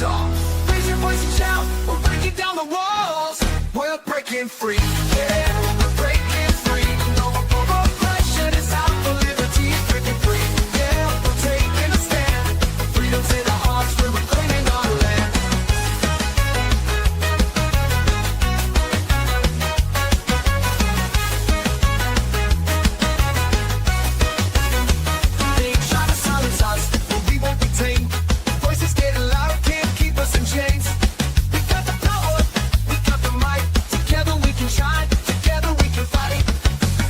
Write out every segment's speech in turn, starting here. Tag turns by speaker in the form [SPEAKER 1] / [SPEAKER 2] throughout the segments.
[SPEAKER 1] tall. Raise your voice and shout, we're breaking down the walls. We're breaking free, yeah, we're breaking free. No more oppression, it's out for liberty, breaking free. Yeah, we're taking a stand. Freedom's in our hearts, we're reclaiming our land. They try to silence us, but we won't be tamed. Voices getting louder, can't keep us in chains. We got the power, we got the might. Together we can shine, together we can fight.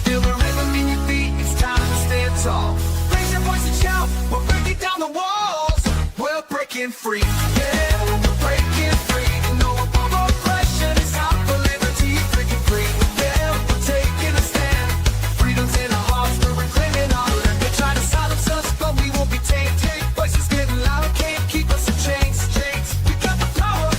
[SPEAKER 1] Feel the rhythm in your feet, it's time to stand tall. Raise your voice and shout, we're breaking down the walls. We're breaking free, yeah, we're breaking free. No more oppression, it's out for liberty, breaking free. Yeah, we're taking a stand. Freedom's in our hearts, we're reclaiming our land. They try to silence us, but we won't be tamed. Voices getting louder, can't keep us in chains. We got the power,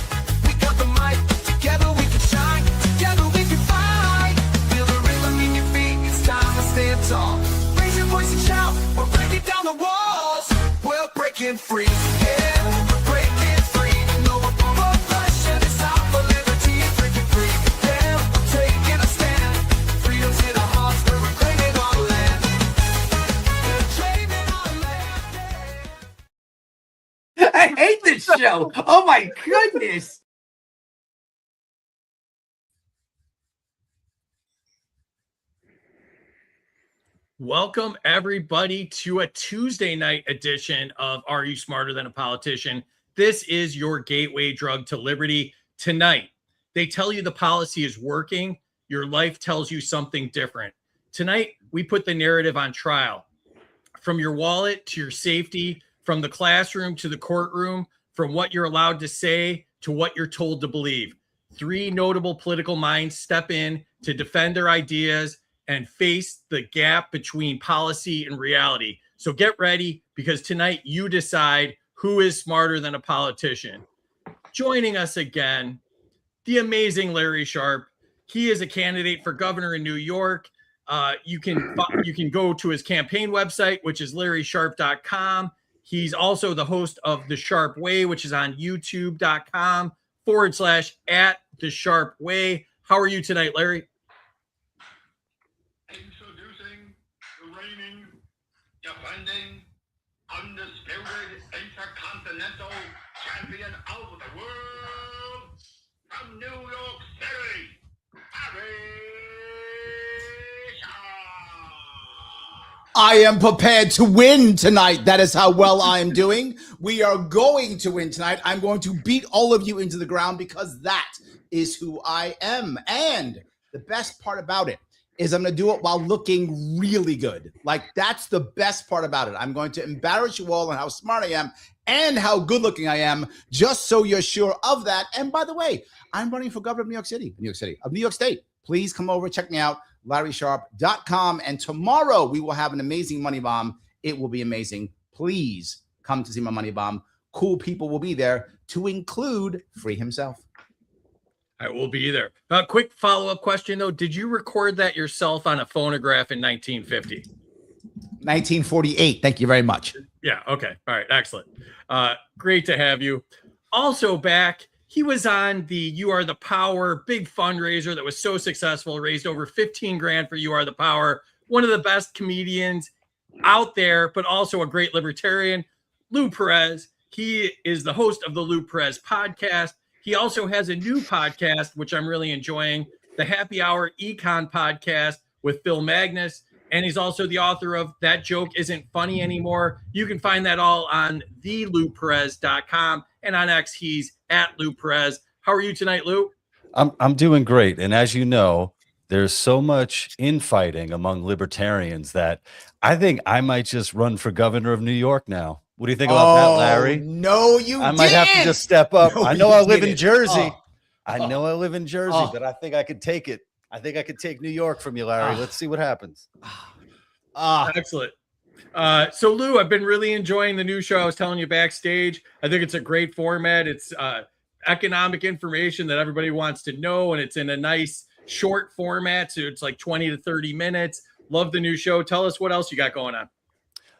[SPEAKER 1] we got the might. Together we can shine, together we can fight. Feel the rhythm in your feet, it's time to stand tall. Raise your voice and shout, we're breaking down the walls. We're breaking free, yeah, we're breaking free. No more oppression, it's out for liberty, breaking free. Yeah, we're taking a stand. Freedom's in our hearts, we're reclaiming our land. We're claiming our land.
[SPEAKER 2] I hate this show. Oh my goodness.
[SPEAKER 3] Welcome, everybody, to a Tuesday night edition of Are You Smarter Than a Politician? This is your gateway drug to liberty. Tonight, they tell you the policy is working. Your life tells you something different. Tonight, we put the narrative on trial. From your wallet to your safety, from the classroom to the courtroom, from what you're allowed to say to what you're told to believe. Three notable political minds step in to defend their ideas and face the gap between policy and reality. So get ready, because tonight you decide who is smarter than a politician. Joining us again, the amazing Larry Sharpe. He is a candidate for governor in New York. You can go to his campaign website, which is larrysharpe.com. He's also the host of The Sharpe Way, which is on youtube.com/@The-Sharpe-Way. How are you tonight, Larry?
[SPEAKER 4] Introducing the reigning, defending, undisputed intercontinental champion of the world from New York City, Perez Sharpe.
[SPEAKER 5] I am prepared to win tonight. That is how well I am doing. We are going to win tonight. I'm going to beat all of you into the ground because that is who I am. And the best part about it is I'm going to do it while looking really good. Like, that's the best part about it. I'm going to embarrass you all on how smart I am and how good looking I am, just so you're sure of that. And by the way, I'm running for governor of New York State. Please come over, check me out, LarrySharpe.com. And tomorrow we will have an amazing money bomb. It will be amazing. Please come to see my money bomb. Cool people will be there, to include Free himself.
[SPEAKER 3] I will be there. A quick follow-up question, though. Did you record that yourself on a phonograph in 1950?
[SPEAKER 5] 1948. Thank you very much.
[SPEAKER 3] Yeah. Okay. All right. Excellent. Great to have you. Also back, he was on the You Are the Power big fundraiser that was so successful, raised over 15 grand for You Are the Power. One of the best comedians out there, but also a great libertarian, Lou Perez. He is the host of the Lou Perez podcast. He also has a new podcast, which I'm really enjoying, the Happy Hour Econ podcast with Phil Magnus. And he's also the author of That Joke Isn't Funny Anymore. You can find that all on thelouperez.com. And on X, he's @LouPerez. How are you tonight, Lou?
[SPEAKER 6] I'm doing great. And as you know, there's so much infighting among libertarians that I think I might just run for governor of New York now. What do you think about that, Larry?
[SPEAKER 5] No,
[SPEAKER 6] I might have to just step up.
[SPEAKER 5] No,
[SPEAKER 6] I know I live in
[SPEAKER 5] didn't.
[SPEAKER 6] Jersey.
[SPEAKER 5] Oh.
[SPEAKER 6] I know I live in Jersey, but I think I could take it. I think I could take New York from you, Larry. Let's see what happens.
[SPEAKER 3] Excellent. So, Lou, I've been really enjoying the new show. I was telling you backstage. I think it's a great format. It's economic information that everybody wants to know, and it's in a nice short format. So it's like 20 to 30 minutes. Love the new show. Tell us what else you got going on.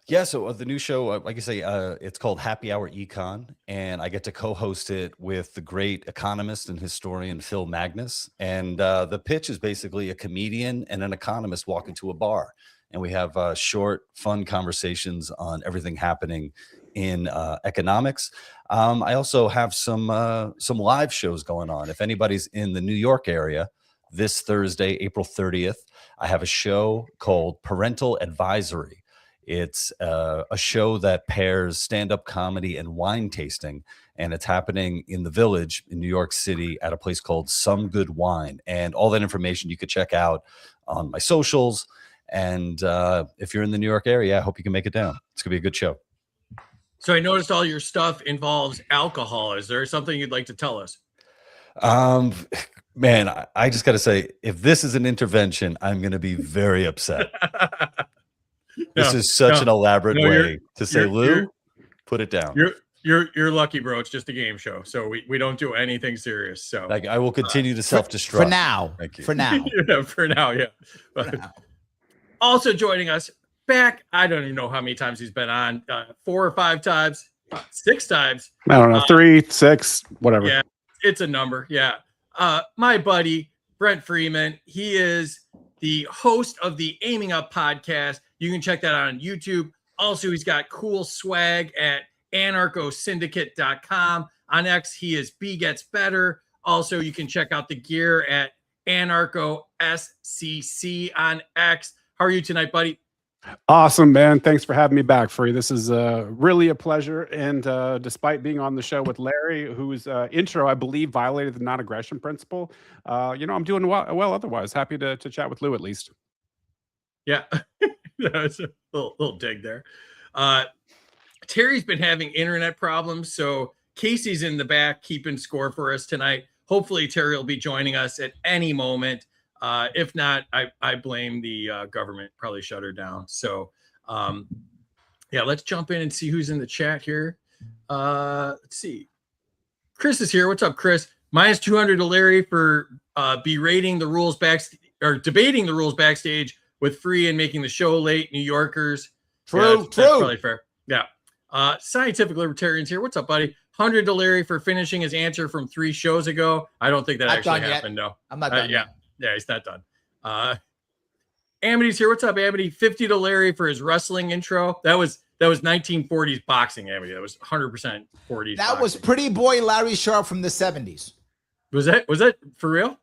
[SPEAKER 6] Yeah, so the new show, like I say, it's called Happy Hour Econ, and I get to co-host it with the great economist and historian Phil Magnus. And the pitch is basically a comedian and an economist walk into a bar, and we have short, fun conversations on everything happening in economics. I also have some live shows going on. If anybody's in the New York area, this Thursday, April 30th, I have a show called Parental Advisory. It's a show that pairs stand-up comedy and wine tasting, and it's happening in the Village in New York City at a place called Some Good Wine. And all that information you could check out on my socials. And if you're in the New York area, I hope you can make it down. It's gonna be a good show.
[SPEAKER 3] So I noticed all your stuff involves alcohol. Is there something you'd like to tell us?
[SPEAKER 6] Man, I just got to say, if this is an intervention, I'm going to be very upset. This is such an elaborate way to say, Lou, put it down.
[SPEAKER 3] You're lucky, bro. It's just a game show, so we don't do anything serious. So
[SPEAKER 6] like, I will continue to self-destruct
[SPEAKER 5] for now.
[SPEAKER 6] Thank you.
[SPEAKER 5] For now.
[SPEAKER 3] Yeah, for now, yeah. Also joining us back, I don't even know how many times he's been on, 4 or 5 times, 6 times.
[SPEAKER 7] I don't know, 3, 6, whatever.
[SPEAKER 3] Yeah, it's a number. Yeah. My buddy, Brent Freeman, he is the host of the Aiming Up podcast. You can check that out on YouTube. Also, he's got cool swag at anarchosyndicate.com. On X, he is B Gets Better. Also, you can check out the gear at Anarcho SCC on X. How are you tonight, buddy?
[SPEAKER 7] Awesome, man. Thanks for having me back, Free. This is really a pleasure. And despite being on the show with Larry, whose intro, I believe, violated the non-aggression principle, I'm doing well otherwise. Happy to chat with Lou at least.
[SPEAKER 3] Yeah, that was a little dig there. Terry's been having internet problems, so Casey's in the back keeping score for us tonight. Hopefully, Terry will be joining us at any moment. If not, I blame the government. Probably shut her down. So, yeah, let's jump in and see who's in the chat here. Let's see. Chris is here. What's up, Chris? Minus 200 to Larry for berating the rules or debating the rules backstage with Free and making the show late. New Yorkers.
[SPEAKER 5] True.
[SPEAKER 3] That's probably fair. Yeah. Scientific Libertarians here. What's up, buddy? 100 to Larry for finishing his answer from 3 shows ago. I don't think that actually happened. No,
[SPEAKER 5] I'm not done.
[SPEAKER 3] Yeah, he's not done. Amity's here. What's up, Amity? 50 to Larry for his wrestling intro. That was 1940s boxing, Amity. That was 100% 40s.
[SPEAKER 5] That was Pretty Boy Larry Sharpe from the 70s.
[SPEAKER 3] Was that for real?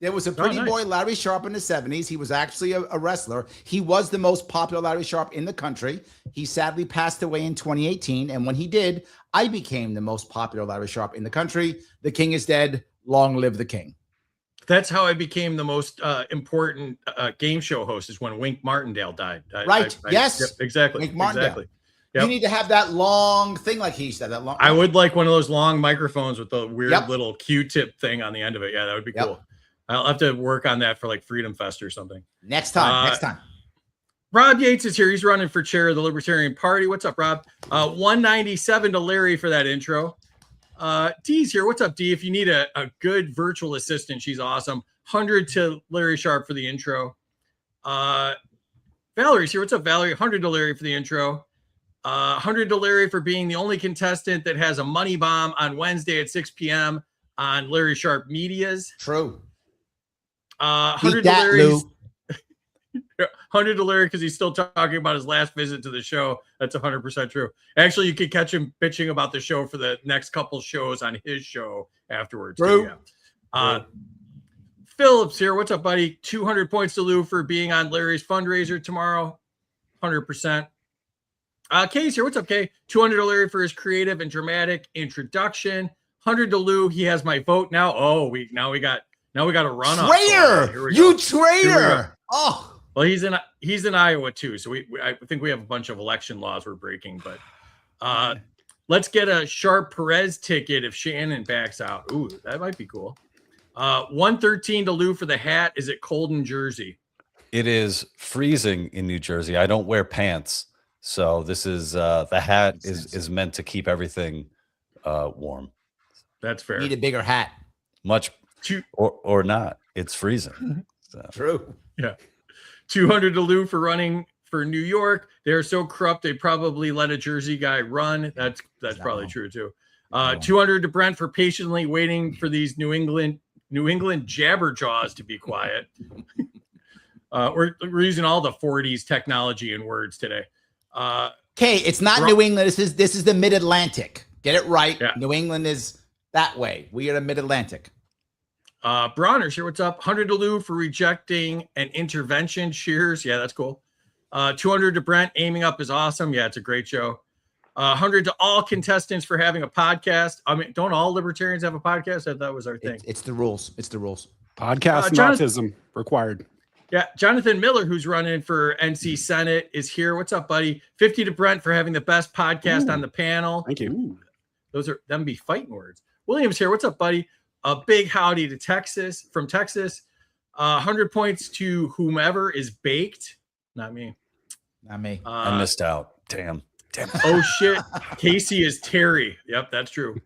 [SPEAKER 5] There was a Pretty Boy Larry Sharpe in the 70s. He was actually a wrestler. He was the most popular Larry Sharpe in the country. He sadly passed away in 2018. And when he did, I became the most popular Larry Sharpe in the country. The king is dead. Long live the king.
[SPEAKER 3] That's how I became the most important game show host, is when Wink Martindale died.
[SPEAKER 5] Yes.
[SPEAKER 3] Yep, exactly.
[SPEAKER 5] Wink Martindale.
[SPEAKER 3] Exactly. Yep.
[SPEAKER 5] You need to have that long thing like he said. That long.
[SPEAKER 3] I would like one of those long microphones with the weird little Q-tip thing on the end of it. Yeah, that would be cool. I'll have to work on that for like Freedom Fest or something.
[SPEAKER 5] Next time.
[SPEAKER 3] Rob Yates is here. He's running for chair of the Libertarian Party. What's up, Rob? 197 to Larry for that intro. Dee's here. What's up, Dee? If you need a good virtual assistant, she's awesome. 100 to Larry Sharpe for the intro. Valerie's here. What's up, Valerie? 100 to Larry for the intro. 100 to Larry for being the only contestant that has a money bomb on Wednesday at 6 p.m. on Larry Sharpe Medias.
[SPEAKER 5] True.
[SPEAKER 3] 100 to Larry. 100 to Larry because he's still talking about his last visit to the show. That's 100% true. Actually, you could catch him bitching about the show for the next couple shows on his show afterwards.
[SPEAKER 5] True.
[SPEAKER 3] Yeah. Phillips here. What's up, buddy? 200 points to Lou for being on Larry's fundraiser tomorrow. 100%. Kay's here. What's up, Kay? 200 to Larry for his creative and dramatic introduction. 100 to Lou. He has my vote now. Oh, we got a runoff.
[SPEAKER 5] Traitor! You traitor! Oh.
[SPEAKER 3] Well, he's in Iowa too, so I think we have a bunch of election laws we're breaking. But let's get a Sharpe Perez ticket if Shannon backs out. Ooh, that might be cool. 113 to Lou for the hat. Is it cold in Jersey?
[SPEAKER 6] It is freezing in New Jersey. I don't wear pants, so this is the hat is meant to keep everything warm.
[SPEAKER 3] That's fair.
[SPEAKER 5] Need a bigger hat.
[SPEAKER 6] Much or not. It's freezing. So.
[SPEAKER 5] True.
[SPEAKER 3] Yeah. 200 to Lou for running for New York. They're so corrupt they probably let a Jersey guy run. That's probably
[SPEAKER 5] wrong.
[SPEAKER 3] true too. 200 to Brent for patiently waiting for these New England jabberjaws to be quiet. We're using all the 40s technology and words today.
[SPEAKER 5] Okay, it's not New England. This is the Mid-Atlantic. Get it right.
[SPEAKER 3] Yeah.
[SPEAKER 5] New England is that way. We are the Mid-Atlantic.
[SPEAKER 3] Bronner's here. What's up? 100 to Lou for rejecting an intervention. Cheers. Yeah, that's cool. 200 to Brent. Aiming up is awesome. Yeah, it's a great show. 100 to all contestants for having a podcast. I mean, don't all libertarians have a podcast? That was our thing.
[SPEAKER 5] It's the rules. It's the rules.
[SPEAKER 7] Podcast autism required.
[SPEAKER 3] Yeah, Jonathan Miller, who's running for NC Senate, is here. What's up, buddy? 50 to Brent for having the best podcast on the panel.
[SPEAKER 7] Thank you.
[SPEAKER 3] Those are them be fighting words. William's here. What's up, buddy? A big howdy to Texas from Texas. 100 points to whomever is baked. Not me.
[SPEAKER 5] Not me.
[SPEAKER 6] I missed out. Damn.
[SPEAKER 3] Oh shit. Casey is Terry. Yep, that's true.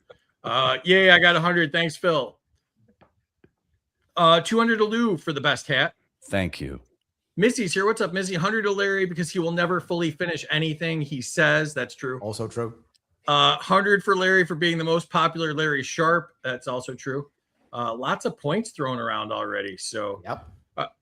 [SPEAKER 3] Yay, I got 100. Thanks, Phil. 200 to Lou for the best hat.
[SPEAKER 6] Thank you.
[SPEAKER 3] Missy's here. What's up, Missy? 100 to Larry because he will never fully finish anything he says. That's true.
[SPEAKER 5] Also true.
[SPEAKER 3] 100 for Larry for being the most popular Larry Sharpe. That's also true. Lots of points thrown around already. So
[SPEAKER 5] Yep.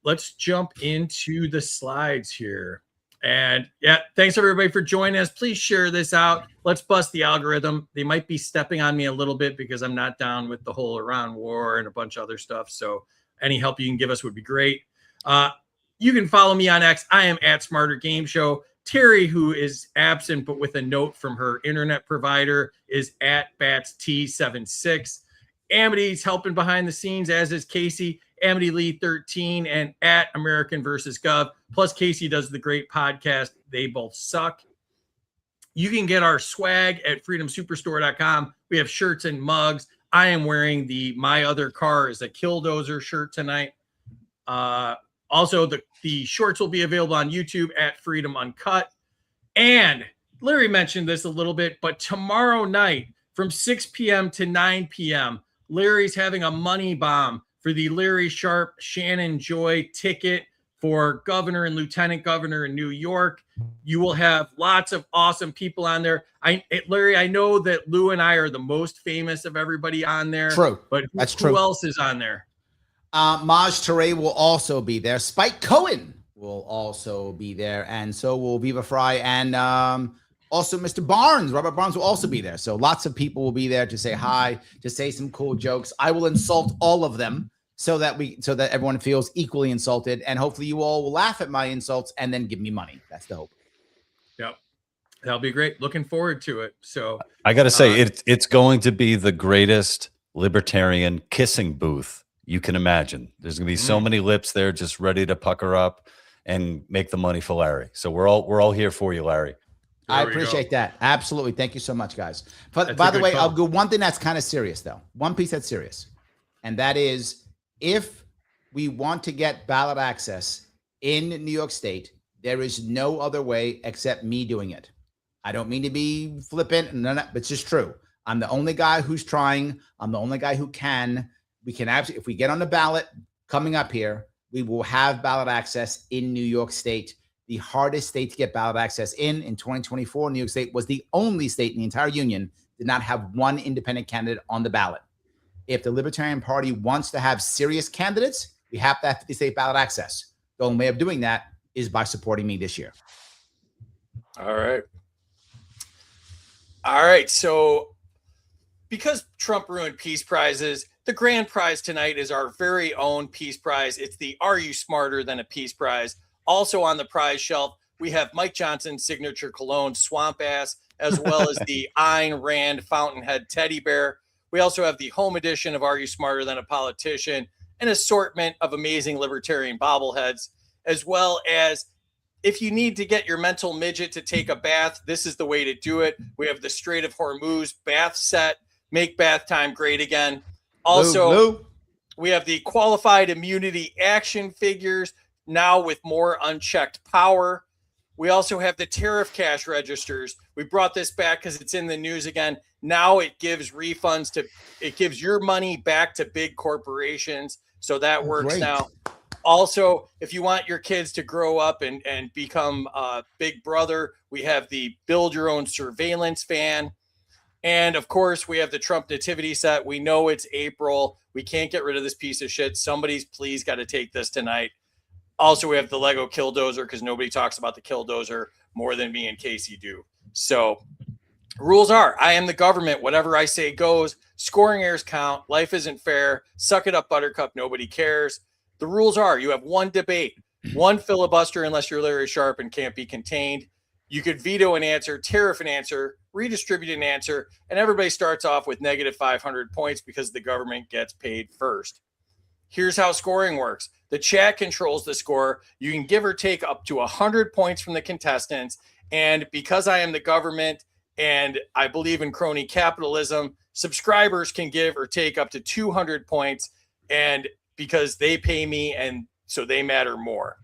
[SPEAKER 3] let's jump into the slides here. And yeah, thanks everybody for joining us. Please share this out. Let's bust the algorithm. They might be stepping on me a little bit because I'm not down with the whole Iran war and a bunch of other stuff. So any help you can give us would be great. You can follow me on X. I am at Smarter Game Show. Terry, who is absent but with a note from her internet provider, is at BatsT76. Amity's helping behind the scenes, as is Casey. Amity Lee 13 and at American versus Gov. Plus, Casey does the great podcast, They Both Suck. You can get our swag at freedomsuperstore.com. We have shirts and mugs. I am wearing the My Other Car is a Killdozer shirt tonight. Also, the shorts will be available on YouTube at Freedom Uncut. And Larry mentioned this a little bit, but tomorrow night from 6 p.m. to 9 p.m., Larry's having a money bomb for the Larry Sharpe Shannon Joy ticket for governor and lieutenant governor in New York. You will have lots of awesome people on there. Larry, I know that Lou and I are the most famous of everybody on there.
[SPEAKER 5] True.
[SPEAKER 3] But
[SPEAKER 5] That's
[SPEAKER 3] who
[SPEAKER 5] true.
[SPEAKER 3] else is on there?
[SPEAKER 5] Maj Touré will also be there. Spike Cohen will also be there. And so will Viva Fry. And also Mr. Barnes, Robert Barnes will also be there. So lots of people will be there to say hi, to say some cool jokes. I will insult all of them so that everyone feels equally insulted. And hopefully you all will laugh at my insults and then give me money. That's the hope.
[SPEAKER 3] Yep. That'll be great. Looking forward to it. So
[SPEAKER 6] I got to say, it's going to be the greatest libertarian kissing booth you can imagine. There's going to be so many lips there just ready to pucker up and make the money for Larry. So we're all here for you, Larry.
[SPEAKER 5] I appreciate that. Absolutely. Thank you so much, guys. But
[SPEAKER 3] That's
[SPEAKER 5] by
[SPEAKER 3] a
[SPEAKER 5] the
[SPEAKER 3] good
[SPEAKER 5] way,
[SPEAKER 3] call.
[SPEAKER 5] I'll go one thing that's kind of serious, though. One piece that's serious. And that is, if we want to get ballot access in New York State, there is no other way except me doing it. I don't mean to be flippant, no, but it's just true. I'm the only guy who's trying. I'm the only guy who can. We can absolutely, if we get on the ballot coming up here, we will have ballot access in New York State. The hardest state to get ballot access in 2024, New York State was the only state in the entire union did not have one independent candidate on the ballot. If the Libertarian Party wants to have serious candidates, we have to have 50 state ballot access. The only way of doing that is by supporting me this year.
[SPEAKER 3] All right. So because Trump ruined peace prizes, the grand prize tonight is our very own peace prize. It's the Are You Smarter Than a Peace Prize? Also on the prize shelf, we have Mike Johnson's signature cologne, Swamp Ass, as well as the Ayn Rand Fountainhead teddy bear. We also have the home edition of Are You Smarter Than a Politician, an assortment of amazing libertarian bobbleheads, as well as if you need to get your mental midget to take a bath, this is the way to do it. We have the Strait of Hormuz bath set, make bath time great again. Also,
[SPEAKER 5] Lou.
[SPEAKER 3] we have the qualified immunity action figures, now with more unchecked power. We also have the tariff cash registers. We brought this back because it's in the news again. Now it gives refunds it gives your money back to big corporations. So that works
[SPEAKER 5] great.
[SPEAKER 3] now. Also, if you want your kids to grow up and become Big Brother, we have the Build Your Own Surveillance fan. And of course, we have the Trump nativity set. We know it's April. We can't get rid of this piece of shit. Somebody's please got to take this tonight. Also, we have the Lego Killdozer because nobody talks about the Killdozer more than me and Casey do. So rules are, I am the government. Whatever I say goes. Scoring errors count. Life isn't fair. Suck it up, Buttercup. Nobody cares. The rules are, you have one debate, one filibuster unless you're Larry Sharpe and can't be contained. You could veto an answer, tariff an answer, redistribute an answer, and everybody starts off with negative 500 points because the government gets paid first. Here's how scoring works. The chat controls the score. You can give or take up to 100 points from the contestants. And because I am the government and I believe in crony capitalism, subscribers can give or take up to 200 points. And because they pay me and so they matter more.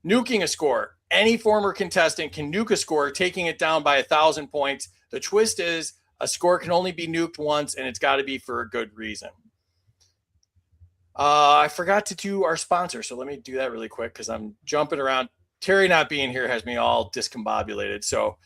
[SPEAKER 3] Nuking a score. Any former contestant can nuke a score, taking it down by 1,000 points. The twist is a score can only be nuked once, and it's got to be for a good reason. I forgot to do our sponsor, so let me do that really quick because I'm jumping around. Terry not being here has me all discombobulated. So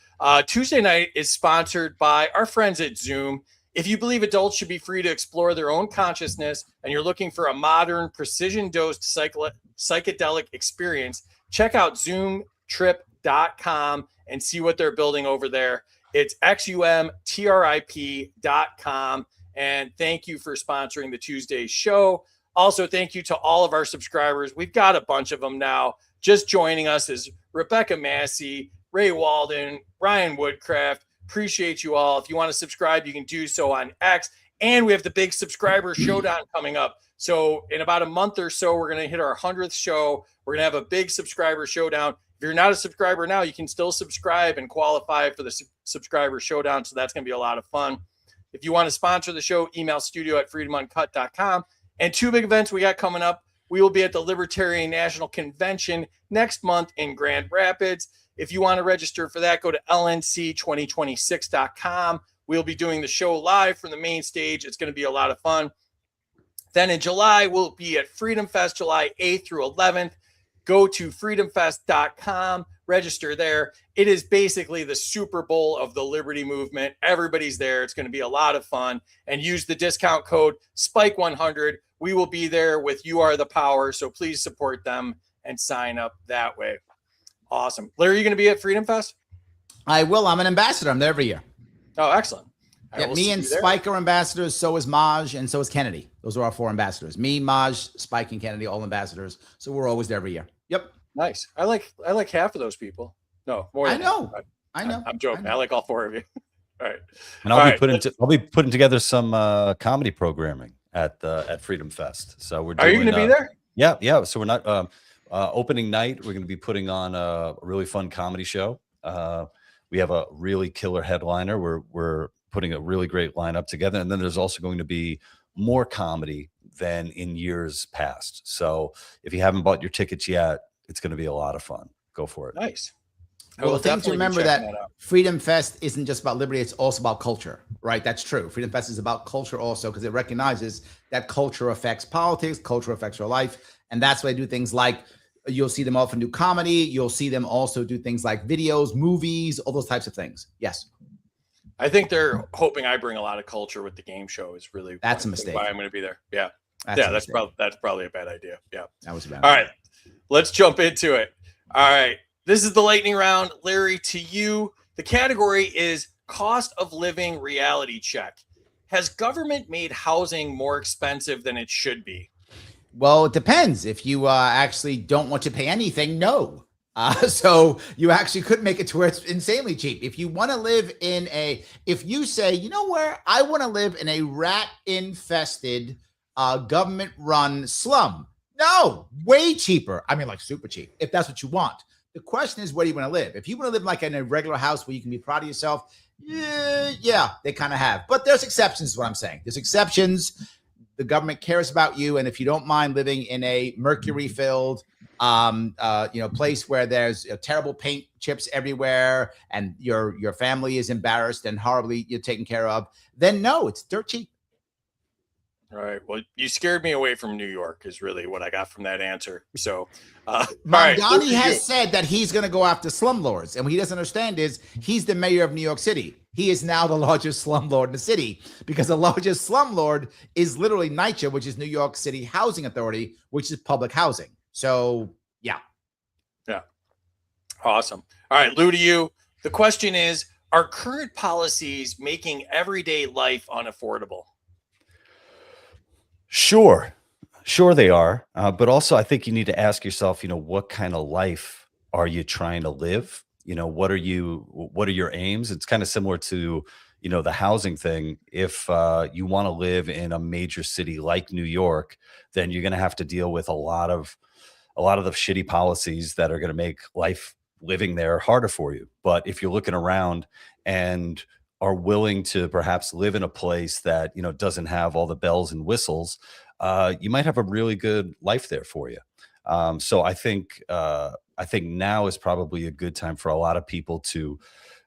[SPEAKER 3] Tuesday night is sponsored by our friends at Zoom. If you believe adults should be free to explore their own consciousness and you're looking for a modern, precision-dosed psychedelic experience, check out zoomtrip.com and see what they're building over there. It's xumtrip.com. And thank you for sponsoring the Tuesday show. Also, thank you to all of our subscribers. We've got a bunch of them now. Just joining us is Rebecca Massey, Ray Walden, Ryan Woodcraft. Appreciate you all. If you want to subscribe, you can do so on X. And we have the big subscriber showdown coming up. So in about a month or so, we're going to hit our 100th show. We're going to have a big subscriber showdown. If you're not a subscriber now, you can still subscribe and qualify for the subscriber showdown. So that's going to be a lot of fun. If you want to sponsor the show, email studio@freedomuncut.com. And two big events we got coming up. We will be at the Libertarian National Convention next month in Grand Rapids. If you want to register for that, go to lnc2026.com. We'll be doing the show live from the main stage. It's going to be a lot of fun. Then in July, we'll be at Freedom Fest, July 8th through 11th. Go to freedomfest.com, register there. It is basically the Super Bowl of the Liberty Movement. Everybody's there. It's going to be a lot of fun. And use the discount code SPIKE100. We will be there with You Are the Power. So please support them and sign up that way. Awesome. Larry, are you going to be at Freedom Fest?
[SPEAKER 5] I will. I'm an ambassador. I'm there every year.
[SPEAKER 3] Oh, excellent.
[SPEAKER 5] Yeah, me and Spike are ambassadors. So is Maj, and so is Kennedy. Those are our four ambassadors. Me, Maj, Spike, and Kennedy, all ambassadors. So we're always there every year. Yep.
[SPEAKER 3] Nice. I like half of those people. No, more. Than
[SPEAKER 5] I know.
[SPEAKER 3] Half.
[SPEAKER 5] I know.
[SPEAKER 3] I'm joking. I like all four of you. All right.
[SPEAKER 6] And I'll be putting together some comedy programming at Freedom Fest. So we're doing,
[SPEAKER 3] are you going to be there?
[SPEAKER 6] Yeah. So we're not opening night. We're going to be putting on a really fun comedy show. We have a really killer headliner. We're putting a really great lineup together, and then there's also going to be more comedy than in years past. So if you haven't bought your tickets yet, it's going to be a lot of fun. Go for it.
[SPEAKER 3] Nice.
[SPEAKER 5] Well, the thing to remember that Freedom Fest isn't just about liberty, it's also about culture, right? That's true. Freedom Fest is about culture also because it recognizes that culture affects politics, culture affects your life. And that's why they do things like, you'll see them often do comedy. You'll see them also do things like videos, movies, all those types of things. Yes.
[SPEAKER 3] I think they're hoping I bring a lot of culture with the game show is really
[SPEAKER 5] that's a mistake.
[SPEAKER 3] Why I'm going to be there. Yeah.
[SPEAKER 5] That's
[SPEAKER 3] probably a bad idea. Yeah.
[SPEAKER 5] That was a bad
[SPEAKER 3] All
[SPEAKER 5] idea.
[SPEAKER 3] right. Let's jump into it. All right. This is the lightning round. Larry, to you, the category is cost of living reality check. Has government made housing more expensive than it should be?
[SPEAKER 5] Well, it depends. If you actually don't want to pay anything, no. So you actually could make it to where it's insanely cheap. If you want to live in if you say, you know where, I want to live in a rat-infested, government-run slum. No, way cheaper. I mean, like super cheap, if that's what you want. The question is, where do you want to live? If you want to live like in a regular house where you can be proud of yourself, yeah, they kind of have. But there's exceptions is what I'm saying. There's exceptions. The government cares about you. And if you don't mind living in a mercury-filled, place where there's terrible paint chips everywhere and your family is embarrassed and horribly you're taken care of, then no, it's dirt cheap.
[SPEAKER 3] All right. Well, you scared me away from New York is really what I got from that answer. So, all right.
[SPEAKER 5] Mamdani
[SPEAKER 3] Luke,
[SPEAKER 5] has
[SPEAKER 3] you.
[SPEAKER 5] said that he's going to go after slumlords, and what he doesn't understand is he's the mayor of New York City. He is now the largest slumlord in the city because the largest slumlord is literally NYCHA, which is New York City Housing Authority, which is public housing. So, yeah.
[SPEAKER 3] Yeah. Awesome. All right, Lou, to you. The question is, are current policies making everyday life unaffordable?
[SPEAKER 6] Sure they are. But also, I think you need to ask yourself, what kind of life are you trying to live? What are your aims? It's kind of similar to, the housing thing. If you want to live in a major city like New York, then you're going to have to deal with a lot of the shitty policies that are going to make life living there harder for you. But if you're looking around and are willing to perhaps live in a place that, doesn't have all the bells and whistles, you might have a really good life there for you. So I think now is probably a good time for a lot of people to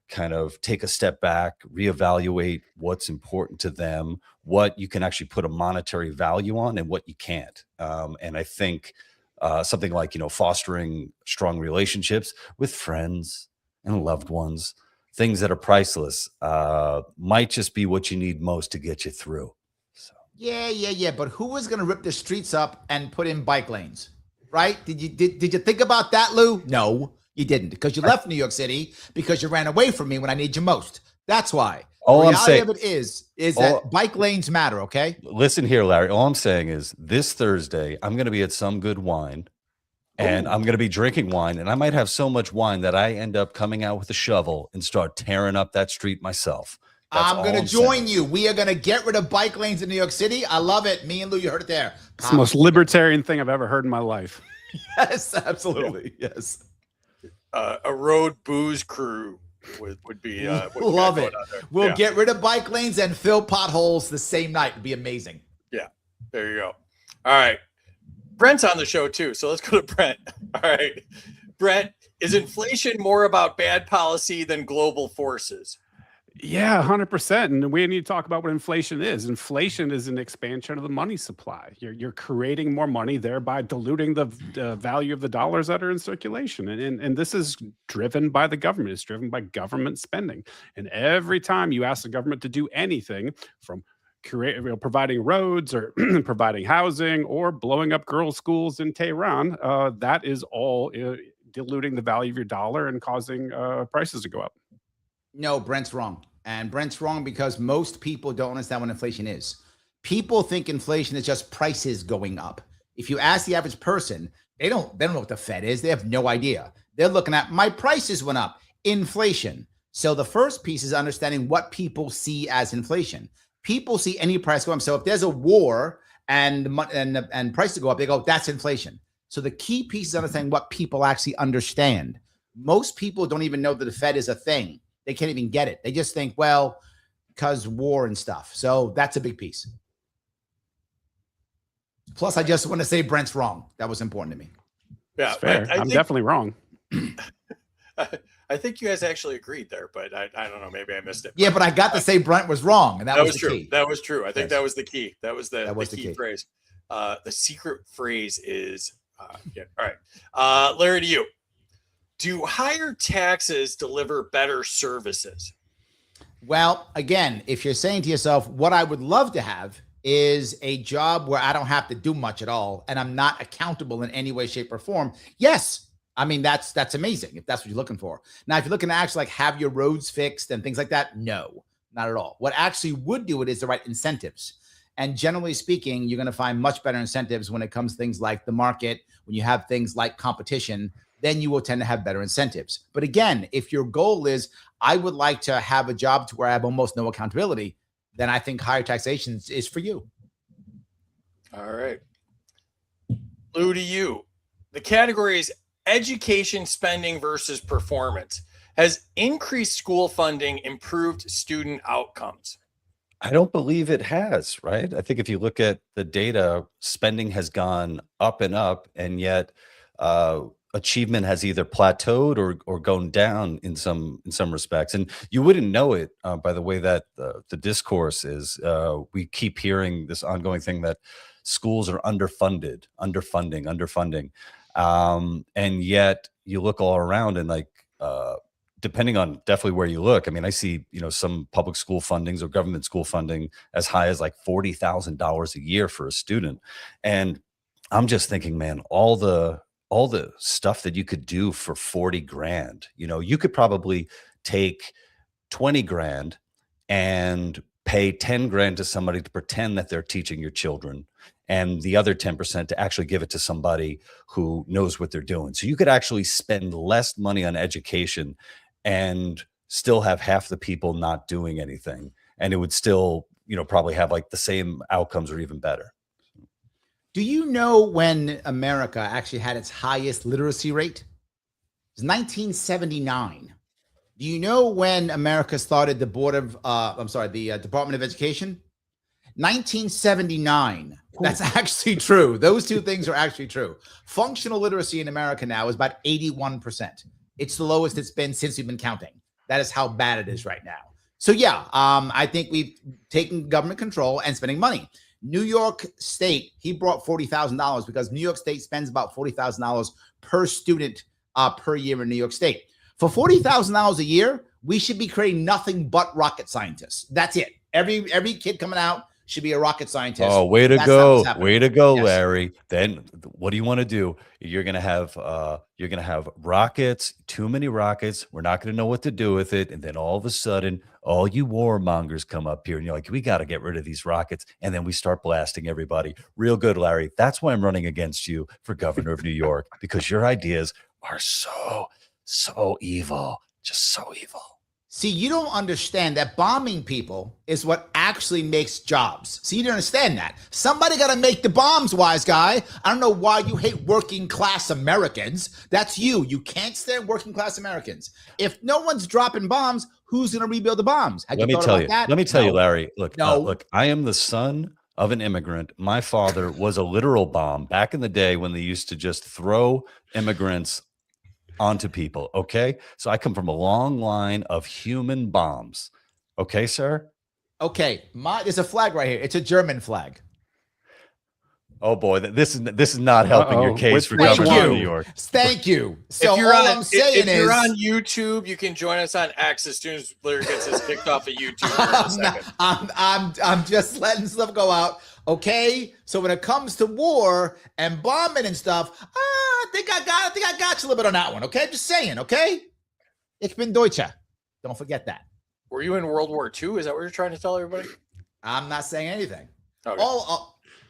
[SPEAKER 6] kind of take a step back, reevaluate what's important to them, what you can actually put a monetary value on and what you can't. And I think something like, fostering strong relationships with friends and loved ones, things that are priceless, might just be what you need most to get you through. So.
[SPEAKER 5] Yeah. But who was going to rip the streets up and put in bike lanes? Right? Did you think about that, Lou? No, you didn't, because you left New York City because you ran away from me when I need you most. That's why.
[SPEAKER 6] All
[SPEAKER 5] the
[SPEAKER 6] I'm
[SPEAKER 5] reality
[SPEAKER 6] saying
[SPEAKER 5] of it is that bike lanes matter. Okay.
[SPEAKER 6] Listen here, Larry. All I'm saying is this Thursday, I'm going to be at some good wine. And I'm going to be drinking wine, and I might have so much wine that I end up coming out with a shovel and start tearing up that street myself.
[SPEAKER 5] I'm going to join you. We are going to get rid of bike lanes in New York City. I love it. Me and Lou, you heard it there.
[SPEAKER 7] It's the most libertarian thing I've ever heard in my life.
[SPEAKER 5] Yes, absolutely. Yes.
[SPEAKER 3] A road booze crew would be
[SPEAKER 5] love it. We'll get rid of bike lanes and fill potholes the same night. It'd be amazing.
[SPEAKER 3] Yeah. There you go. All right. Brent's on the show too, so let's go to Brent. All right, Brent, is inflation more about bad policy than global forces?
[SPEAKER 7] Yeah, 100%. And we need to talk about what inflation is. Inflation is an expansion of the money supply. You're creating more money, thereby diluting the value of the dollars that are in circulation. And this is driven by the government. It's driven by government spending. And every time you ask the government to do anything, from providing roads or providing housing or blowing up girls' schools in Tehran, that is all diluting the value of your dollar and causing prices to go up.
[SPEAKER 5] No, Brent's wrong. And Brent's wrong because most people don't understand what inflation is. People think inflation is just prices going up. If you ask the average person, they don't know what the Fed is. They have no idea. They're looking at my prices went up, inflation. So the first piece is understanding what people see as inflation. People see any price go up. So if there's a war and prices go up, they go, that's inflation. So the key piece is understanding what people actually understand. Most people don't even know that the Fed is a thing. They can't even get it. They just think, well, because war and stuff. So that's a big piece. Plus, I just want to say Brent's wrong. That was important to me.
[SPEAKER 3] Yeah,
[SPEAKER 7] fair. I'm definitely wrong.
[SPEAKER 3] I think you guys actually agreed there, but I don't know. Maybe I missed it.
[SPEAKER 5] Yeah, but I got to say Brent was wrong, and that was the
[SPEAKER 3] true.
[SPEAKER 5] Key.
[SPEAKER 3] That was true. I think that was the key. That was the key phrase. The secret phrase is, yeah. All right. Larry, to you. Do higher taxes deliver better services?
[SPEAKER 5] Well, again, if you're saying to yourself, what I would love to have is a job where I don't have to do much at all, and I'm not accountable in any way, shape, or form. Yes. I mean, that's amazing if that's what you're looking for. Now, if you're looking to actually like have your roads fixed and things like that, no, not at all. What actually would do it is the right incentives. And generally speaking, you're going to find much better incentives when it comes to things like the market, when you have things like competition, then you will tend to have better incentives. But again, if your goal is, I would like to have a job to where I have almost no accountability, then I think higher taxation is for you.
[SPEAKER 3] All right. Lou, to you. The category is education spending versus performance. Has increased school funding improved student outcomes?
[SPEAKER 6] I don't believe it has, right? I think if you look at the data, spending has gone up and up, and yet achievement has either plateaued or gone down in some respects. And you wouldn't know it by the way that the discourse is. We keep hearing this ongoing thing that schools are underfunding. And yet you look all around and like, depending on definitely where you look, I mean, I see, some public school fundings or government school funding as high as like $40,000 a year for a student. And I'm just thinking, man, all the stuff that you could do for 40 grand, you could probably take 20 grand and pay 10 grand to somebody to pretend that they're teaching your children, and the other 10% to actually give it to somebody who knows what they're doing. So you could actually spend less money on education and still have half the people not doing anything. And it would still, probably have like the same outcomes or even better.
[SPEAKER 5] Do you know when America actually had its highest literacy rate? It was 1979. Do you know when America started the the Department of Education? 1979. That's actually true. Those two things are actually true. Functional literacy in America now is about 81%. It's the lowest it's been since we've been counting. That is how bad it is right now. So yeah, I think we've taken government control and spending money. New York State, he brought $40,000 because New York State spends about $40,000 per student per year in New York State. For $40,000 a year, we should be creating nothing but rocket scientists. That's it. Every kid coming out should be a rocket scientist.
[SPEAKER 6] Oh, way to go. Way to go,
[SPEAKER 5] Yes.
[SPEAKER 6] Larry. Then what do you want to do? You're going to have rockets, too many rockets. We're not going to know what to do with it. And then all of a sudden, all you warmongers come up here and you're like, we got to get rid of these rockets. And then we start blasting everybody. Real good, Larry. That's why I'm running against you for governor of New York, because your ideas are so evil. Just so evil.
[SPEAKER 5] See, you don't understand that bombing people is what actually makes jobs. See, you don't understand that. Somebody got to make the bombs, wise guy. I don't know why you hate working class Americans. That's you. You can't stand working class Americans. If no one's dropping bombs, who's going to rebuild the bombs?
[SPEAKER 6] Let me tell you, Larry. Look,
[SPEAKER 5] No.
[SPEAKER 6] look, I am the son of an immigrant. My father was a literal bomb back in the day when they used to just throw immigrants onto people. Okay. So I come from a long line of human bombs. Okay, sir.
[SPEAKER 5] Okay. There's a flag right here. It's a German flag.
[SPEAKER 6] Oh boy, this is not helping your case for
[SPEAKER 5] Thank
[SPEAKER 6] governor of
[SPEAKER 5] you.
[SPEAKER 6] New York.
[SPEAKER 5] Thank you. So
[SPEAKER 3] if you're
[SPEAKER 5] all
[SPEAKER 3] on,
[SPEAKER 5] I'm saying
[SPEAKER 3] if you're
[SPEAKER 5] is,
[SPEAKER 3] on YouTube, you can join us on X as soon as Blair gets us kicked off of YouTube. In a second.
[SPEAKER 5] I'm just letting stuff go out. Okay. So when it comes to war and bombing and stuff, I think I got you a little bit on that one. Okay. Just saying. Okay. Ich bin Deutsche. Don't forget that.
[SPEAKER 3] Were you in World War II? Is that what you're trying to tell everybody?
[SPEAKER 5] I'm not saying anything.
[SPEAKER 3] Okay.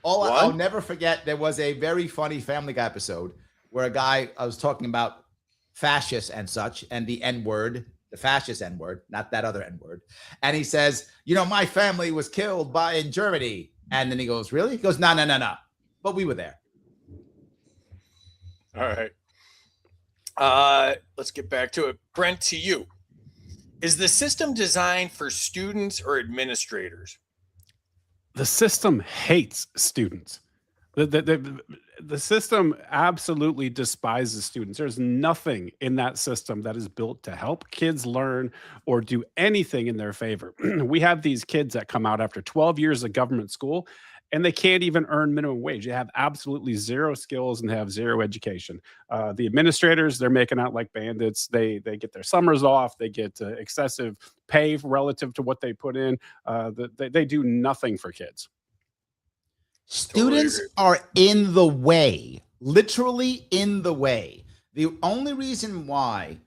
[SPEAKER 5] I'll never forget. There was a very funny Family Guy episode where I was talking about fascists and such, and the N-word, the fascist N-word, not that other N-word. And he says, my family was killed in Germany. And then he goes, really? He goes, no. But we were there.
[SPEAKER 3] All right. Let's get back to it. Brent, to you. Is the system designed for students or administrators?
[SPEAKER 7] The system hates students. The system absolutely despises students. There's nothing in that system that is built to help kids learn or do anything in their favor. We have these kids that come out after 12 years of government school, and they can't even earn minimum wage. They have absolutely zero skills and have zero education. The administrators, they're making out like bandits. They get their summers off. They get excessive pay relative to what they put in. They do nothing for kids.
[SPEAKER 5] Students are in the way, literally in the way. The only reason why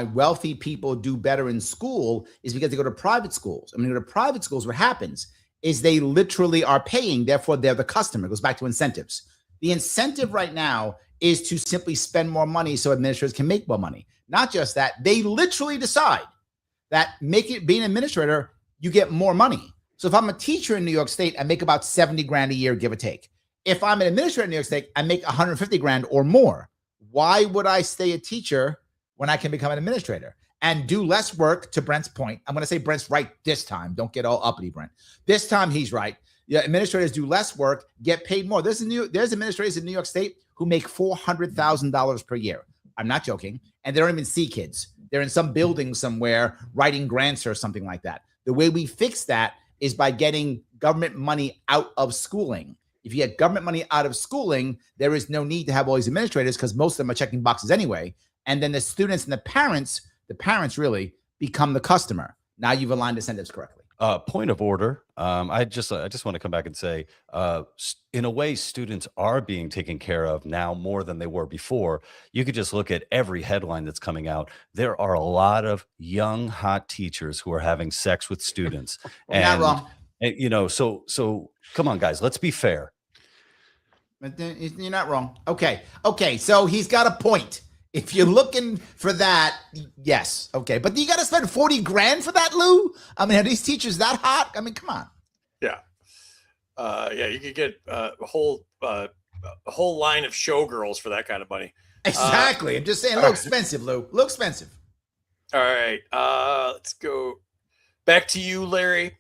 [SPEAKER 5] wealthy people do better in school is because they go to private schools. I mean, they go to private schools, what happens is they literally are paying, therefore they're the customer. It goes back to incentives. The incentive right now is to simply spend more money so administrators can make more money. Not just that, they literally decide that being an administrator, you get more money. So if I'm a teacher in New York State, I make about 70 grand a year, give or take. If I'm an administrator in New York State, I make 150 grand or more. Why would I stay a teacher when I can become an administrator and do less work? To Brent's point, I'm going to say Brent's right this time. Don't get all uppity, Brent. This time he's right. Yeah, administrators do less work, get paid more. There's administrators in New York State who make $400,000 per year. I'm not joking. And they don't even see kids. They're in some building somewhere writing grants or something like that. The way we fix that is by getting government money out of schooling. If you get government money out of schooling, there is no need to have all these administrators because most of them are checking boxes anyway. And then the students and the parents really become the customer. Now you've aligned incentives correctly.
[SPEAKER 6] Point of order. I just want to come back and say, in a way, students are being taken care of now more than they were before. You could just look at every headline that's coming out. There are a lot of young, hot teachers who are having sex with students.
[SPEAKER 5] You're not wrong.
[SPEAKER 6] And, you know, so come on, guys, let's be fair.
[SPEAKER 5] But you're not wrong. Okay. So he's got a point. If you're looking for that, yes. Okay. But you got to spend 40 grand for that, Lou? I mean, are these teachers that hot? I mean, come on.
[SPEAKER 8] Yeah. Yeah, you could get a whole line of showgirls for that kind of money.
[SPEAKER 5] Exactly. I'm just saying, a little expensive, Lou. A little expensive.
[SPEAKER 8] All right. Let's go back to you, Larry.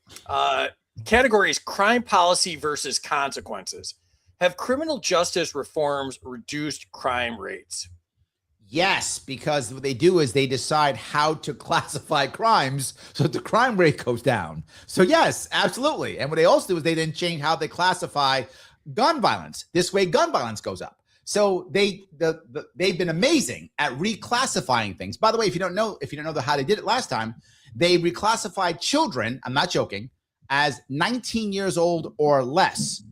[SPEAKER 8] Categories: crime policy versus consequences. Have criminal justice reforms reduced crime rates?
[SPEAKER 5] Yes, because what they do is they decide how to classify crimes so that the crime rate goes down. So yes, absolutely. And what they also do is they then change how they classify gun violence. This way, gun violence goes up. So they've been amazing at reclassifying things. By the way, if you don't know how they did it last time, they reclassified children, I'm not joking, as 19 years old or less.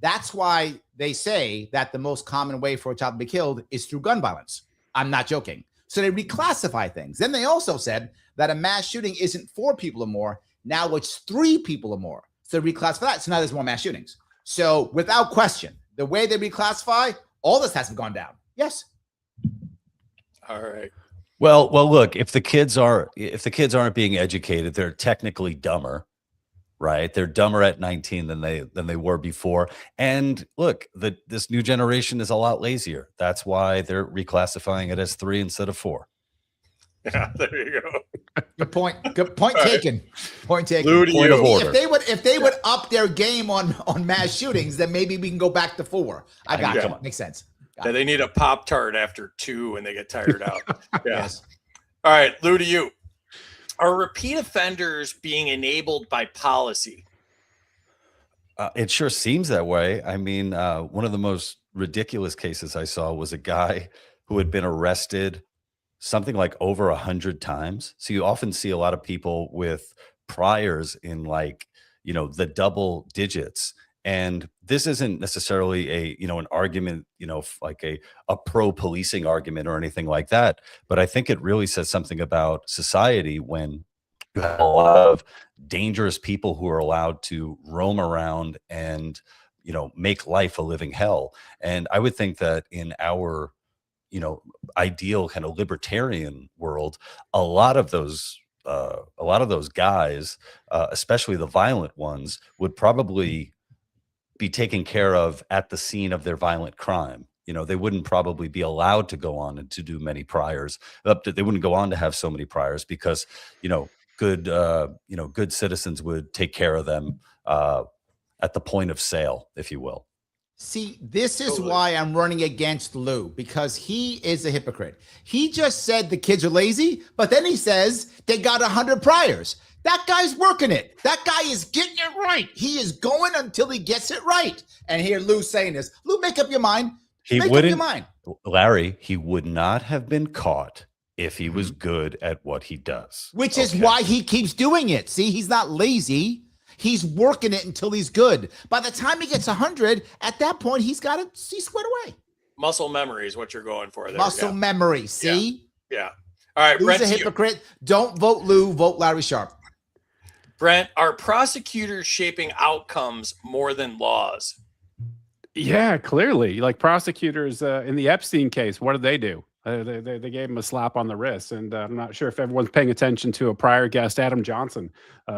[SPEAKER 5] That's why they say that the most common way for a child to be killed is through gun violence. I'm not joking. So they reclassify things. Then they also said that a mass shooting isn't 4 people or more. Now it's 3 people or more. So they reclassify that. So now there's more mass shootings. So without question, the way they reclassify, all this has gone down. Yes.
[SPEAKER 8] All right.
[SPEAKER 6] Well, look, if the kids aren't being educated, they're technically dumber. Right, they're dumber at 19 than they were before. And look, this new generation is a lot lazier. That's why they're reclassifying it as 3 instead of 4.
[SPEAKER 8] Yeah, there you go.
[SPEAKER 5] Good point. Good point taken. Point taken.
[SPEAKER 8] Lou, to
[SPEAKER 6] Point
[SPEAKER 8] you.
[SPEAKER 6] of order.
[SPEAKER 5] If they would up their game on mass shootings, then maybe we can go back to 4. I got
[SPEAKER 8] Yeah.
[SPEAKER 5] you. Makes sense.
[SPEAKER 8] Yeah, they need a Pop-Tart after 2 when they get tired out. Yeah.
[SPEAKER 5] Yes.
[SPEAKER 8] All right, Lou, to you. Are repeat offenders being enabled by policy?
[SPEAKER 6] It sure seems that way. I mean, one of the most ridiculous cases I saw was a guy who had been arrested something like over 100 times. So you often see a lot of people with priors in the double digits. And this isn't necessarily an argument, like a pro policing argument or anything like that. But I think it really says something about society when you have a lot of dangerous people who are allowed to roam around and, make life a living hell. And I would think that in our, ideal kind of libertarian world, a lot of those guys, especially the violent ones, would probably be taken care of at the scene of their violent crime. They wouldn't probably be allowed to go on and to do many priors. They wouldn't go on to have so many priors because, good citizens would take care of them at the point of sale, if you will.
[SPEAKER 5] See, this is why I'm running against Lou, because he is a hypocrite. He just said the kids are lazy, but then he says they got 100 priors. That guy's working it. That guy is getting it right. He is going until he gets it right. And here Lou's saying this. Lou, make up your mind. Make up your mind.
[SPEAKER 6] Larry, he would not have been caught if he was good at what he does.
[SPEAKER 5] Which is why he keeps doing it. See, he's not lazy. He's working it until he's good. By the time he gets 100, at that point, he's squared away.
[SPEAKER 8] Muscle memory is what you're going for there.
[SPEAKER 5] Muscle memory. See?
[SPEAKER 8] Yeah. All right,
[SPEAKER 5] Lou's
[SPEAKER 8] Brent,
[SPEAKER 5] a hypocrite. Don't vote Lou. Vote Larry Sharpe.
[SPEAKER 8] Brent, are prosecutors shaping outcomes more than laws?
[SPEAKER 7] Yeah, clearly. Like prosecutors in the Epstein case, what did they do? They gave him a slap on the wrist. And I'm not sure if everyone's paying attention to a prior guest, Adam Johnson,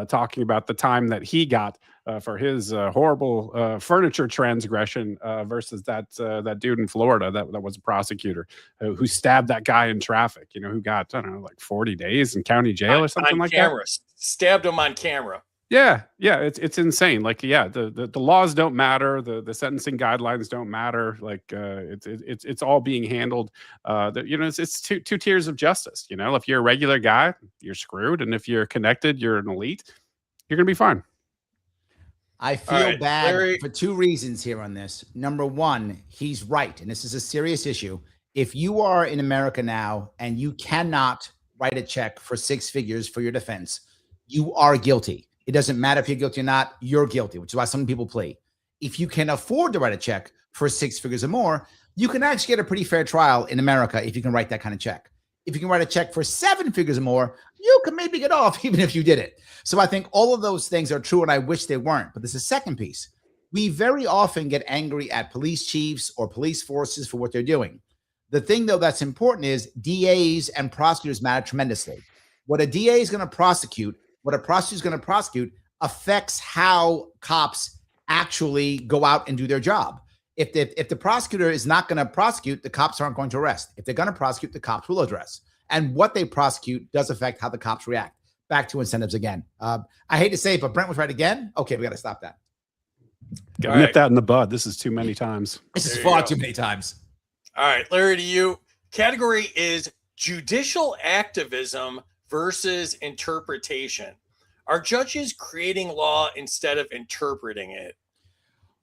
[SPEAKER 7] talking about the time that he got for his horrible furniture transgression versus that dude in Florida that was a prosecutor who stabbed that guy in traffic, who got, I don't know, like 40 days in county jail or something like
[SPEAKER 8] camera.
[SPEAKER 7] that.
[SPEAKER 8] Stabbed him on camera.
[SPEAKER 7] Yeah, it's insane. Like, yeah, the laws don't matter, the sentencing guidelines don't matter. Like, it's all being handled. It's two tiers of justice. If you're a regular guy, you're screwed, and if you're connected, you're an elite, you're gonna be fine.
[SPEAKER 5] I feel
[SPEAKER 8] right,
[SPEAKER 5] bad
[SPEAKER 8] Larry.
[SPEAKER 5] for two reasons here on this. Number one, he's right, and this is a serious issue. If you are in America now and you cannot write a check for 6 figures for your defense, you are guilty. It doesn't matter if you're guilty or not, you're guilty, which is why some people plea. If you can afford to write a check for 6 figures or more, you can actually get a pretty fair trial in America if you can write that kind of check. If you can write a check for 7 figures or more, you can maybe get off even if you did it. So I think all of those things are true, and I wish they weren't. But there's a second piece. We very often get angry at police chiefs or police forces for what they're doing. The thing, though, that's important is DAs and prosecutors matter tremendously. What a DA is going to prosecute, what a prosecutor is going to prosecute, affects how cops actually go out and do their job. If the prosecutor is not going to prosecute, the cops aren't going to arrest. If they're going to prosecute, the cops will address. And what they prosecute does affect how the cops react. Back to incentives again. I hate to say it, but Brent was right again. Okay, we got to stop that.
[SPEAKER 7] Gotta nip that in the bud. This is too many times.
[SPEAKER 5] This is far too many times.
[SPEAKER 8] All right, Larry, to you. Category is judicial activism versus interpretation. Are judges creating law instead of interpreting it?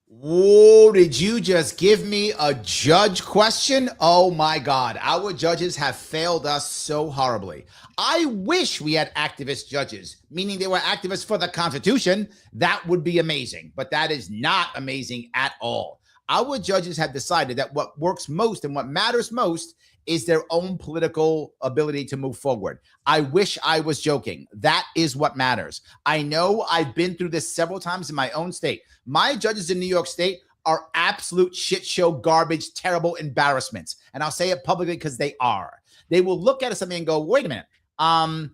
[SPEAKER 5] Whoa, did you just give me a judge question? Oh my God. Our judges have failed us so horribly. I wish we had activist judges, meaning they were activists for the Constitution. That would be amazing, but that is not amazing at all. Our judges have decided that what works most and what matters most is their own political ability to move forward. I wish I was joking. That is what matters. I know I've been through this several times in my own state. My judges in New York State are absolute shit show, garbage, terrible embarrassments. And I'll say it publicly because they are. They will look at something and go, wait a minute. I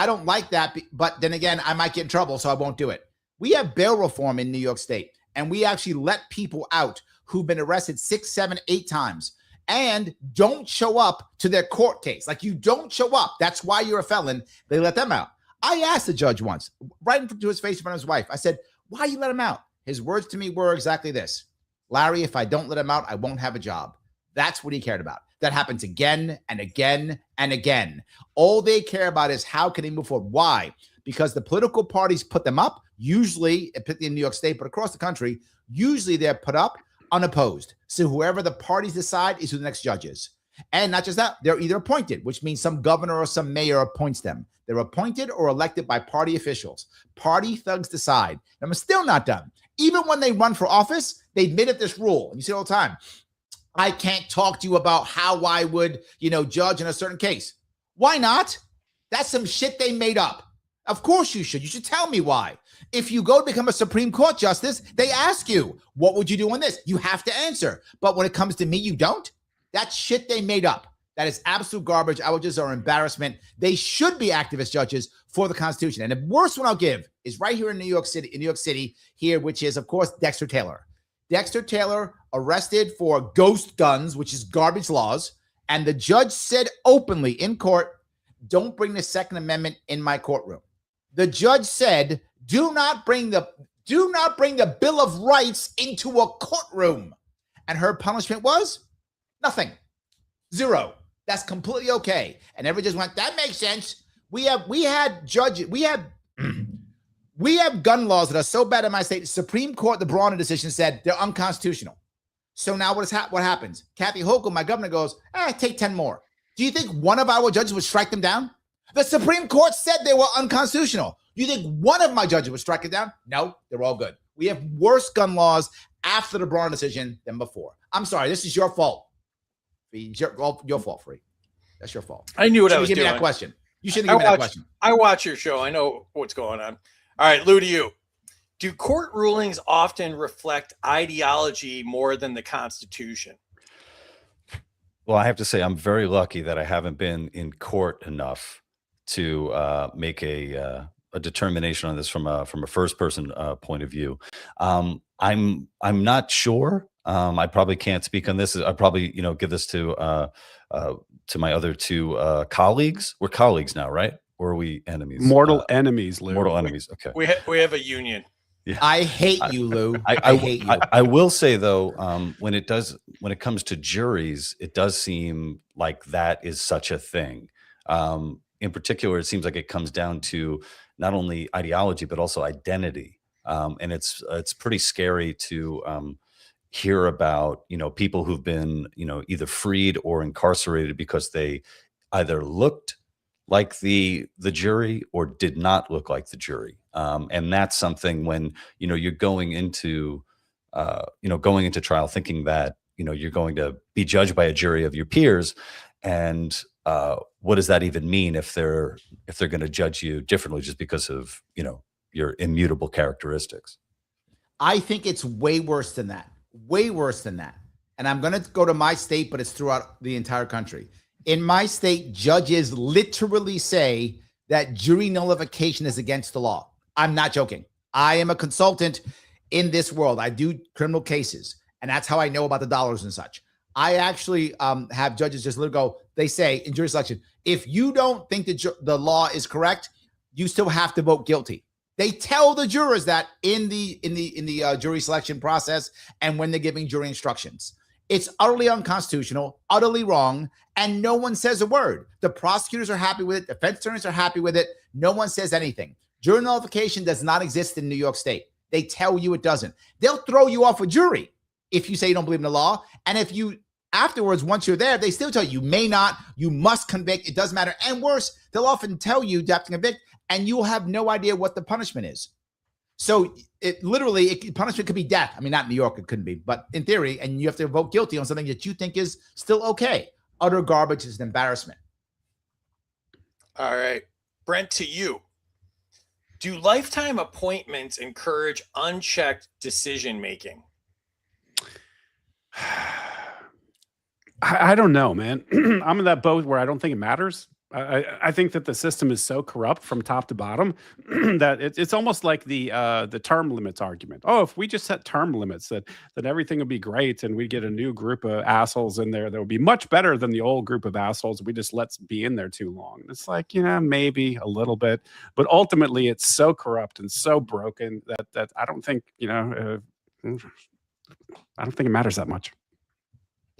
[SPEAKER 5] don't like that, but then again, I might get in trouble, so I won't do it. We have bail reform in New York State, and we actually let people out who've been arrested 6, 7, 8 times and don't show up to their court case. Like, you don't show up. That's why you're a felon. They let them out. I asked the judge once, right into his face in front of his wife. I said, why you let him out? His words to me were exactly this: Larry, if I don't let him out, I won't have a job. That's what he cared about. That happens again and again and again. All they care about is how can they move forward. Why? Because the political parties put them up, usually, particularly in New York State, but across the country, usually they're put up unopposed. So whoever the parties decide is who the next judge is. And not just that, they're either appointed, which means some governor or some mayor appoints them. They're appointed or elected by party officials. Party thugs decide. And I'm still not done. Even when they run for office, they made up this rule. And you see it all the time. I can't talk to you about how I would, judge in a certain case. Why not? That's some shit they made up. Of course you should. You should tell me why. If you go to become a Supreme Court justice, they ask you, what would you do on this? You have to answer. But when it comes to me, you don't. That's shit they made up. That is absolute garbage. Our judges are embarrassment. They should be activist judges for the Constitution. And the worst one I'll give is right here in New York City here, which is, of course, Dexter Taylor. Dexter Taylor arrested for ghost guns, which is garbage laws. And the judge said openly in court, don't bring the Second Amendment in my courtroom. The judge said, do not bring the Bill of Rights into a courtroom. And her punishment was nothing. 0. That's completely okay. And everybody just went, that makes sense. We have gun laws that are so bad in my state. The Supreme Court, the Brawner decision said they're unconstitutional. So now what happens? Kathy Hochul, my governor, goes, take 10 more. Do you think one of our judges would strike them down? The Supreme Court said they were unconstitutional. Do you think one of my judges would strike it down? No, they're all good. We have worse gun laws after the Brawner decision than before. I'm sorry, this is your fault. Your fault, Free. That's your fault.
[SPEAKER 8] I knew what I was doing.
[SPEAKER 5] Give me that question. You shouldn't give me that question.
[SPEAKER 8] I watch your show. I know what's going on. All right, Lou, to you. Do court rulings often reflect ideology more than the Constitution?
[SPEAKER 6] Well, I have to say I'm very lucky that I haven't been in court enough to make a determination on this from a first person point of view. I'm not sure. I probably can't speak on this. I probably give this to my other two colleagues. We're colleagues now, right? or are we enemies?
[SPEAKER 7] Mortal enemies, Lou.
[SPEAKER 6] Mortal enemies. Okay.
[SPEAKER 8] We have a union.
[SPEAKER 5] I hate you, Lou.
[SPEAKER 6] I
[SPEAKER 5] hate you.
[SPEAKER 6] I will say though, when it comes to juries, it does seem like that is such a thing. In particular, it seems like it comes down to not only ideology but also identity, and it's pretty scary to hear about people who've been either freed or incarcerated because they either looked like the jury or did not look like the jury. And that's something when you're going into trial thinking that you're going to be judged by a jury of your peers, and what does that even mean if they're going to judge you differently just because of your immutable characteristics?
[SPEAKER 5] I think it's way worse than that. Way worse than that. And I'm going to go to my state, but it's throughout the entire country. In my state, judges literally say that jury nullification is against the law. I'm not joking. I am a consultant in this world. I do criminal cases, and that's how I know about the dollars and such. I actually have judges just literally go, they say in jury selection, if you don't think the law is correct, you still have to vote guilty. They tell the jurors that in the jury selection process and when they're giving jury instructions. It's utterly unconstitutional, utterly wrong, and no one says a word. The prosecutors are happy with it. The defense attorneys are happy with it. No one says anything. Jury nullification does not exist in New York State. They tell you it doesn't. They'll throw you off a jury if you say you don't believe in the law. And if you afterwards, once you're there, they still tell you may not, you must convict. It doesn't matter. And worse, they'll often tell you to have to convict, and you'll have no idea what the punishment is. So punishment could be death. I mean, not in New York, it couldn't be, but in theory, and you have to vote guilty on something that you think is still okay. Utter garbage is an embarrassment.
[SPEAKER 8] All right. Brent, to you. Do lifetime appointments encourage unchecked decision-making?
[SPEAKER 7] I don't know, man. I'm in that boat where I don't think it matters. I think that the system is so corrupt from top to bottom that it's almost like the term limits argument. Oh, if we just set term limits, that everything would be great, and we get a new group of assholes in there that would be much better than the old group of assholes. We just let's be in there too long. It's like, maybe a little bit, but ultimately it's so corrupt and so broken that I don't think I don't think it matters that much.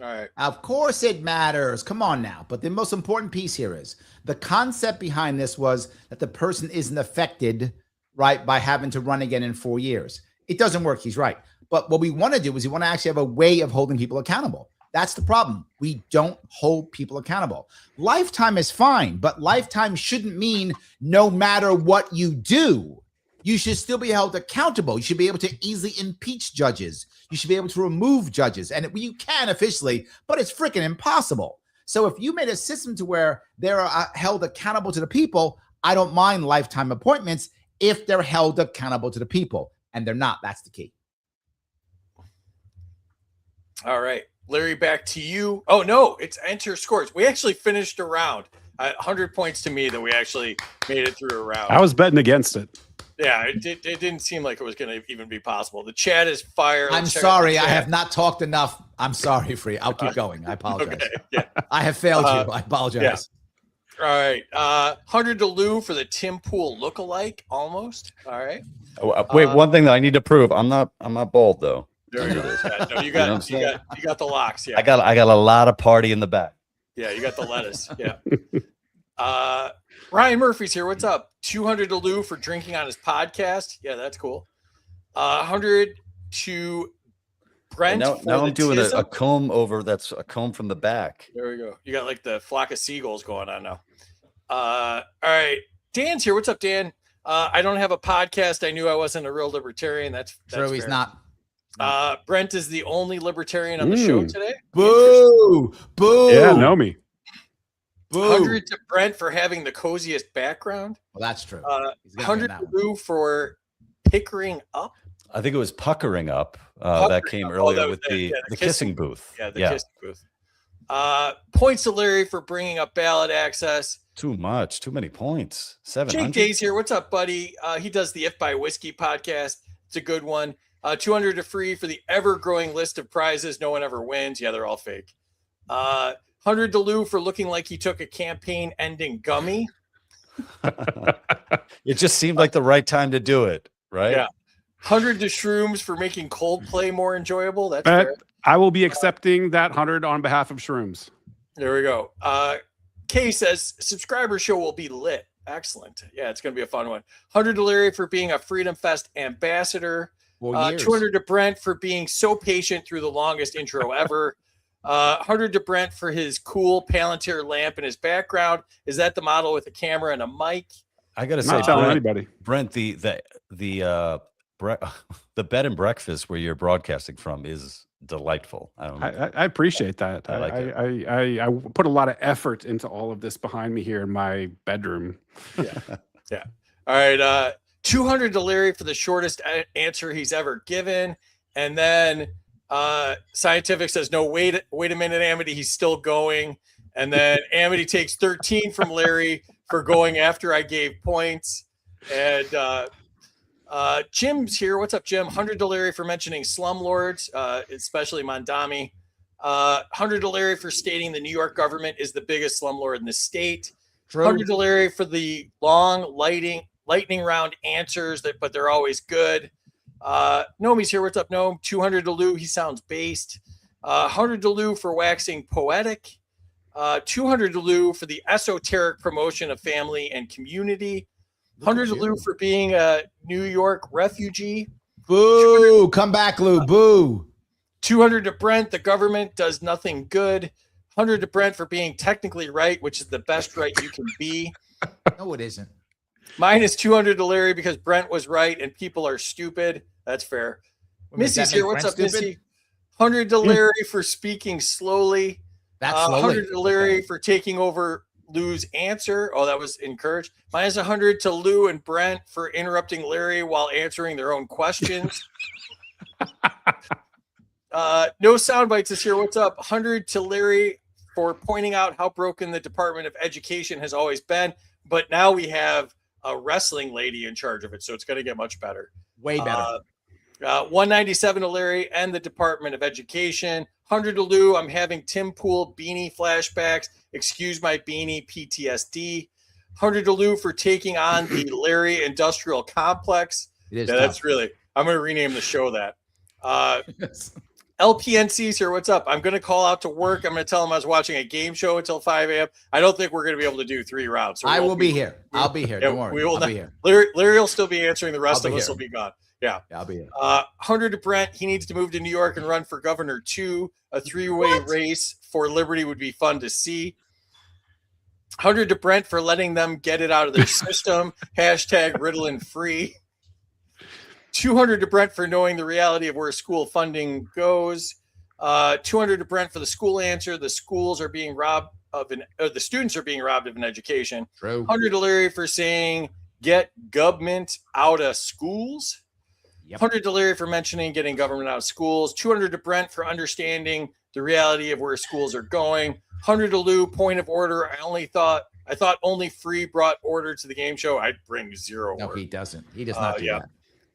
[SPEAKER 8] All right.
[SPEAKER 5] Of course it matters. Come on now. But the most important piece here is the concept behind this was that the person isn't affected, right, by having to run again in 4 years. It doesn't work. He's right. But what we want to do is we want to actually have a way of holding people accountable. That's the problem. We don't hold people accountable. Lifetime is fine, but lifetime shouldn't mean no matter what you do, you should still be held accountable. You should be able to easily impeach judges. You should be able to remove judges. And you can officially, but it's freaking impossible. So if you made a system to where they're held accountable to the people, I don't mind lifetime appointments if they're held accountable to the people. And they're not. That's the key.
[SPEAKER 8] All right. Larry, back to you. Oh, no, it's enter scores. We actually finished a round. 100 points to me that we actually made it through a round.
[SPEAKER 7] I was betting against it.
[SPEAKER 8] Yeah, it didn't seem like it was going to even be possible. The chat is fire.
[SPEAKER 5] I'm sorry. I have not talked enough. I'm sorry, Free. I'll keep going. I apologize.
[SPEAKER 8] Okay, yeah.
[SPEAKER 5] I have failed you. I apologize.
[SPEAKER 8] Yeah. All right. 100 to Lou for the Tim Pool lookalike, almost. All right.
[SPEAKER 6] Wait, one thing that I need to prove. I'm not bald though.
[SPEAKER 8] There you go. Yeah, no, you got the locks. Yeah.
[SPEAKER 6] I got a lot of party in the back.
[SPEAKER 8] Yeah, you got the lettuce. Yeah. Ryan Murphy's here. What's up? 200 to Lou for drinking on his podcast. Yeah, that's cool. 100 to Brent.
[SPEAKER 6] Now I'm doing a comb over. That's a comb from the back.
[SPEAKER 8] There we go. You got like the flock of seagulls going on now. All right. Dan's here. What's up, Dan? I don't have a podcast. I knew I wasn't a real libertarian. That's
[SPEAKER 5] true. He's not.
[SPEAKER 8] Brent is the only libertarian on the show today.
[SPEAKER 5] Boo! Boo!
[SPEAKER 7] Yeah, know me.
[SPEAKER 8] 100 to Brent for having the coziest background.
[SPEAKER 5] Well, that's true.
[SPEAKER 8] 100 to Lou for pickering up.
[SPEAKER 6] I think it was puckering up. That came earlier with the kissing booth.
[SPEAKER 8] Yeah, the kissing booth. Points to Larry for bringing up ballot access.
[SPEAKER 6] Too much. Too many points. 700.
[SPEAKER 8] Jake Day's here. What's up, buddy? He does the If by Whiskey podcast. It's a good one. 200 to Free for the ever-growing list of prizes. No one ever wins. Yeah, they're all fake. 100 to Lou for looking like he took a campaign-ending gummy.
[SPEAKER 6] It just seemed like the right time to do it, right?
[SPEAKER 8] Yeah. 100 to Shrooms for making Coldplay more enjoyable. That's
[SPEAKER 7] But
[SPEAKER 8] fair.
[SPEAKER 7] I will be accepting that 100 on behalf of Shrooms.
[SPEAKER 8] There we go. Kay says subscriber show will be lit. Excellent. Yeah, it's going to be a fun one. 100 to Larry for being a Freedom Fest ambassador. 200 to Brent for being so patient through the longest intro ever. 100 to Brent for his cool Palantir lamp in his background. Is that the model with a camera and a mic?
[SPEAKER 6] I gotta
[SPEAKER 7] I'm
[SPEAKER 6] say,
[SPEAKER 7] not telling
[SPEAKER 6] Brent,
[SPEAKER 7] anybody.
[SPEAKER 6] Brent, the bed and breakfast where you're broadcasting from is delightful.
[SPEAKER 7] I appreciate that.
[SPEAKER 6] I like it.
[SPEAKER 7] I put a lot of effort into all of this behind me here in my bedroom.
[SPEAKER 8] Yeah. All right. 200 to Larry for the shortest answer he's ever given. And then Scientific says, no, wait a minute, Amity, he's still going. And then Amity takes 13 from Larry for going after I gave points. And Jim's here. What's up, Jim? 100 to Larry for mentioning slumlords, especially Mondami. 100 to Larry for stating the New York government is the biggest slumlord in the state.
[SPEAKER 5] True.
[SPEAKER 8] 100 to Larry for the long lightning round answers, but they're always good. Nomi's here. What's up, Nome? 200 to Lou. He sounds based. 100 to Lou for waxing poetic. 200 to Lou for the esoteric promotion of family and community. 100 to Lou for being a New York refugee.
[SPEAKER 5] Boo! Come back, Lou. Boo!
[SPEAKER 8] 200 to Brent. The government does nothing good. 100 to Brent for being technically right, which is the best right you can be.
[SPEAKER 5] No, it isn't.
[SPEAKER 8] Minus 200 to Larry because Brent was right and people are stupid. That's fair. Missy's here. What's up, Missy? 100 to Larry for speaking slowly.
[SPEAKER 5] That's slowly.
[SPEAKER 8] 100 to Larry for taking over Lou's answer. Oh, that was encouraged. Minus 100 to Lou and Brent for interrupting Larry while answering their own questions. No sound bites is here. What's up? 100 to Larry for pointing out how broken the Department of Education has always been. But now we have a wrestling lady in charge of it, so it's going to get much better.
[SPEAKER 5] Way better.
[SPEAKER 8] 197 to Larry and the Department of Education. 100 to Lou. I'm having Tim Pool beanie flashbacks. Excuse my beanie PTSD. 100 to Lou for taking on the Larry Industrial Complex.
[SPEAKER 5] It is.
[SPEAKER 8] Yeah, that's really. I'm going to rename the show that. LPNC's here. What's up? I'm going to call out to work. I'm going to tell them I was watching a game show until 5 a.m. I don't think we're going to be able to do 3 rounds. So
[SPEAKER 5] I will be here. I'll be here. Don't worry.
[SPEAKER 8] We will
[SPEAKER 5] I'll be here.
[SPEAKER 8] Larry will still be answering. The rest of us
[SPEAKER 5] here.
[SPEAKER 8] will be gone. Yeah.
[SPEAKER 5] I'll be here.
[SPEAKER 8] 100 to Brent. He needs to move to New York and run for governor too. A 3-way race for liberty would be fun to see. 100 to Brent for letting them get it out of their system. Hashtag Ritalin free. 200 to Brent for knowing the reality of where school funding goes. 200 to Brent for the school answer. The schools are being robbed of the students are being robbed of an education.
[SPEAKER 5] True.
[SPEAKER 8] 100 to Larry for saying get government out of schools.
[SPEAKER 5] Yep.
[SPEAKER 8] 100 to Larry for mentioning getting government out of schools. 200 to Brent for understanding the reality of where schools are going. 100 to Lou, point of order. I thought only free brought order to the game show. I'd bring 0
[SPEAKER 5] No,
[SPEAKER 8] order.
[SPEAKER 5] he doesn't. He does not do that.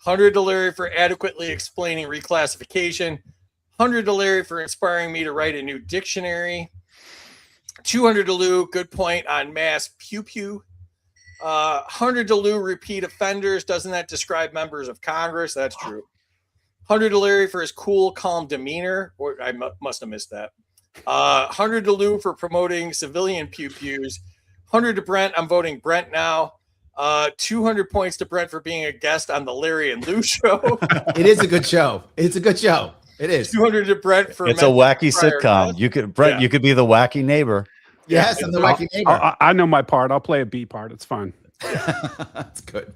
[SPEAKER 8] 100 to Larry for adequately explaining reclassification. 100 to Larry for inspiring me to write a new dictionary. 200 to Lou, good point on mass pew pew. 100 to Lou, repeat offenders. Doesn't that describe members of Congress? That's true. 100 to Larry for his cool, calm demeanor. Or I must have missed that. 100 to Lou for promoting civilian pew pews. 100 to Brent. I'm voting Brent now. 200 points to Brent for being a guest on the Larry and Lou show.
[SPEAKER 5] It is a good show. It's a good show. It is.
[SPEAKER 8] 200 to Brent for
[SPEAKER 6] It's a wacky
[SPEAKER 8] prior
[SPEAKER 6] sitcom.
[SPEAKER 8] guest.
[SPEAKER 6] You could, Brent, you could be the wacky neighbor.
[SPEAKER 5] Yes, and the wacky neighbor.
[SPEAKER 7] I know my part. I'll play a B part. It's fine.
[SPEAKER 5] That's good.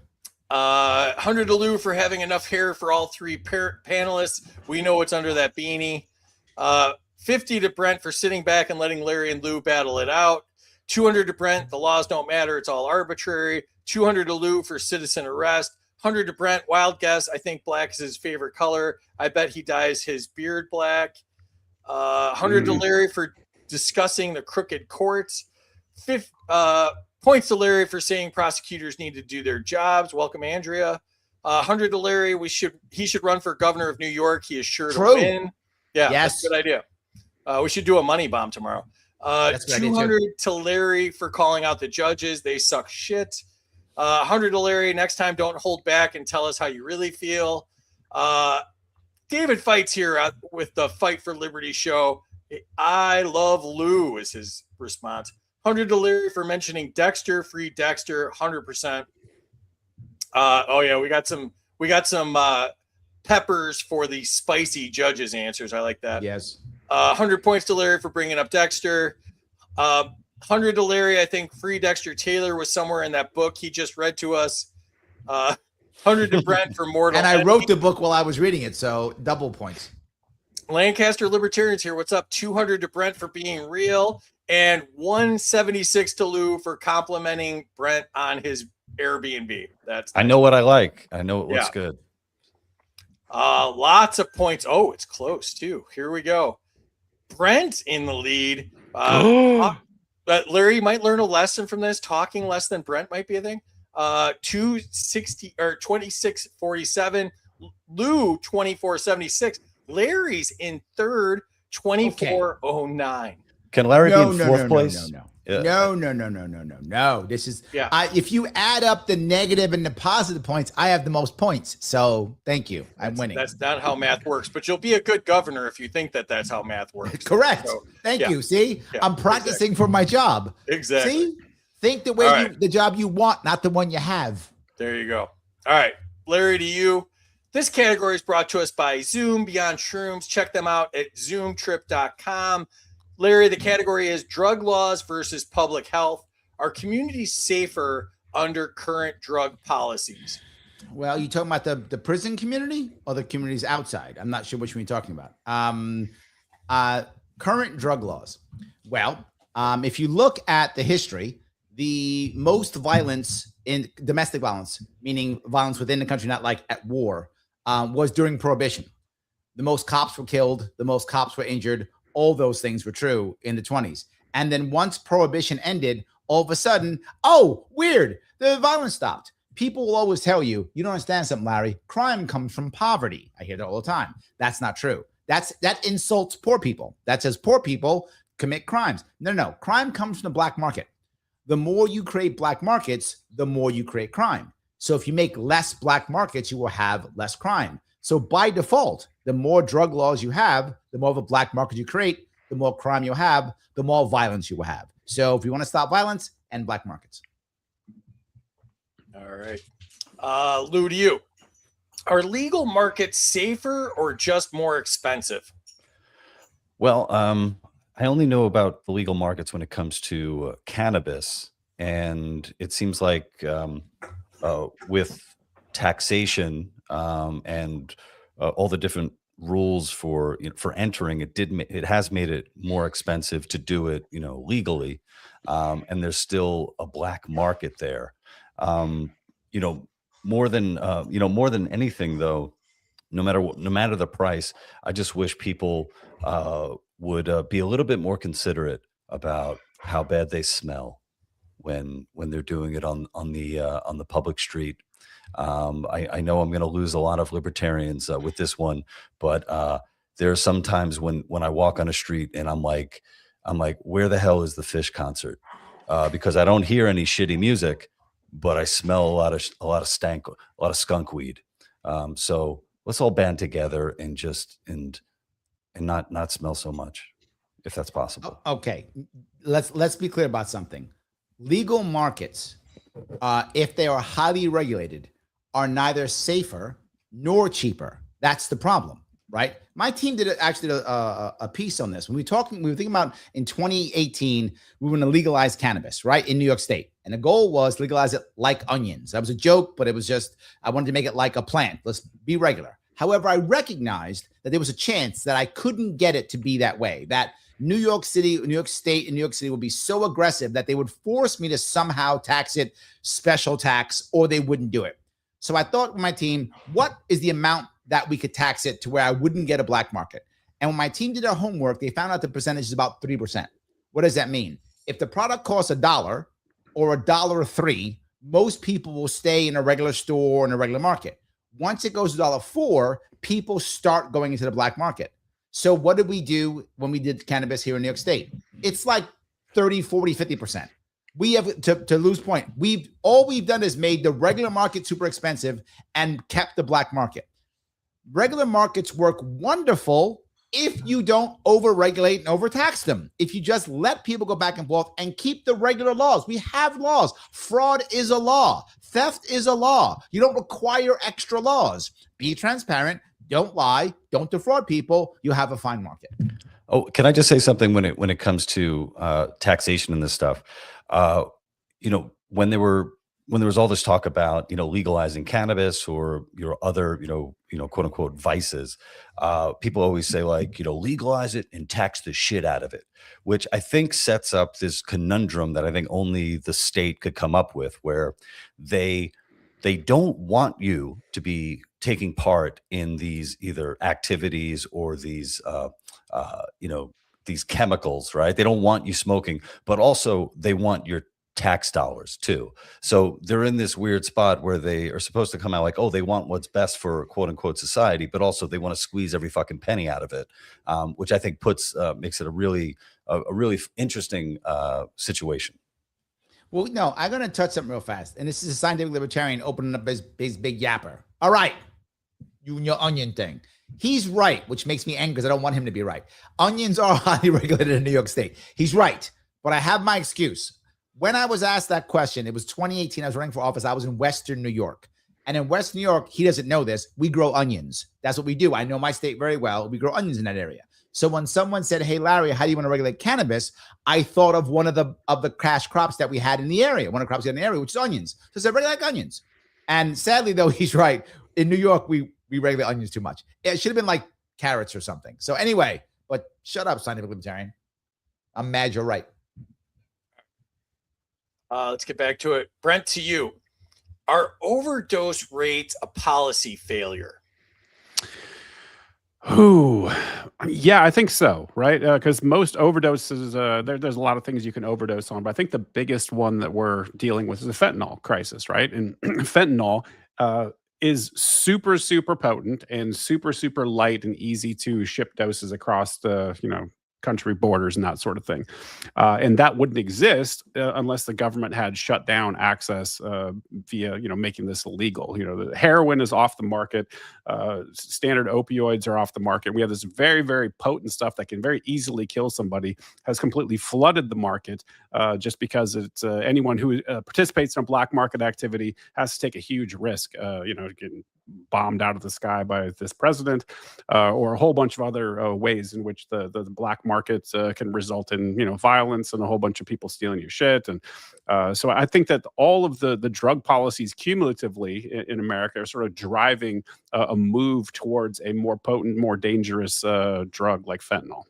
[SPEAKER 8] 100 to Lou for having enough hair for all 3 panelists. We know what's under that beanie. 50 to Brent for sitting back and letting Larry and Lou battle it out. 200 to Brent, the laws don't matter. It's all arbitrary. 200 to Lou for citizen arrest. 100 to Brent, wild guess. I think black is his favorite color. I bet he dyes his beard black. 100 to Larry for discussing the crooked courts. Points to Larry for saying prosecutors need to do their jobs. Welcome, Andrea. 100 to Larry. He should run for governor of New York. He is sure to win. Yeah,
[SPEAKER 5] Yes.
[SPEAKER 8] that's a good idea. We should do a money bomb tomorrow.
[SPEAKER 5] That's what I did too.
[SPEAKER 8] 200 to Larry for calling out the judges. They suck shit. 100 to Larry. Next time, don't hold back and tell us how you really feel. David Fights here with the Fight for Liberty show. I love Lou is his response. 100 to Larry for mentioning Dexter. Free Dexter. 100%. Oh yeah, we got some peppers for the spicy judges answers. I like that.
[SPEAKER 5] Yes.
[SPEAKER 8] 100 points to Larry for bringing up Dexter. 100 to Larry. I think Free Dexter Taylor was somewhere in that book he just read to us. 100 to Brent for Mortal.
[SPEAKER 5] And I
[SPEAKER 8] Enemy.
[SPEAKER 5] wrote the book while I was reading it, so double points.
[SPEAKER 8] Lancaster Libertarians here. What's up? 200 to Brent for being real. And 176 to Lou for complimenting Brent on his Airbnb.
[SPEAKER 6] I know what I like. I know it looks good.
[SPEAKER 8] Lots of points. Oh, it's close too. Here we go. Brent in the lead. But Larry, you might learn a lesson from this. Talking less than Brent might be a thing. 260 or 2647. Lou 2476. Larry's in third, 2409.
[SPEAKER 6] Can Larry be in fourth place?
[SPEAKER 5] No. This is if you add up the negative and the positive points, I have the most points. So thank you. I'm winning.
[SPEAKER 8] That's not how math works, but you'll be a good governor if you think that that's how math works.
[SPEAKER 5] Correct.
[SPEAKER 8] So,
[SPEAKER 5] thank you. See, I'm practicing for my job.
[SPEAKER 8] Exactly.
[SPEAKER 5] See, think the way the job you want, not the one you have.
[SPEAKER 8] There you go. All right, Larry, to you. This category is brought to us by Zoom Beyond Shrooms. Check them out at zoomtrip.com. Larry, the category is drug laws versus public health. Are communities safer under current drug policies?
[SPEAKER 5] Well, you talking about the prison community or the communities outside? I'm not sure which one you're talking about. Current drug laws. Well, if you look at the history, the most violence in domestic violence, meaning violence within the country, not like at war, was during Prohibition. The most cops were killed, the most cops were injured. All those things were true in the 20s. And then once Prohibition ended, all of a sudden, oh, weird, the violence stopped. People will always tell you, you don't understand something, Larry. Crime comes from poverty. I hear that all the time. That's not true. That insults poor people. That says poor people commit crimes. No. Crime comes from the black market. The more you create black markets, the more you create crime. So if you make less black markets, you will have less crime. So by default, the more drug laws you have, the more of a black market you create, the more crime you have, the more violence you will have. So if you want to stop violence, end black markets.
[SPEAKER 8] All right. Lou, to you. Are legal markets safer or just more expensive?
[SPEAKER 6] Well, I only know about the legal markets when it comes to cannabis. And it seems like with taxation and all the different rules for entering, it has made it more expensive to do it, legally. And there's still a black market there. More than anything though, no matter the price, I just wish people would be a little bit more considerate about how bad they smell when they're doing it on the public street. I know I'm going to lose a lot of libertarians with this one, but there are some times when I walk on a street and I'm like, where the hell is the Fish concert? Because I don't hear any shitty music, but I smell a lot of stank, a lot of skunk weed. So let's all band together and not smell so much, if that's possible.
[SPEAKER 5] Okay, let's be clear about something. Legal markets, if they are highly regulated, are neither safer nor cheaper. That's the problem, right? My team did a piece on this. We were thinking about in 2018, we were going to legalize cannabis, right, in New York State. And the goal was legalize it like onions. That was a joke, but it was just, I wanted to make it like a plant. Let's be regular. However, I recognized that there was a chance that I couldn't get it to be that way, that New York City, New York State, and New York City would be so aggressive that they would force me to somehow tax it special tax, or they wouldn't do it. So I thought with my team, what is the amount that we could tax it to where I wouldn't get a black market? And when my team did their homework, they found out the percentage is about 3%. What does that mean? If the product costs $1 or $1.03, most people will stay in a regular store in a regular market. Once it goes to $1.04, people start going into the black market. So what did we do when we did cannabis here in New York State? it's like 30, 40, 50%. We have to lose point. We've done is made the regular market super expensive and kept the black market. Regular markets work wonderful if you don't over-regulate and overtax them. If you just let people go back and forth and keep the regular laws. We have laws. Fraud is a law. Theft is a law. You don't require extra laws. Be transparent. Don't lie. Don't defraud people. You have a fine market.
[SPEAKER 6] Oh, can I just say something when it comes to taxation and this stuff? When there was all this talk about legalizing cannabis or your other quote unquote vices, people always say legalize it and tax the shit out of it, which I think sets up this conundrum that I think only the state could come up with, where they don't want you to be taking part in these either activities or these these chemicals, right? They don't want you smoking, but also they want your tax dollars too. So they're in this weird spot where they are supposed to come out like, oh, they want what's best for quote unquote society, but also they want to squeeze every fucking penny out of it, which I think makes it a really interesting situation.
[SPEAKER 5] Well, no, I'm going to touch something real fast. And this is a scientific libertarian opening up his big yapper. All right. You and your onion thing. He's right, which makes me angry because I don't want him to be right. Onions are highly regulated in New York State. He's right, but I have my excuse. When I was asked that question, it was 2018. I was running for office. I was in Western New York. And in Western New York, he doesn't know this. We grow onions. That's what we do. I know my state very well. We grow onions in that area. So when someone said, hey, Larry, how do you want to regulate cannabis? I thought of one of the cash crops that we had in the area, one of the crops we had in the area, which is onions. So I said, really like onions. And sadly, though, he's right. In New York, we regulate onions too much. It should have been like carrots or something. So anyway, but shut up, scientific libertarian. I'm mad you're right.
[SPEAKER 8] Let's get back to it. Brent, to you. Are overdose rates a policy failure?
[SPEAKER 7] Ooh, yeah, I think so, right? Because most overdoses, there's a lot of things you can overdose on, but I think the biggest one that we're dealing with is the fentanyl crisis, right? And fentanyl is super, super potent and super, super light and easy to ship doses across the, country borders and that sort of thing. And that wouldn't exist unless the government had shut down access via, making this illegal. The heroin is off the market. Standard opioids are off the market. We have this very, very potent stuff that can very easily kill somebody, has completely flooded the market just because it's anyone who participates in a black market activity has to take a huge risk, getting bombed out of the sky by this president or a whole bunch of other ways in which the black markets can result in violence and a whole bunch of people stealing your shit. And so I think that all of the drug policies cumulatively in America are sort of driving a move towards a more potent, more dangerous drug like fentanyl.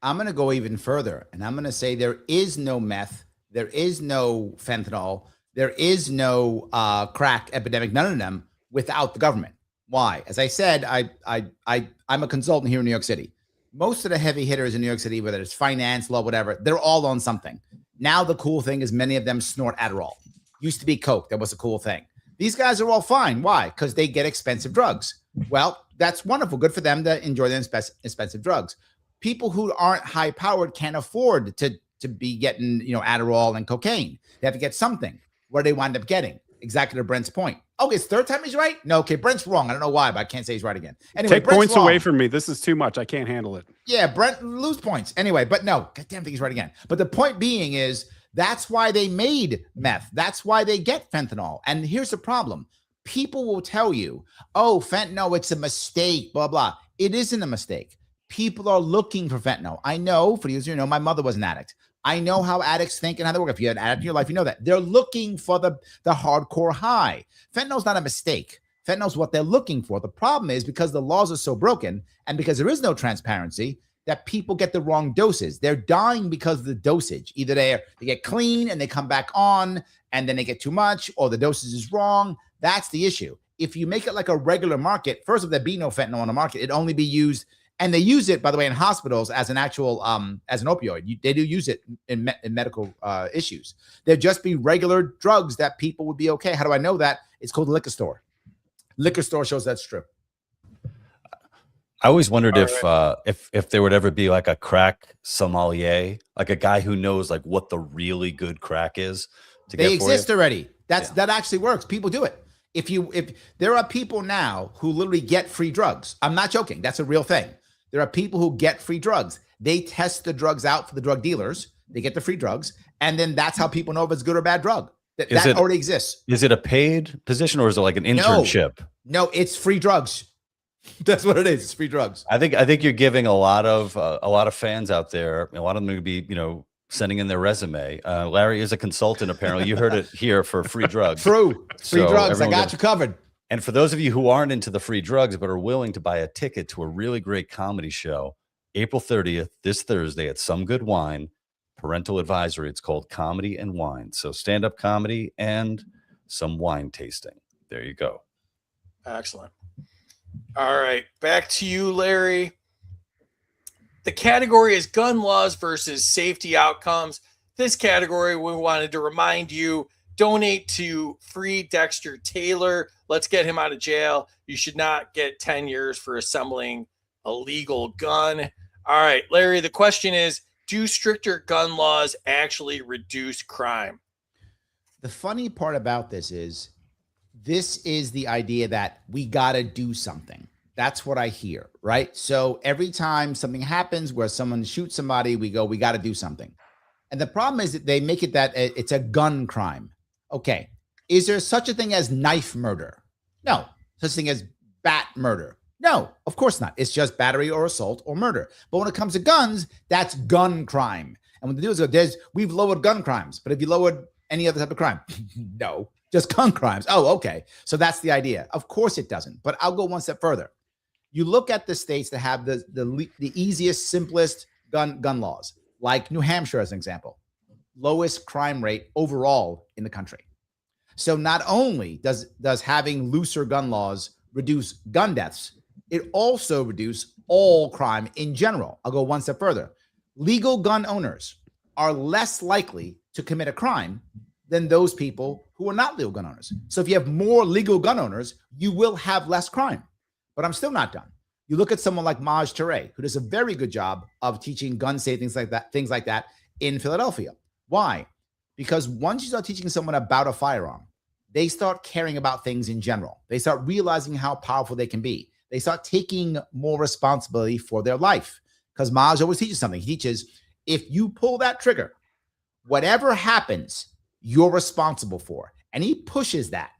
[SPEAKER 5] I'm going to go even further, and I'm going to say there is no meth, there is no fentanyl, there is no crack epidemic, none of them, without the government. Why? As I said, I'm a consultant here in New York City. Most of the heavy hitters in New York City, whether it's finance, law, whatever, they're all on something. Now the cool thing is many of them snort Adderall. Used to be Coke. That was a cool thing. These guys are all fine. Why? Because they get expensive drugs. Well, that's wonderful. Good for them to enjoy their expensive drugs. People who aren't high powered can't afford to be getting Adderall and cocaine. They have to get something. What do they wind up getting? Exactly to Brent's point. Oh, it's third time he's right? No, okay, Brent's wrong. I don't know why, but I can't say he's right again. Anyway,
[SPEAKER 7] take points away from me. This is too much. I can't handle it.
[SPEAKER 5] Yeah, Brent lose points. Anyway, but no, goddamn, think he's right again. But the point being is that's why they made meth. That's why they get fentanyl. And here's the problem. People will tell you, oh, fentanyl, it's a mistake, blah, blah. It isn't a mistake. People are looking for fentanyl. I know, for you my mother was an addict. I know how addicts think and how they work. If you had an addict in your life, you know that. They're looking for the hardcore high. Fentanyl's not a mistake. Fentanyl's what they're looking for. The problem is because the laws are so broken and because there is no transparency that people get the wrong doses. They're dying because of the dosage. Either they get clean and they come back on and then they get too much, or the dosage is wrong. That's the issue. If you make it like a regular market, first of all, there be no fentanyl on the market. It'd only be used. And they use it, by the way, in hospitals as an actual, as an opioid. They do use it in medical issues. There'd just be regular drugs that people would be okay. How do I know that? It's called the liquor store. Liquor store shows that's true.
[SPEAKER 6] I always wondered
[SPEAKER 8] All
[SPEAKER 6] if there would ever be like a crack sommelier, like a guy who knows like what the really good crack is to
[SPEAKER 5] They
[SPEAKER 6] get for you.
[SPEAKER 5] exist already.
[SPEAKER 6] Yeah.
[SPEAKER 5] That actually works. People do it. If there are people now who literally get free drugs, I'm not joking. That's a real thing. There are people who get free drugs. They test the drugs out for the drug dealers. They get the free drugs, and then that's how people know if it's good or bad drug. That already exists.
[SPEAKER 6] Is it a paid position or is it like an internship?
[SPEAKER 5] No, it's free drugs. That's what it is. It's free drugs.
[SPEAKER 6] I think you're giving a lot of fans out there. A lot of them are going to be sending in their resume. Larry is a consultant. Apparently, you heard it here for free drugs.
[SPEAKER 5] True. Free
[SPEAKER 6] So
[SPEAKER 5] drugs. I
[SPEAKER 6] everyone
[SPEAKER 5] got you covered.
[SPEAKER 6] And for those of you who aren't into the free drugs but are willing to buy a ticket to a really great comedy show, April 30th, this Thursday at Some Good Wine, parental advisory. It's called Comedy and Wine. So stand-up comedy and some wine tasting. There you go.
[SPEAKER 8] Excellent. All right, back to you, Larry. The category is gun laws versus safety outcomes. This category, we wanted to remind you, donate to Free Dexter Taylor. Let's get him out of jail. You should not get 10 years for assembling a legal gun. All right, Larry, the question is, do stricter gun laws actually reduce crime?
[SPEAKER 5] The funny part about this is the idea that we got to do something. That's what I hear, right? So every time something happens where someone shoots somebody, we go, we got to do something. And the problem is that they make it that it's a gun crime. Okay. Is there such a thing as knife murder? No. Such a thing as bat murder? No, of course not. It's just battery or assault or murder. But when it comes to guns, that's gun crime. And what they do is we've lowered gun crimes. But have you lowered any other type of crime? No, just gun crimes. Oh, okay. So that's the idea. Of course it doesn't. But I'll go one step further. You look at the states that have the easiest, simplest gun laws, like New Hampshire as an example, lowest crime rate overall in the country. So not only does having looser gun laws reduce gun deaths, it also reduces all crime in general. I'll go one step further. Legal gun owners are less likely to commit a crime than those people who are not legal gun owners. So if you have more legal gun owners, you will have less crime. But I'm still not done. You look at someone like Maj Touré, who does a very good job of teaching gun safety, things like that in Philadelphia. Why? Because once you start teaching someone about a firearm, they start caring about things in general. They start realizing how powerful they can be. They start taking more responsibility for their life. Because Maj always teaches something. He teaches, if you pull that trigger, whatever happens, you're responsible for. And he pushes that.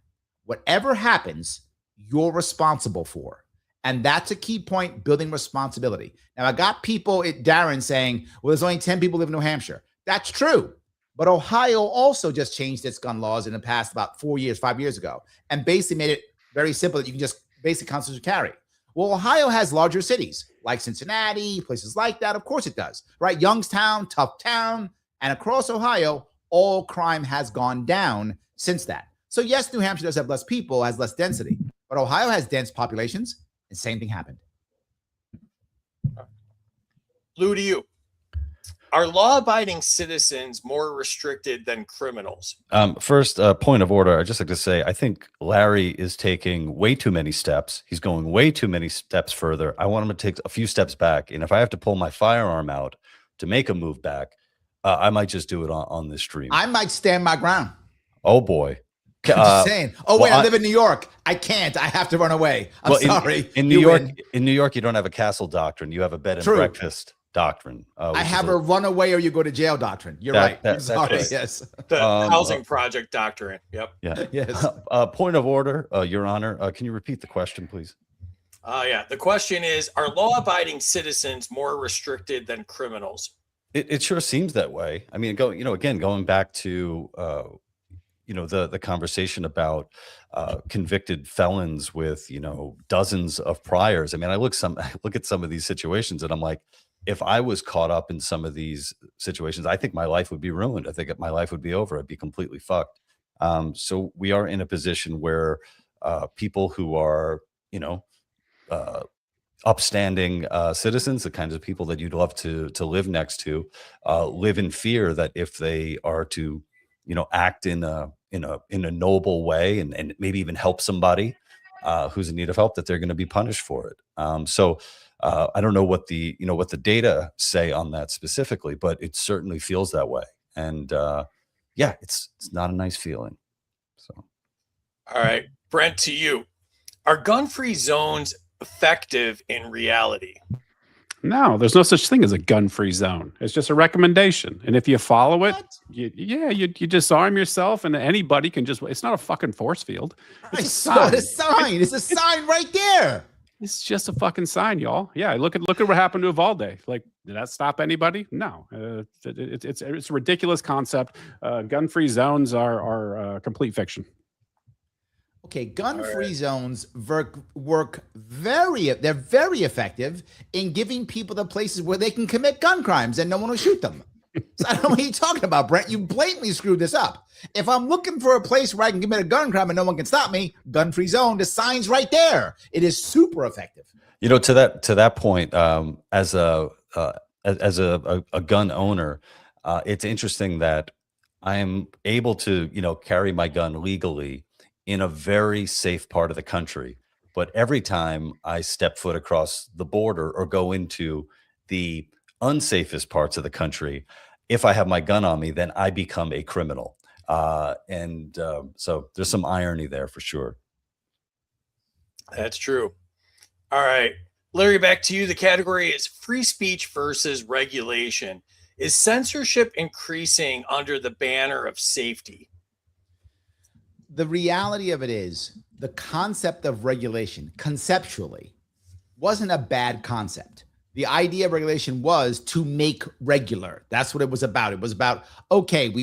[SPEAKER 5] Whatever happens, you're responsible for. And that's a key point, building responsibility. Now, I got people at Darren saying, well, there's only 10 people live in New Hampshire. That's true. But Ohio also just changed its gun laws in the past about 5 years ago, and basically made it very simple that you can just basically constitutional carry. Well, Ohio has larger cities like Cincinnati, places like that. Of course it does, right? Youngstown, tough town. And across Ohio, all crime has gone down since that. So yes, New Hampshire does have less people, has less density, but Ohio has dense populations, and same thing happened.
[SPEAKER 8] Lou, to you. Are law-abiding citizens more restricted than criminals?
[SPEAKER 6] First, point of order. I'd just like to say, I think Larry is taking way too many steps. He's going way too many steps further. I want him to take a few steps back. And if I have to pull my firearm out to make a move back, I might just do it on this stream.
[SPEAKER 5] I might stand my ground.
[SPEAKER 6] Oh, boy.
[SPEAKER 5] I'm just saying. Oh, wait,
[SPEAKER 6] well,
[SPEAKER 5] I live in New York. I can't. I have to run away. I'm sorry.
[SPEAKER 6] In New York, you don't have a castle doctrine. You have a bed and breakfast doctrine.
[SPEAKER 5] I have a runaway or you go to jail doctrine. You're right. I'm sorry. Yes.
[SPEAKER 8] The housing project doctrine. Yep.
[SPEAKER 6] Yeah.
[SPEAKER 5] Yes.
[SPEAKER 6] Point of order, Your Honor. Can you repeat the question, please?
[SPEAKER 8] Yeah. The question is, are law-abiding citizens more restricted than criminals?
[SPEAKER 6] It sure seems that way. I mean, going back to the conversation about convicted felons with dozens of priors. I mean, I look at some of these situations and I'm like, if I was caught up in some of these situations, I think my life would be ruined. I think my life would be over. I'd be completely fucked. So we are in a position where people who are upstanding citizens, the kinds of people that you'd love to live next to, live in fear that if they are to act in a noble way and maybe even help somebody who's in need of help, that they're going to be punished for it. So I don't know what the data say on that specifically, but it certainly feels that way. And yeah, it's not a nice feeling. So,
[SPEAKER 8] All right, Brent, to you. Are gun-free zones effective in reality?
[SPEAKER 7] No, there's no such thing as a gun-free zone. It's just a recommendation, and if you follow it,
[SPEAKER 5] What?
[SPEAKER 7] you disarm yourself, and anybody can just. It's not a fucking force field.
[SPEAKER 5] I
[SPEAKER 7] It's a
[SPEAKER 5] saw
[SPEAKER 7] sign.
[SPEAKER 5] the sign. It's a sign right there.
[SPEAKER 7] It's just a fucking sign, y'all. Yeah, look at what happened to Uvalde. Like, did that stop anybody? No. It's a ridiculous concept. Gun-free zones are complete fiction.
[SPEAKER 5] Okay, gun-free zones work they're very effective in giving people the places where they can commit gun crimes and no one will shoot them. So I don't know what you're talking about, Brent. You blatantly screwed this up. If I'm looking for a place where I can commit a gun crime and no one can stop me, gun-free zone, the sign's right there. It is super effective.
[SPEAKER 6] to that point, as a gun owner, it's interesting that I am able to, carry my gun legally in a very safe part of the country. But every time I step foot across the border or go into the unsafest parts of the country, if I have my gun on me, then I become a criminal. So there's some irony there for sure.
[SPEAKER 8] That's true. All right, Larry, back to you. The category is free speech versus regulation. Is censorship increasing under the banner of safety?
[SPEAKER 5] The reality of it is the concept of regulation conceptually wasn't a bad concept. The idea of regulation was to make regular. That's what it was about. It was about, okay,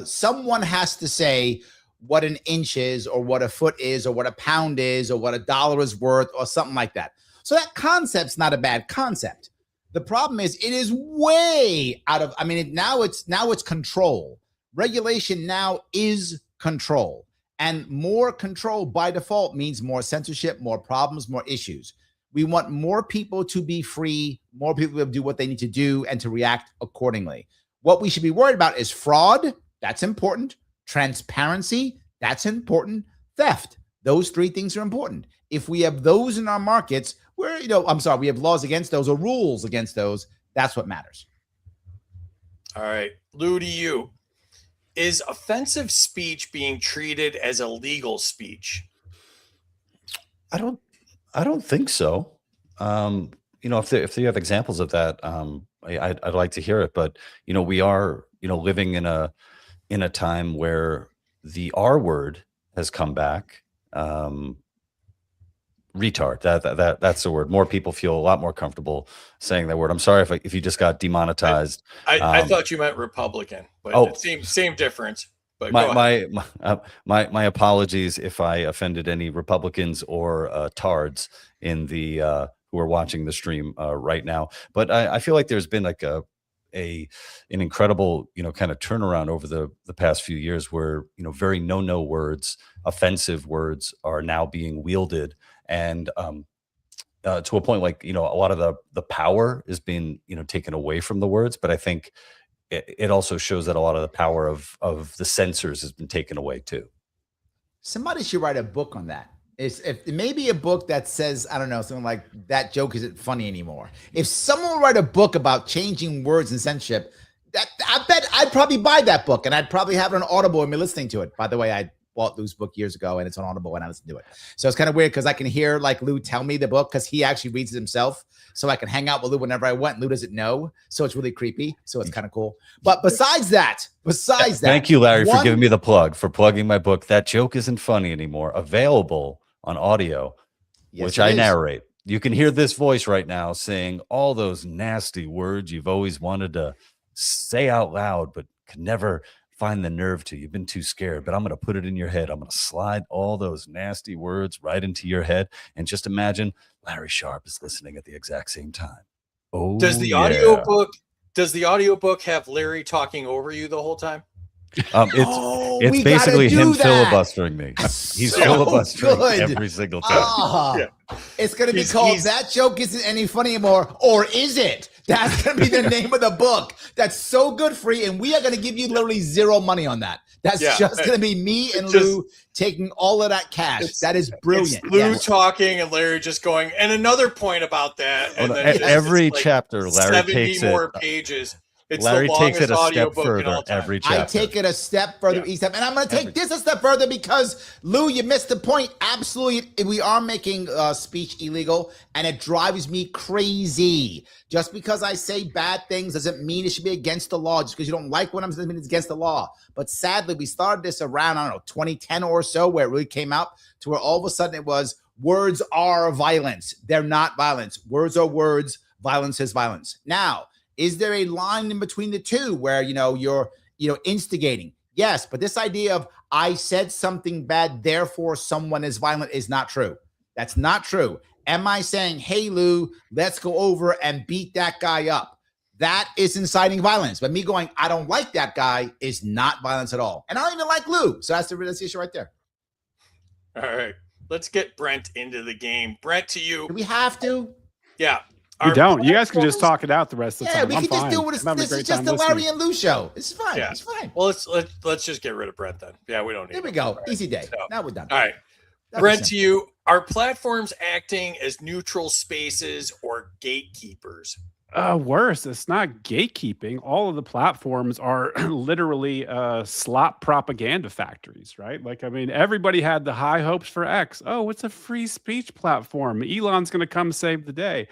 [SPEAKER 5] someone has to say what an inch is or what a foot is or what a pound is or what a dollar is worth or something like that. So that concept's not a bad concept. The problem is it is way out of, now it's control. Regulation now is control. And more control by default means more censorship, more problems, more issues. We want more people to be free, more people to do what they need to do and to react accordingly. What we should be worried about is fraud. That's important. Transparency. That's important. Theft. Those three things are important. If we have those in our markets where, we have laws against those or rules against those, that's what matters.
[SPEAKER 8] All right, Lou, to you. Is offensive speech being treated as illegal speech?
[SPEAKER 6] I don't think so. If you have examples of that, I'd like to hear it. But we are living in a time where the R word has come back. Retard. That's the word. More people feel a lot more comfortable saying that word. I'm sorry if you just got demonetized.
[SPEAKER 8] I thought you meant Republican, but it same difference. But
[SPEAKER 6] my apologies if I offended any Republicans or tards in the who are watching the stream right now. But I feel like there's been like an incredible kind of turnaround over the past few years where very no words, offensive words are now being wielded. And to a point like, a lot of the power is being, taken away from the words. But I think it also shows that a lot of the power of the censors has been taken away too.
[SPEAKER 5] Somebody should write a book on that. If maybe a book that says, I don't know, something like that joke isn't funny anymore. If someone would write a book about changing words and censorship, I bet I'd probably buy that book and I'd probably have it on Audible and be listening to it. By the way, I bought Lou's book years ago and it's on Audible and I listen to it. So it's kind of weird because I can hear like Lou tell me the book because he actually reads it himself. So I can hang out with Lou whenever I want. Lou doesn't know. So it's really creepy. So it's kind of cool. But besides that,
[SPEAKER 6] thank you, Larry, for giving me the plug, for plugging my book. That joke isn't funny anymore. Available on audio, which I narrate. You can hear this voice right now saying all those nasty words you've always wanted to say out loud, but could never find the nerve to. You've been too scared, but I'm going to put it in your head. I'm going to slide all those nasty words right into your head. And just imagine Larry Sharpe is listening at the exact same time. Oh,
[SPEAKER 8] does the audiobook have Larry talking over you the whole time?
[SPEAKER 6] It's basically him filibustering me. He's filibustering every single time.
[SPEAKER 5] It's going to be called That Joke Isn't Any Funny Anymore, or is it? That's going to be the name of the book. That's so good, Free, and we are going to give you literally zero money on that. That's
[SPEAKER 8] Yeah.
[SPEAKER 5] just going to be me and
[SPEAKER 8] It's just-
[SPEAKER 5] Lou taking all of that cash.
[SPEAKER 8] It's-
[SPEAKER 5] That is brilliant.
[SPEAKER 8] It's Lou
[SPEAKER 5] Yes.
[SPEAKER 8] talking and Larry just going. And another point about that.
[SPEAKER 6] Oh,
[SPEAKER 8] And
[SPEAKER 6] no,
[SPEAKER 8] then just,
[SPEAKER 6] every
[SPEAKER 8] it's like
[SPEAKER 6] chapter, Larry
[SPEAKER 8] 70
[SPEAKER 6] takes
[SPEAKER 8] more
[SPEAKER 6] it.
[SPEAKER 8] pages. It's
[SPEAKER 6] Larry
[SPEAKER 8] the
[SPEAKER 6] takes it
[SPEAKER 8] longest
[SPEAKER 6] a step
[SPEAKER 8] audiobook in all
[SPEAKER 6] further
[SPEAKER 8] time.
[SPEAKER 6] every chapter.
[SPEAKER 5] I take it a step further each step. And I'm going to take this a step further because, Lou, you missed the point. Absolutely. We are making speech illegal, and it drives me crazy. Just because I say bad things doesn't mean it should be against the law. Just because you don't like what I'm saying doesn't mean it's against the law. But sadly, we started this around, 2010 or so, where it really came out to where all of a sudden it was words are violence. They're not violence. Words are words. Violence is violence. Now, is there a line in between the two where, you're, instigating? Yes, but this idea of I said something bad, therefore someone is violent is not true. That's not true. Am I saying, hey, Lou, let's go over and beat that guy up? That is inciting violence. But me going, I don't like that guy is not violence at all. And I don't even like Lou. So that's the issue right there.
[SPEAKER 8] All right. Let's get Brent into the game. Brent, to you.
[SPEAKER 5] Do we have to?
[SPEAKER 8] Yeah.
[SPEAKER 7] You don't. You guys can just talk it out the rest of the
[SPEAKER 5] Yeah,
[SPEAKER 7] time.
[SPEAKER 5] we
[SPEAKER 7] I'm
[SPEAKER 5] can just
[SPEAKER 7] fine.
[SPEAKER 5] do it.
[SPEAKER 7] I'm having a
[SPEAKER 5] This
[SPEAKER 7] great
[SPEAKER 5] is just
[SPEAKER 7] time
[SPEAKER 5] the Larry
[SPEAKER 7] listening.
[SPEAKER 5] and Lou show. It's fine.
[SPEAKER 8] Yeah.
[SPEAKER 5] It's fine.
[SPEAKER 8] Well, let's just get rid of Brent then. Yeah, we don't need
[SPEAKER 5] There we
[SPEAKER 8] him.
[SPEAKER 5] go.
[SPEAKER 8] All right.
[SPEAKER 5] Easy day.
[SPEAKER 8] So-
[SPEAKER 5] Now we're done.
[SPEAKER 8] All right.
[SPEAKER 5] That was
[SPEAKER 8] Brent,
[SPEAKER 5] simple.
[SPEAKER 8] to you. Are platforms acting as neutral spaces or gatekeepers?
[SPEAKER 7] Worse, it's not gatekeeping. All of the platforms are literally slop propaganda factories, right? Like, I mean, everybody had the high hopes for X. Oh, it's a free speech platform. Elon's going to come save the day.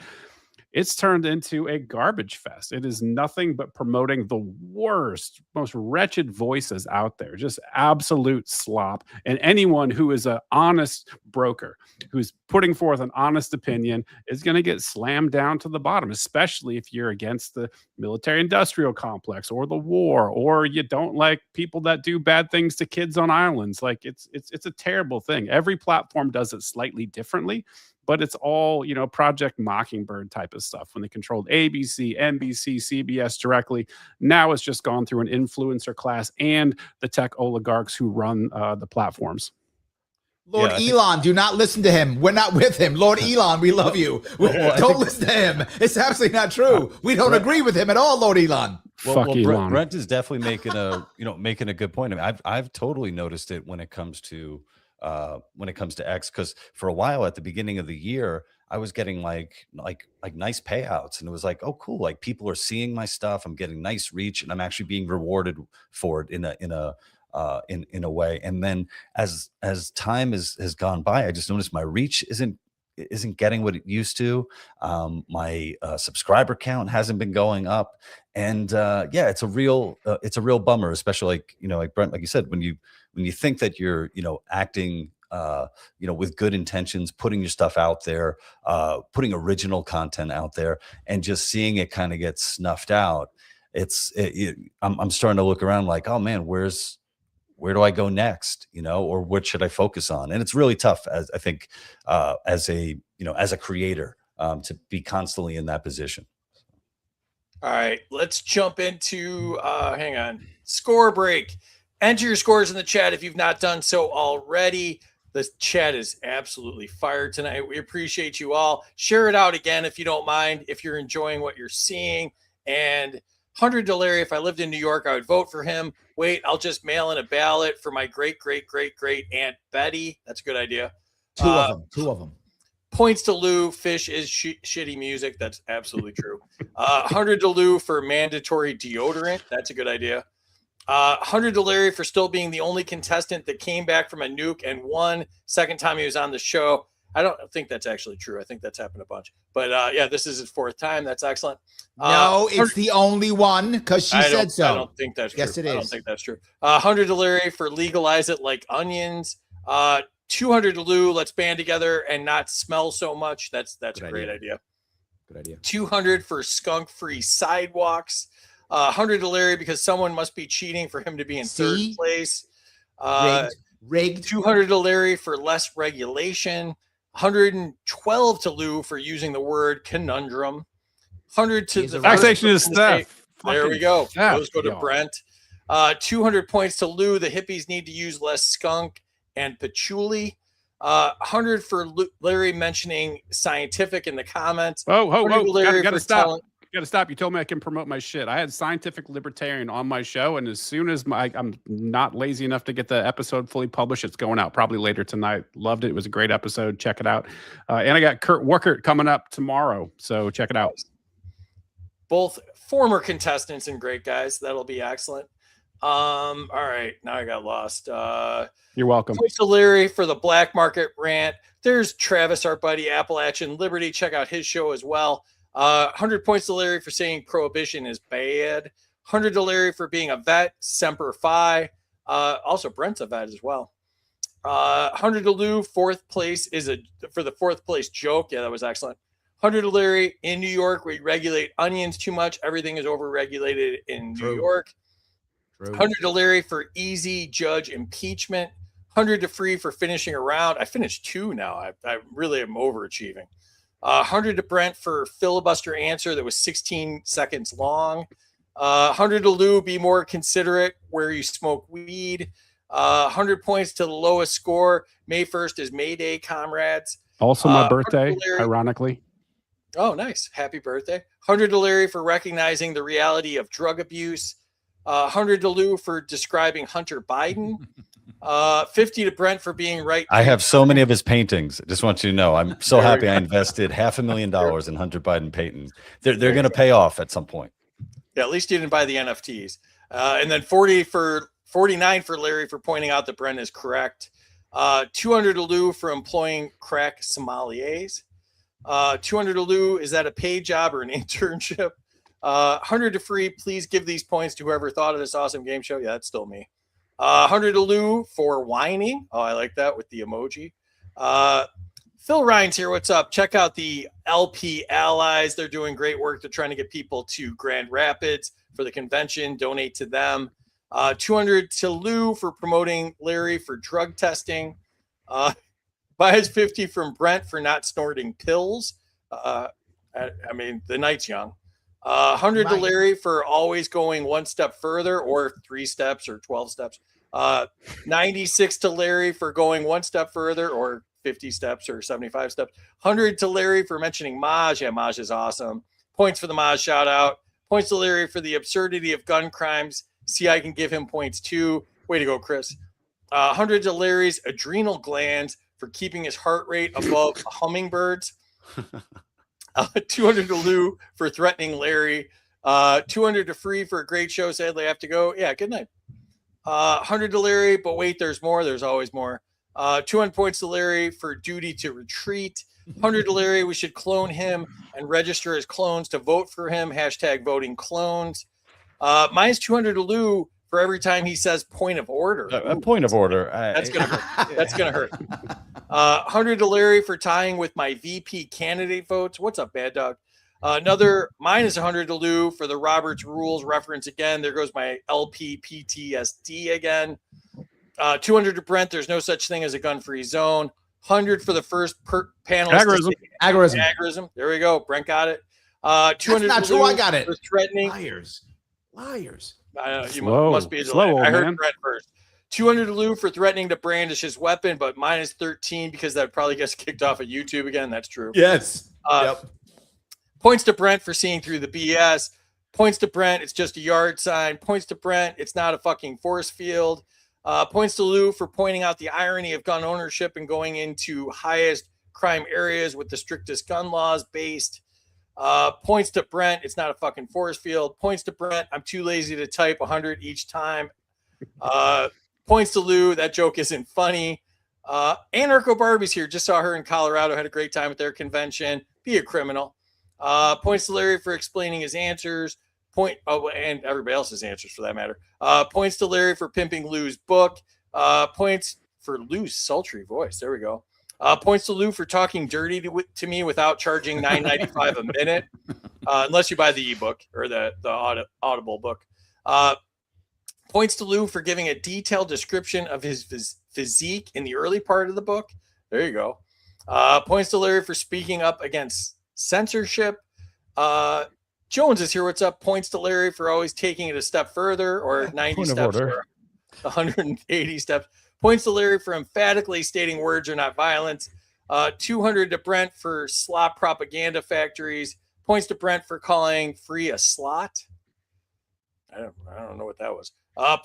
[SPEAKER 7] It's turned into a garbage fest. It is nothing but promoting the worst, most wretched voices out there, just absolute slop. And anyone who is an honest broker, who's putting forth an honest opinion, is going to get slammed down to the bottom, especially if you're against the military-industrial complex or the war, or you don't like people that do bad things to kids on islands. Like, it's a terrible thing. Every platform does it slightly differently, but it's all, Project Mockingbird type of stuff when they controlled ABC, NBC, CBS directly. Now it's just gone through an influencer class and the tech oligarchs who run the platforms.
[SPEAKER 5] Lord
[SPEAKER 6] Yeah, I think-
[SPEAKER 5] Elon, do not listen to him. We're not with him. Lord Elon, we love you.
[SPEAKER 6] Well, I
[SPEAKER 5] Don't
[SPEAKER 6] think-
[SPEAKER 5] listen to him. It's absolutely not true. We don't agree with him at all, Lord Elon.
[SPEAKER 7] Fuck Elon.
[SPEAKER 6] Brent is definitely making a good point. I mean, I've totally noticed it when it comes to X, because for a while at the beginning of the year, I was getting like nice payouts, and it was like, oh, cool, like people are seeing my stuff, I'm getting nice reach, and I'm actually being rewarded for it in a way. And then as time has gone by, I just noticed my reach isn't getting what it used to. My subscriber count hasn't been going up, and it's a real bummer, especially like Brent, like you said, when you think that you're acting with good intentions, putting your stuff out there, putting original content out there, and just seeing it kind of get snuffed out. I'm starting to look around like, oh man, where do I go next? Or what should I focus on? And it's really tough, as I think, as a creator, to be constantly in that position.
[SPEAKER 8] All right, let's jump into hang on. Score break. Enter your scores in the chat if you've not done so already. The chat is absolutely fire tonight. We appreciate you all. Share it out again if you don't mind, if you're enjoying what you're seeing. And 100 to Larry, if I lived in New York, I would vote for him. Wait, I'll just mail in a ballot for my great Aunt Betty. That's a good idea.
[SPEAKER 5] Two of them.
[SPEAKER 8] Points to Lou. Fish is shitty music. That's absolutely true. 100 to Lou for mandatory deodorant. That's a good idea. 100 to Larry for still being the only contestant that came back from a nuke and won second time he was on the show. I don't think that's actually true. I think that's happened a bunch. But this is his fourth time. That's excellent.
[SPEAKER 5] No, it's the only one because she said so.
[SPEAKER 8] I don't think that's true.
[SPEAKER 5] Yes, it is.
[SPEAKER 8] I don't think that's true. 100 to Larry for legalize it like onions. 200 to Lou, let's band together and not smell so much. That's a great idea.
[SPEAKER 5] Good idea.
[SPEAKER 8] 200 for skunk-free sidewalks. 100 to Larry because someone must be cheating for him to be in third place.
[SPEAKER 5] Rigged.
[SPEAKER 8] 200 to Larry for less regulation. 112 to Lou for using the word conundrum. 100 to the
[SPEAKER 7] Taxation is theft.
[SPEAKER 8] There we go.
[SPEAKER 7] Theft,
[SPEAKER 8] Those go to
[SPEAKER 7] y'all.
[SPEAKER 8] Brent. 200 points to Lou. The hippies need to use less skunk and patchouli. 100 for Larry mentioning scientific in the comments.
[SPEAKER 7] Whoa,
[SPEAKER 8] 100 to Larry
[SPEAKER 7] gotta
[SPEAKER 8] for
[SPEAKER 7] stop.
[SPEAKER 8] telling-
[SPEAKER 7] got to stop. You told me I can promote my shit. I had Scientific Libertarian on my show, and as soon as I'm not lazy enough to get the episode fully published, it's going out probably later tonight. Loved it. It was a great episode. Check it out. And I got Kurt Wuckert coming up tomorrow, so check it out.
[SPEAKER 8] Both former contestants and great guys. That'll be excellent. All right, now I got lost.
[SPEAKER 7] You're welcome.
[SPEAKER 8] Points to Larry for the black market rant. There's Travis, our buddy, Appalachian Liberty. Check out his show as well. 100 points to Larry for saying prohibition is bad. 100 to Larry for being a vet. Semper Fi. Also, Brent's a vet as well. 100 to Lou. Fourth place is for the fourth place joke. Yeah, that was excellent. 100 to Larry. In New York, we regulate onions too much. Everything is overregulated in New York. 100 to Larry for easy judge impeachment. 100 to Free for finishing a round. I finished 2 now. I really am overachieving. 100 to Brent for filibuster answer that was 16 seconds long. 100 to Lou, be more considerate where you smoke weed. 100 points to the lowest score. May 1st is May Day, comrades.
[SPEAKER 7] Also my birthday, ironically.
[SPEAKER 8] Oh, nice. Happy birthday. 100 to Larry for recognizing the reality of drug abuse. 100 to Lou for describing Hunter Biden. 50 to Brent for being right.
[SPEAKER 6] I have so many of his paintings. Just want you to know, I'm so happy I invested $500,000 in Hunter Biden paintings. They're going to pay off at some point.
[SPEAKER 8] Yeah, at least you didn't buy the NFTs. And then 49 for Larry for pointing out that Brent is correct. 200 to Lou for employing crack sommeliers. 200 to Lou, is that a paid job or an internship? 100 to Free, please give these points to whoever thought of this awesome game show. Yeah, that's still me. 100 to Lou for whining. Oh, I like that with the emoji. Phil Ryan's here. What's up? Check out the LP Allies. They're doing great work. They're trying to get people to Grand Rapids for the convention. Donate to them. 200 to Lou for promoting Larry for drug testing. Buys 50 from Brent for not snorting pills. I mean, the night's young. 100 to Larry for always going one step further, or 3 steps, or 12 steps. 96 to Larry for going one step further, or 50 steps, or 75 steps. 100 to Larry for mentioning Maj. Yeah, Maj is awesome. Points for the Maj shout out. Points to Larry for the absurdity of gun crimes. See, I can give him points too. Way to go, Chris. 100 to Larry's adrenal glands for keeping his heart rate above a hummingbird's. 200 to Lou for threatening Larry. 200 to Free for a great show. Sadly, I have to go. Yeah, good night. 100 to Larry, but wait, there's more. There's always more. 200 points to Larry for duty to retreat. 100 to Larry, we should clone him and register as clones to vote for him. Hashtag voting clones. Minus 200 to Lou for every time he says point of order.
[SPEAKER 6] A point of order.
[SPEAKER 8] That's going to hurt. That's going to hurt. 100 to Larry for tying with my VP candidate votes. What's up, Bad Dog? Another minus 100 to Lou for the Roberts Rules reference again. There goes my LP PTSD again. 200 to Brent. There's no such thing as a gun-free zone. 100 for the first panelist. Agorism. There we go. Brent got it. 200
[SPEAKER 5] That's not true. I got it.
[SPEAKER 8] For threatening.
[SPEAKER 2] Liars.
[SPEAKER 8] You must be a delay. I heard Brent first. 200 to Lou for threatening to brandish his weapon, but minus 13 because that probably gets kicked off of YouTube again. That's true.
[SPEAKER 2] Yes.
[SPEAKER 8] Points to Brent for seeing through the BS. Points to Brent, it's just a yard sign. Points to Brent, it's not a fucking force field. Points to Lou for pointing out the irony of gun ownership and going into highest crime areas with the strictest gun laws based. Points to Brent, it's not a fucking force field. Points to Brent, I'm too lazy to type 100 each time. Points to Lou, that joke isn't funny. Anarcho Barbie's here. Just saw her in Colorado. Had a great time at their convention. Be a criminal. Points to Larry for explaining his answers. And everybody else's answers for that matter. Points to Larry for pimping Lou's book. Points for Lou's sultry voice. There we go. Points to Lou for talking dirty to me without charging $9.95 a minute, unless you buy the ebook or the Audible book. Points to Lou for giving a detailed description of his physique in the early part of the book. There you go. Points to Larry for speaking up against censorship. Jones is here. What's up? Points to Larry for always taking it a step further, or 90 steps, or 180 steps. Points to Larry for emphatically stating words are not violence. 200 to Brent for slop propaganda factories. Points to Brent for calling free a slot. I don't know what that was.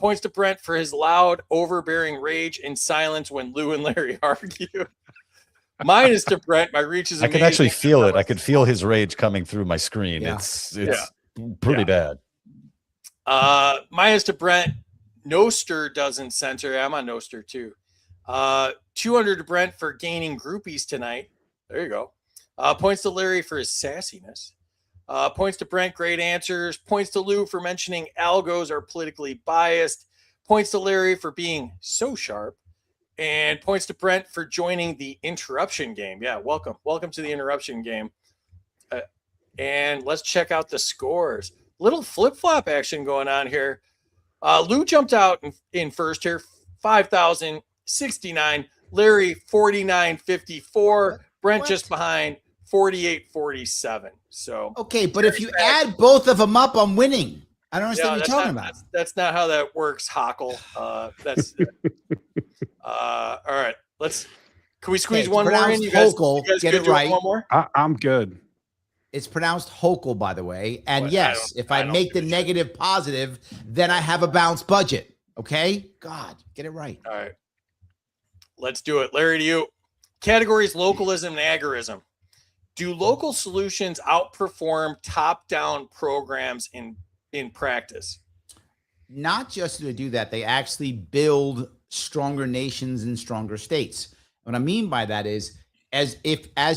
[SPEAKER 8] Points to Brent for his loud, overbearing rage and silence when Lou and Larry argue. Minus to Brent, my reach is
[SPEAKER 6] I
[SPEAKER 8] amazing.
[SPEAKER 6] can actually feel it. I could feel his rage coming through my screen.
[SPEAKER 5] Yeah.
[SPEAKER 6] It's pretty bad.
[SPEAKER 8] Minus to Brent, Noster doesn't censor. I'm on Noster too. 200 to Brent for gaining groupies tonight. There you go. Points to Larry for his sassiness. Points to Brent, great answers. Points to Lou for mentioning algos are politically biased. Points to Larry for being so sharp. And points to Brent for joining the interruption game. Yeah, welcome. Welcome to the interruption game. And let's check out the scores. Little flip-flop action going on here. Lou jumped out in first here, 5,069. Larry, 4,954. Brent just behind, 4,847. So
[SPEAKER 5] Okay, but if you add both of them up, I'm winning. I don't understand what you're talking about.
[SPEAKER 8] That's not how that works, Hockle. That's all right. Can we squeeze one more in? You guys
[SPEAKER 5] get it right.
[SPEAKER 8] One more?
[SPEAKER 7] I'm good.
[SPEAKER 5] It's pronounced Hochul, by the way. And
[SPEAKER 8] Well,
[SPEAKER 5] yes, if I make the negative positive, then I have a balanced budget. Okay? God, get it right.
[SPEAKER 8] All right. Let's do it. Larry, to you. Categories: localism and agorism. Do local solutions outperform top-down programs in practice?
[SPEAKER 5] Not just to do that, they actually build stronger nations and stronger states. What I mean by that is, as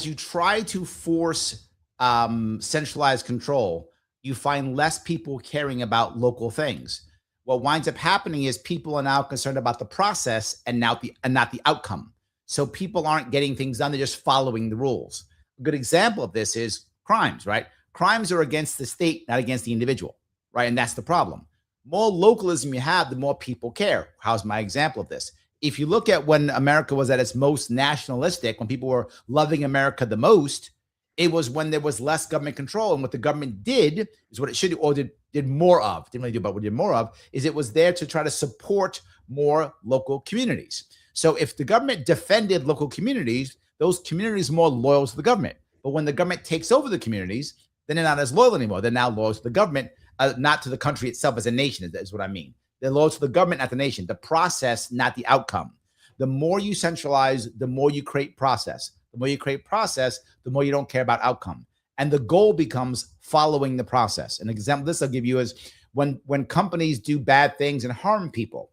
[SPEAKER 5] you try to force centralized control, you find less people caring about local things. What winds up happening is people are now concerned about the process and not the outcome. So people aren't getting things done; they're just following the rules. A good example of this is crimes, right? Crimes are against the state, not against the individual, right? And that's the problem. More localism you have, the more people care. How's my example of this? If you look at when America was at its most nationalistic, when people were loving America the most, it was when there was less government control. And what the government did is what it should do, or did more of, didn't really do, but what it did more of, is it was there to try to support more local communities. So if the government defended local communities, those communities are more loyal to the government. But when the government takes over the communities, then they're not as loyal anymore. They're now loyal to the government, not to the country itself as a nation, is what I mean. They're loyal to the government, not the nation. The process, not the outcome. The more you centralize, the more you create process. The more you create process, the more you don't care about outcome. And the goal becomes following the process. An example this I'll give you is when companies do bad things and harm people,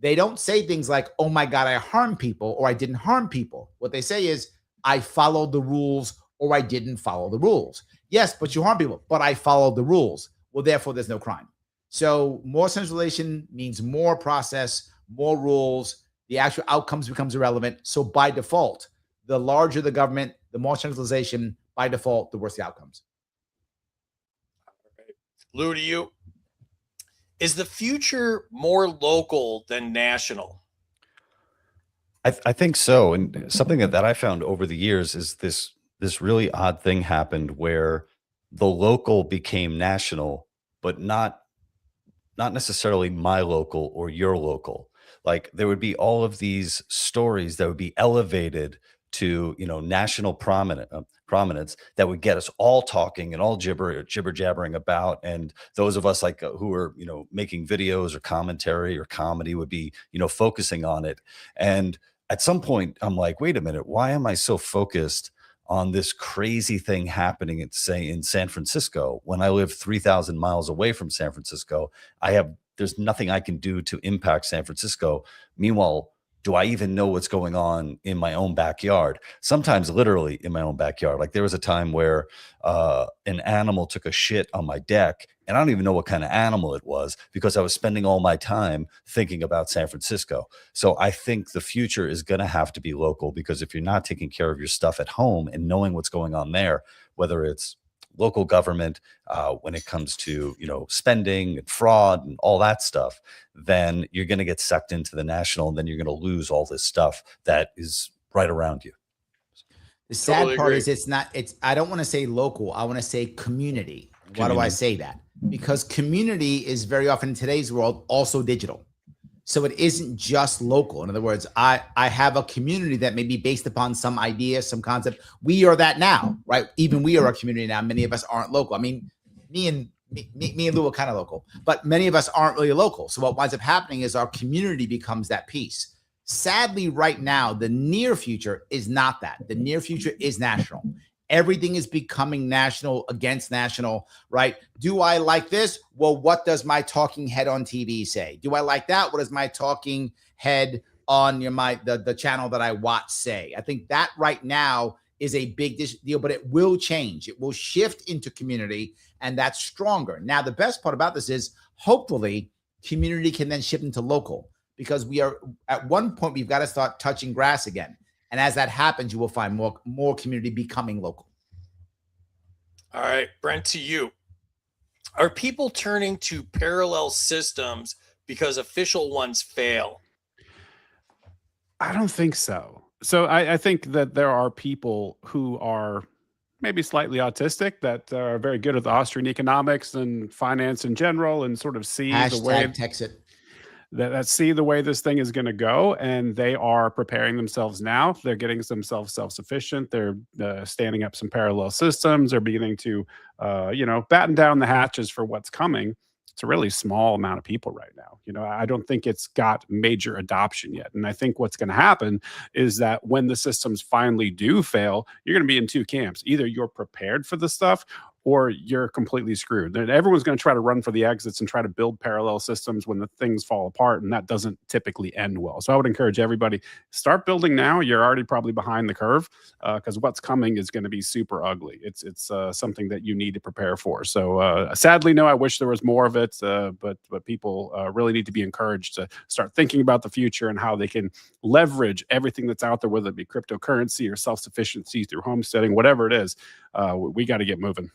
[SPEAKER 5] they don't say things like, oh my God, I harmed people, or I didn't harm people. What they say is, I followed the rules, or I didn't follow the rules. Yes, but you harm people, but I followed the rules. Well, therefore, there's no crime. So more centralization means more process, more rules. The actual outcomes becomes irrelevant. So by default, the larger the government, the more centralization, by default, the worse the outcomes.
[SPEAKER 8] Lou, to you. Is the future more local than national?
[SPEAKER 6] I think so. And something that I found over the years is this really odd thing happened where the local became national, but not necessarily my local or your local. Like there would be all of these stories that would be elevated to, national prominence that would get us all talking and all jibber jabbering about. And those of us like who are, making videos or commentary or comedy would be, focusing on it. And at some point I'm like, wait a minute, why am I so focused on this crazy thing happening at, say, in San Francisco when I live 3,000 miles away from San Francisco? There's nothing I can do to impact San Francisco. Meanwhile, do I even know what's going on in my own backyard? Sometimes literally in my own backyard. Like there was a time where an animal took a shit on my deck, and I don't even know what kind of animal it was because I was spending all my time thinking about San Francisco. So I think the future is going to have to be local, because if you're not taking care of your stuff at home and knowing what's going on there, whether it's local government, when it comes to, spending and fraud and all that stuff, then you're going to get sucked into the national, and then you're going to lose all this stuff that is right around you.
[SPEAKER 5] The sad part is I don't want to say local. I want to say community. Why do I say that? Because community is very often in today's world also digital. So it isn't just local. In other words, I have a community that may be based upon some idea, some concept. We are that now, right? Even we are a community now. Many of us aren't local. I mean, me and Lou are kind of local, but many of us aren't really local. So what winds up happening is our community becomes that piece. Sadly, right now, the near future is not that. The near future is national. Everything is becoming national against national, right? Do I like this? Well, what does my talking head on TV say? Do I like that? What does my talking head on the channel that I watch say? I think that right now is a big deal, but it will change. It will shift into community, and that's stronger. Now, the best part about this is hopefully community can then shift into local, because we are at one point, we've got to start touching grass again. And as that happens, you will find more community becoming local.
[SPEAKER 8] All right, Brent, to you. Are people turning to parallel systems because official ones fail?
[SPEAKER 7] I don't think so. So I think that there are people who are maybe slightly autistic that are very good at the Austrian economics and finance in general, and sort of see the way
[SPEAKER 5] Texit.
[SPEAKER 7] that see the way this thing is going to go, and they are preparing themselves now. They're getting themselves self-sufficient. They're standing up some parallel systems. They're beginning to, batten down the hatches for what's coming. It's a really small amount of people right now. I don't think it's got major adoption yet. And I think what's going to happen is that when the systems finally do fail, you're going to be in two camps. Either you're prepared for the stuff, or you're completely screwed. And everyone's going to try to run for the exits and try to build parallel systems when the things fall apart, and that doesn't typically end well. So I would encourage everybody, start building now. You're already probably behind the curve, because what's coming is going to be super ugly. It's something that you need to prepare for. So sadly, no, I wish there was more of it, but people really need to be encouraged to start thinking about the future and how they can leverage everything that's out there, whether it be cryptocurrency or self-sufficiency through homesteading, whatever it is. We got to get moving.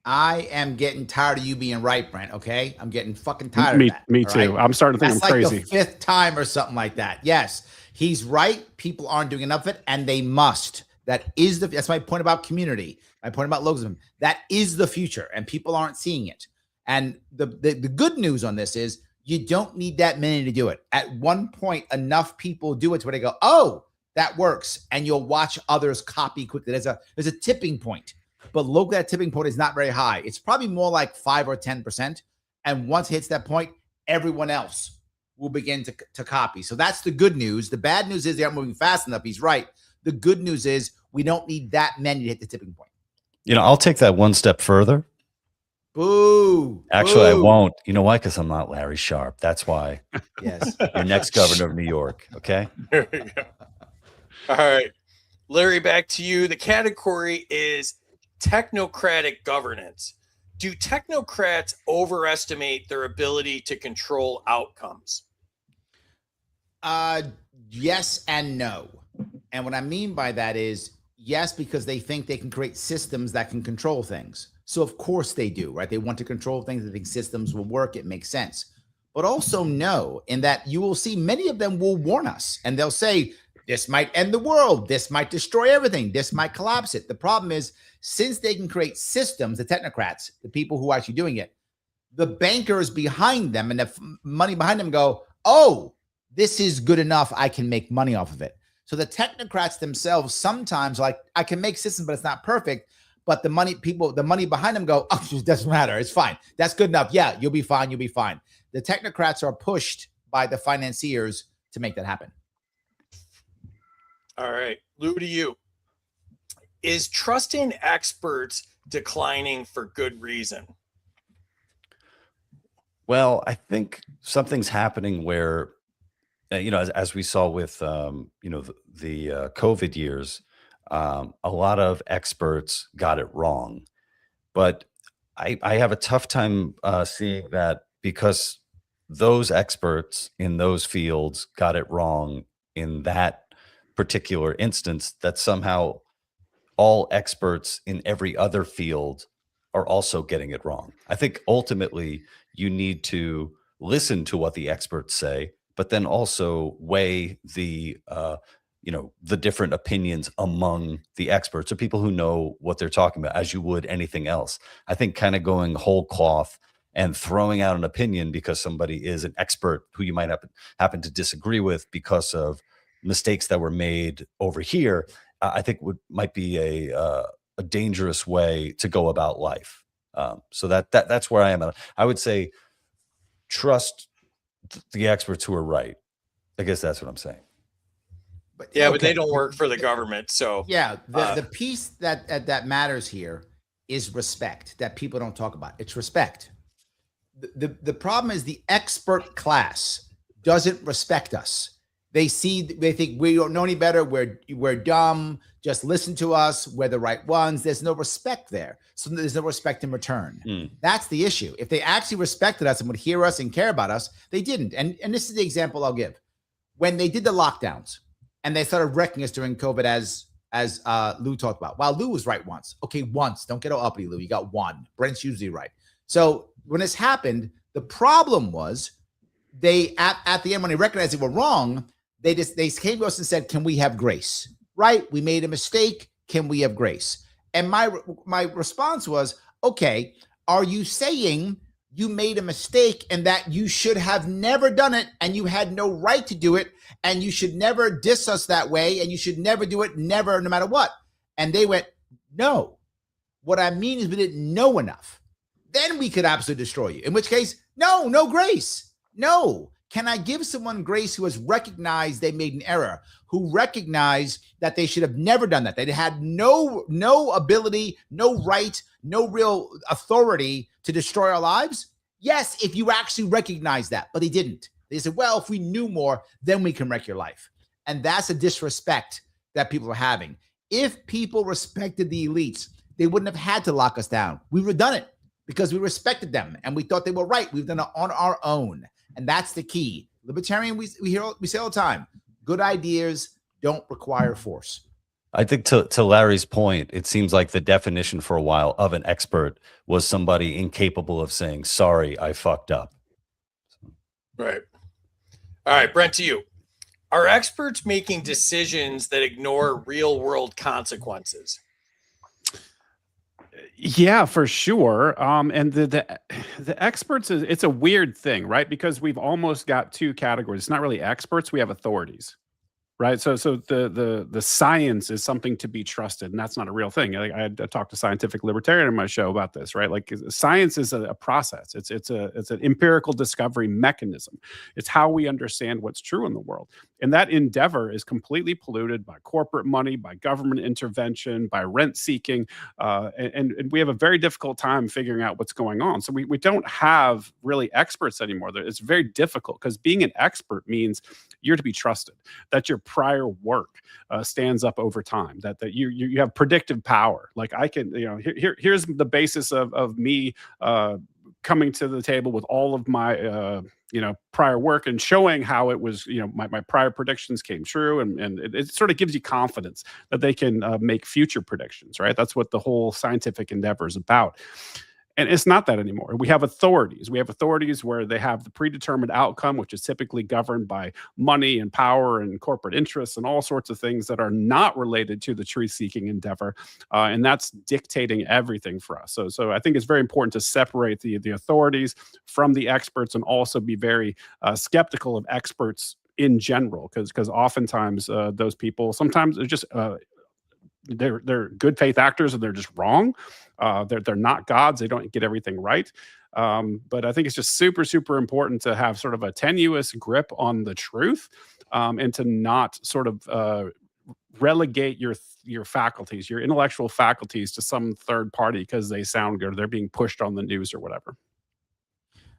[SPEAKER 5] I am getting tired of you being right, Brent. Okay, I'm getting fucking tired of that.
[SPEAKER 7] Me too. Right? I'm starting to think
[SPEAKER 5] That's
[SPEAKER 7] I'm crazy.
[SPEAKER 5] Like the 5th time or something like that. Yes, he's right. People aren't doing enough of it, and they must. That's my point about community. My point about localism. That is the future, and people aren't seeing it. And the good news on this is you don't need that many to do it. At one point, enough people do it to where they go, "Oh, that works," and you'll watch others copy quickly. There's a tipping point. But local, that tipping point is not very high. It's probably more like 5 or 10%. And once it hits that point, everyone else will begin to copy. So that's the good news. The bad news is they aren't moving fast enough. He's right. The good news is we don't need that many to hit the tipping point.
[SPEAKER 6] I'll take that one step further.
[SPEAKER 5] Boo.
[SPEAKER 6] Actually,
[SPEAKER 5] boo.
[SPEAKER 6] I won't. You know why? Because I'm not Larry Sharpe. That's why.
[SPEAKER 5] Yes.
[SPEAKER 6] Your next governor of New York. Okay.
[SPEAKER 8] There you go. All right, Larry, back to you. The category is technocratic governance. Do technocrats overestimate their ability to control outcomes?
[SPEAKER 5] Yes and no. And what I mean by that is yes, because they think they can create systems that can control things. So of course they do, right? They want to control things. They think systems will work. It makes sense. But also no, in that you will see many of them will warn us, and they'll say, this might end the world. This might destroy everything. This might collapse it. The problem is, since they can create systems, the technocrats, the people who are actually doing it, the bankers behind them and the money behind them go, oh, this is good enough. I can make money off of it. So the technocrats themselves sometimes like, I can make systems, but it's not perfect. But the money behind them go, oh, it doesn't matter. It's fine. That's good enough. Yeah, you'll be fine. You'll be fine. The technocrats are pushed by the financiers to make that happen.
[SPEAKER 8] All right, Lou, to you. Is trusting experts declining for good reason?
[SPEAKER 6] Well, I think something's happening where, as we saw with, the COVID years, a lot of experts got it wrong. But I have a tough time seeing that, because those experts in those fields got it wrong in that particular instance, that somehow all experts in every other field are also getting it wrong. I think ultimately you need to listen to what the experts say, but then also weigh the different opinions among the experts, or people who know what they're talking about, as you would anything else. I think kind of going whole cloth and throwing out an opinion because somebody is an expert who you might happen to disagree with because of mistakes that were made over here, I think might be a dangerous way to go about life. So that's where I am. I would say trust the experts who are right. I guess that's what I'm saying.
[SPEAKER 5] But
[SPEAKER 8] But they don't work for the government. So
[SPEAKER 5] yeah, the piece that matters here is respect that people don't talk about. It's respect. The problem is the expert class doesn't respect us. They think we don't know any better. We're dumb. Just listen to us. We're the right ones. There's no respect there. So there's no respect in return. That's the issue. If they actually respected us and would hear us and care about us, they didn't. And this is the example I'll give. When they did the lockdowns and they started wrecking us during COVID, as Lou talked about. Well, Lou was right once. Okay, once. Don't get all uppity, Lou. You got one. Brent's usually right. So when this happened, the problem was they at the end, when they recognized they were wrong, they came to us and said, "Can we have grace?" Right? We made a mistake. Can we have grace? And my response was, "Okay, are you saying you made a mistake and that you should have never done it and you had no right to do it and you should never diss us that way and you should never do it, never, no matter what?" And they went, "No. What I mean is we didn't know enough. Then we could absolutely destroy you." In which case, no grace. No. Can I give someone grace who has recognized they made an error, who recognized that they should have never done that? They had no ability, no right, no real authority to destroy our lives? Yes, if you actually recognize that, but they didn't. They said, well, if we knew more, then we can wreck your life. And that's a disrespect that people are having. If people respected the elites, they wouldn't have had to lock us down. We would have done it because we respected them and we thought they were right. We've done it on our own. And that's the key. Libertarian, we say all the time, good ideas don't require force.
[SPEAKER 6] I think to Larry's point, it seems like the definition for a while of an expert was somebody incapable of saying, sorry, I fucked up.
[SPEAKER 8] Right. All right, Brent, to you. Are experts making decisions that ignore real world consequences?
[SPEAKER 7] Yeah, for sure. And the experts it's a weird thing, right? Because we've almost got two categories. It's not really experts, we have authorities. Right. So the science is something to be trusted, and that's not a real thing. I talked to Scientific Libertarian in my show about this, right? Like science is a process. It's an empirical discovery mechanism. It's how we understand what's true in the world. And that endeavor is completely polluted by corporate money, by government intervention, by rent seeking. And we have a very difficult time figuring out what's going on. So we don't have really experts anymore. It's very difficult because being an expert means you're to be trusted, that your prior work stands up over time, that you have predictive power. Like I can, here's the basis of me coming to the table with all of my prior work and showing how it was, my prior predictions came true, and it sort of gives you confidence that they can make future predictions, right? That's what the whole scientific endeavor is about. And it's not that anymore. We have authorities. We have authorities where they have the predetermined outcome, which is typically governed by money and power and corporate interests and all sorts of things that are not related to the truth-seeking endeavor. And that's dictating everything for us. So I think it's very important to separate the authorities from the experts and also be very skeptical of experts in general, because oftentimes those people sometimes are just they're good faith actors and they're just wrong. They're not gods. They don't get everything right. But I think it's just super, super important to have sort of a tenuous grip on the truth, and to not sort of relegate your faculties, your intellectual faculties, to some third party because they sound good or they're being pushed on the news or whatever.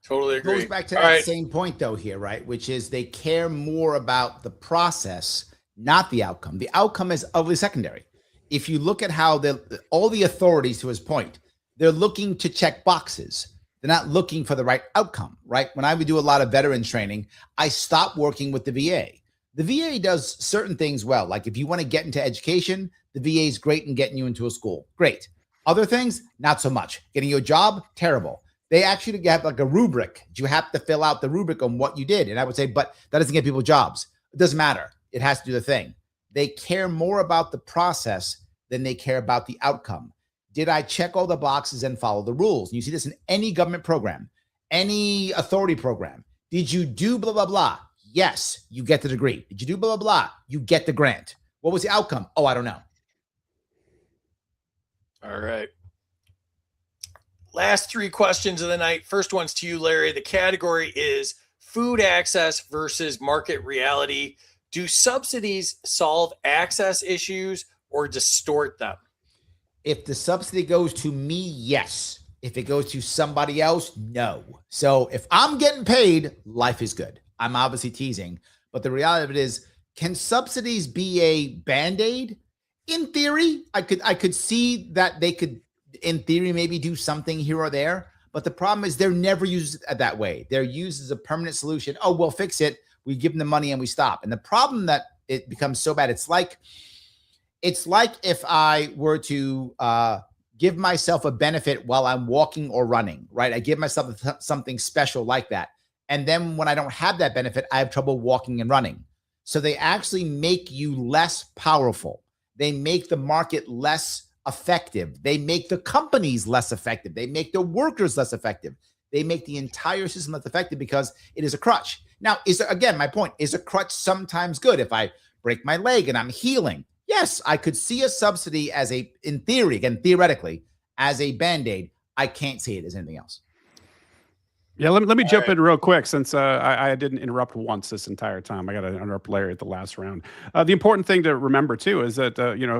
[SPEAKER 8] Totally agree.
[SPEAKER 5] It goes back to that same point though here, right? Which is they care more about the process, not the outcome. The outcome is utterly secondary. If you look at how all the authorities, to his point, they're looking to check boxes. They're not looking for the right outcome, right? When I would do a lot of veteran training, I stopped working with the VA. The VA does certain things well. Like if you want to get into education, the VA is great in getting you into a school. Great. Other things, not so much. Getting you a job, terrible. They actually have like a rubric. You have to fill out the rubric on what you did. And I would say, but that doesn't get people jobs. It doesn't matter. It has to do the thing. They care more about the process than they care about the outcome. Did I check all the boxes and follow the rules? And you see this in any government program. any authority program. Did you do blah, blah, blah? Yes, you get the degree. Did you do blah, blah, blah? You get the grant. What was the outcome? Oh, I don't know.
[SPEAKER 8] All right. Last 3 questions of the night. First one's to you, Larry. The category is food access versus market reality. Do subsidies solve access issues or distort them?
[SPEAKER 5] If the subsidy goes to me, yes. If it goes to somebody else, no. So if I'm getting paid, life is good. I'm obviously teasing, but the reality of it is, can subsidies be a Band-Aid? In theory, I could see that they could, in theory, maybe do something here or there. But the problem is they're never used that way. They're used as a permanent solution. Oh, we'll fix it. We give them the money and we stop. And the problem that it becomes so bad, it's like if I were to give myself a benefit while I'm walking or running, right? I give myself something special like that. And then when I don't have that benefit, I have trouble walking and running. So they actually make you less powerful. They make the market less effective. They make the companies less effective. They make the workers less effective. They make the entire system less effective because it is a crutch. Now, again, my point is, a crutch sometimes good? If I break my leg and I'm healing, yes, I could see a subsidy as in theory, again, theoretically, as a Band-Aid. I can't see it as anything else.
[SPEAKER 7] Yeah, let me jump in real quick, since I didn't interrupt once this entire time. I got to interrupt Larry at the last round. The important thing to remember, too, is that,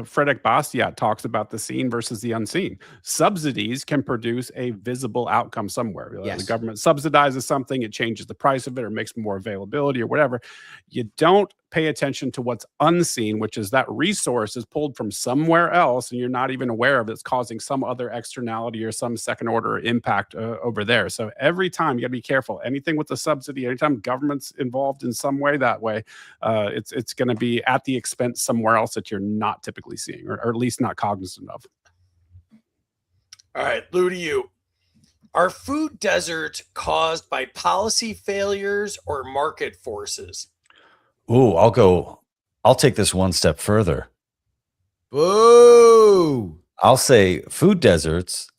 [SPEAKER 7] Frederick Bastiat talks about the seen versus the unseen. Subsidies can produce a visible outcome somewhere.
[SPEAKER 5] Yes.
[SPEAKER 7] The government subsidizes something, it changes the price of it or makes more availability or whatever. You don't pay attention to what's unseen, which is that resource is pulled from somewhere else and you're not even aware of it. It's causing some other externality or some second order impact over there. So every time you got to be careful. Anything with the subsidy, anytime government's involved in some way that way, it's going to be at the expense somewhere else that you're not typically seeing, or at least not cognizant of.
[SPEAKER 8] All right, Lou, to you. Are food deserts caused by policy failures or market forces?
[SPEAKER 6] Ooh, I'll take this one step further.
[SPEAKER 5] Boo!
[SPEAKER 6] I'll say food deserts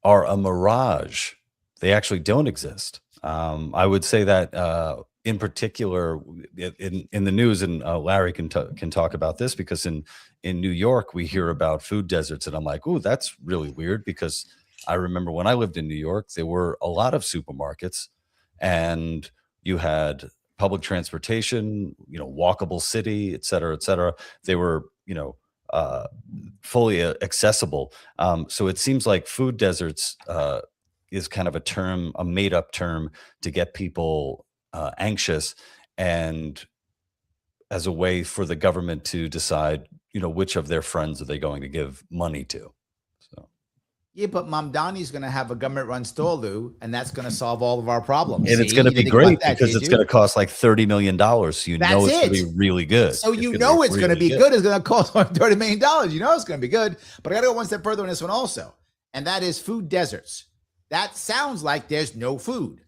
[SPEAKER 6] are a mirage. They actually don't exist. I would say that in particular in the news, and Larry can talk about this, because in New York we hear about food deserts, and I'm like, ooh, that's really weird, because I remember when I lived in New York, there were a lot of supermarkets, and you had public transportation, walkable city, et cetera, et cetera. They were, fully accessible. So it seems like food deserts is kind of a made up term to get people anxious, and as a way for the government to decide, which of their friends are they going to give money to.
[SPEAKER 5] Yeah, but Mamdani's going to have a government-run store, Lou, and that's going to solve all of our problems.
[SPEAKER 6] And it's going to be great because it's going to cost like $30 million. So it's going to be really good.
[SPEAKER 5] So it's going to be good. It's going to cost $30 million. It's going to be good. But I got to go one step further on this one also, and that is food deserts. That sounds like there's no food.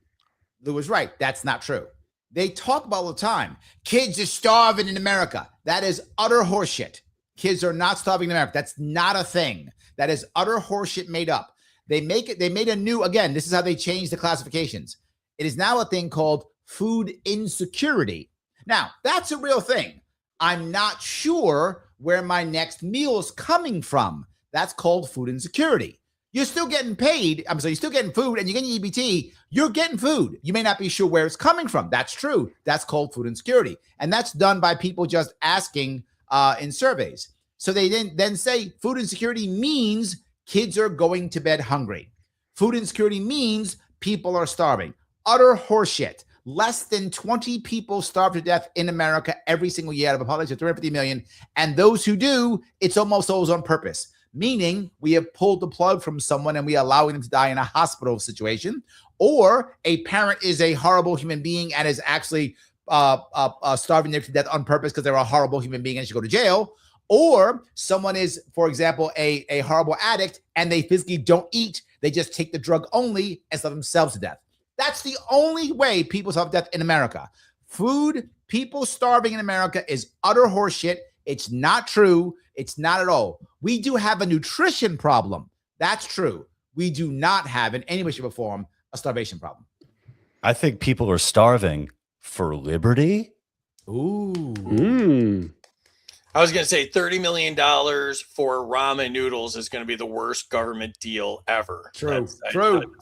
[SPEAKER 5] Lou was right. That's not true. They talk about all the time, kids are starving in America. That is utter horseshit. Kids are not starving in America. That's not a thing. That is utter horseshit made up. They made a new, again, this is how they changed the classifications. It is now a thing called food insecurity. Now, that's a real thing. I'm not sure where my next meal is coming from. That's called food insecurity. You're still getting paid. You're still getting food and you're getting EBT. You're getting food. You may not be sure where it's coming from. That's true. That's called food insecurity. And that's done by people just asking in surveys. So they then say food insecurity means kids are going to bed hungry. Food insecurity means people are starving. Utter horseshit. Less than 20 people starve to death in America every single year out of a population of 350 million. And those who do, it's almost always on purpose. Meaning we have pulled the plug from someone and we are allowing them to die in a hospital situation. Or a parent is a horrible human being and is actually starving them to death on purpose because they're a horrible human being and should go to jail. Or someone is, for example, a horrible addict and they physically don't eat. They just take the drug only and starve themselves to death. That's the only way people starve to death in America. People starving in America is utter horseshit. It's not true. It's not at all. We do have a nutrition problem. That's true. We do not have in any way, shape, or form a starvation problem.
[SPEAKER 6] I think people are starving for liberty.
[SPEAKER 5] Ooh.
[SPEAKER 8] I was going to say $30 million for ramen noodles is going to be the worst government deal ever.
[SPEAKER 5] True.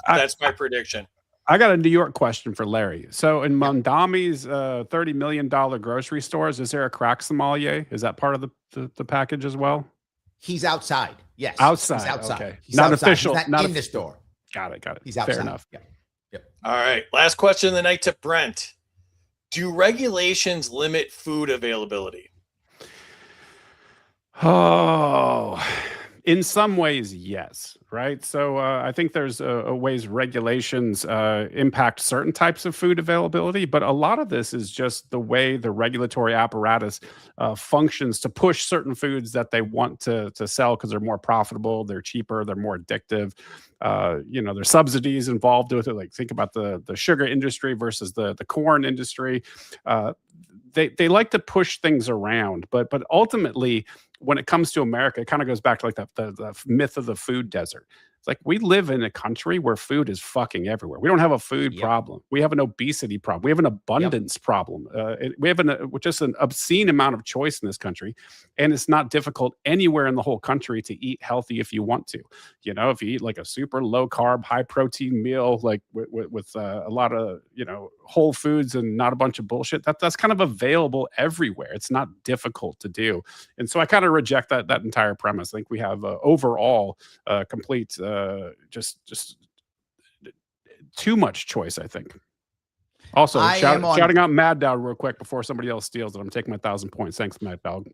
[SPEAKER 8] That's my prediction.
[SPEAKER 7] I got a New York question for Larry. So in Mondami's $30 million grocery stores, is there a crack sommelier? Is that part of the package as well?
[SPEAKER 5] He's outside. Yes.
[SPEAKER 7] Outside.
[SPEAKER 5] He's outside.
[SPEAKER 7] Okay.
[SPEAKER 5] He's
[SPEAKER 7] Not
[SPEAKER 5] outside.
[SPEAKER 7] official.
[SPEAKER 5] He's not in the store.
[SPEAKER 7] Got it.
[SPEAKER 5] He's outside.
[SPEAKER 7] Fair enough.
[SPEAKER 5] Yeah. Yep.
[SPEAKER 8] All right. Last question of the night to Brent. Do regulations limit food availability?
[SPEAKER 7] Oh, in some ways, yes. Right. So I think there's ways regulations impact certain types of food availability, but a lot of this is just the way the regulatory apparatus functions to push certain foods that they want to sell because they're more profitable, they're cheaper, they're more addictive. There's subsidies involved with it. Like think about the sugar industry versus the corn industry. They like to push things around, but ultimately, when it comes to America, it kind of goes back to like the myth of the food desert. It's like we live in a country where food is fucking everywhere. We don't have a food problem. We have an obesity problem. We have an abundance problem. We have just an obscene amount of choice in this country, and it's not difficult anywhere in the whole country to eat healthy if you want to. If you eat like a super low carb, high protein meal, like with a lot of whole foods and not a bunch of bullshit, that's kind of available everywhere. It's not difficult to do, and so I kind of reject that entire premise. I think we have overall complete. Just too much choice, I think. Also, shouting out Mad Dog real quick before somebody else steals it. I'm taking my 1,000 points. Thanks, Mad Dog.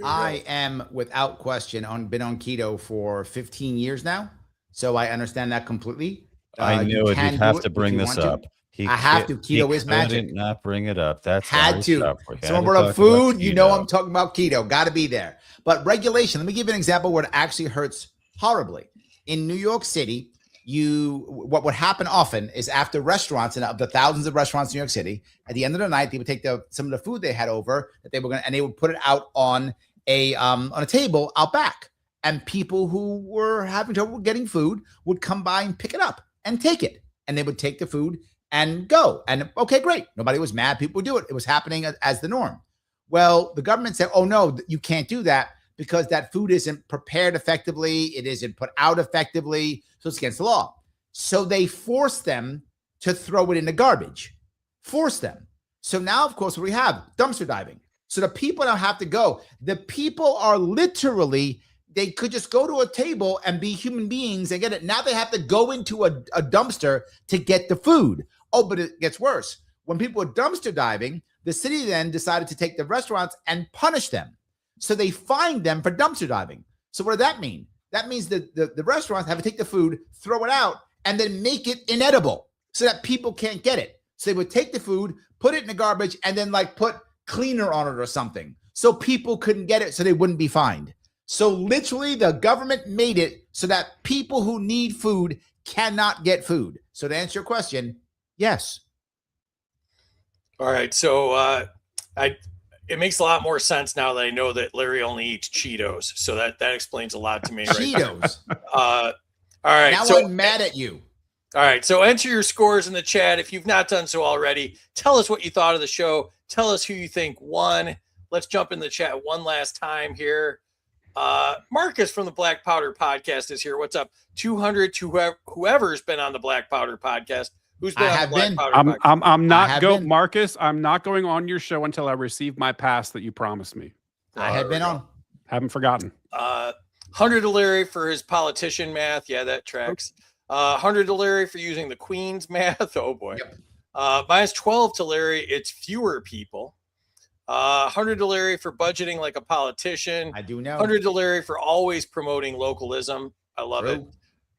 [SPEAKER 5] I am without question been on keto for 15 years now, so I understand that completely.
[SPEAKER 6] I knew it. You'd have to bring this up.
[SPEAKER 5] I have to. Keto is magic.
[SPEAKER 6] Not bring it up. That's
[SPEAKER 5] had to. Someone brought up food. I'm talking about keto. Got to be there. But regulation. Let me give you an example where it actually hurts horribly. In New York City, what would happen often is after restaurants and of the thousands of restaurants in New York City, at the end of the night, they would take some of the food they had over that they were going to, and they would put it out on a table out back. And people who were having trouble getting food would come by and pick it up and take it. And they would take the food and go. And okay, great. Nobody was mad. People would do it. It was happening as the norm. Well, the government said, oh no, you can't do that, because that food isn't prepared effectively, it isn't put out effectively, so it's against the law. So they force them to throw it in the garbage. Force them. So now, of course, we have dumpster diving. So the people now have to go. The people are literally, they could just go to a table and be human beings and get it. Now they have to go into a dumpster to get the food. Oh, but it gets worse. When people were dumpster diving, the city then decided to take the restaurants and punish them. So they fined them for dumpster diving. So what does that mean? That means that the restaurants have to take the food, throw it out, and then make it inedible so that people can't get it. So they would take the food, put it in the garbage, and then like put cleaner on it or something so people couldn't get it so they wouldn't be fined. So literally the government made it so that people who need food cannot get food. So to answer your question, yes.
[SPEAKER 8] All right. So it makes a lot more sense now that I know that Larry only eats Cheetos. So that explains a lot to me.
[SPEAKER 5] Cheetos.
[SPEAKER 8] All right.
[SPEAKER 5] Now
[SPEAKER 8] so
[SPEAKER 5] I'm mad at you.
[SPEAKER 8] All right. So enter your scores in the chat. If you've not done so already, tell us what you thought of the show. Tell us who you think won. Let's jump in the chat one last time here. Marcus from the Black Powder Podcast is here. What's up? 200 to whoever's been on the Black Powder Podcast. Who's been on the Black Powder Podcast?
[SPEAKER 7] I'm not going, Marcus. I'm not going on your show until I receive my pass that you promised me.
[SPEAKER 5] I had been on.
[SPEAKER 7] Haven't forgotten.
[SPEAKER 8] 100 to Larry for his politician math. Yeah, that tracks. 100 to Larry for using the Queen's math. Oh boy. Yep. Minus 12 to Larry. It's fewer people. 100 to Larry for budgeting like a politician.
[SPEAKER 5] I do know.
[SPEAKER 8] 100 to Larry for always promoting localism. I love it.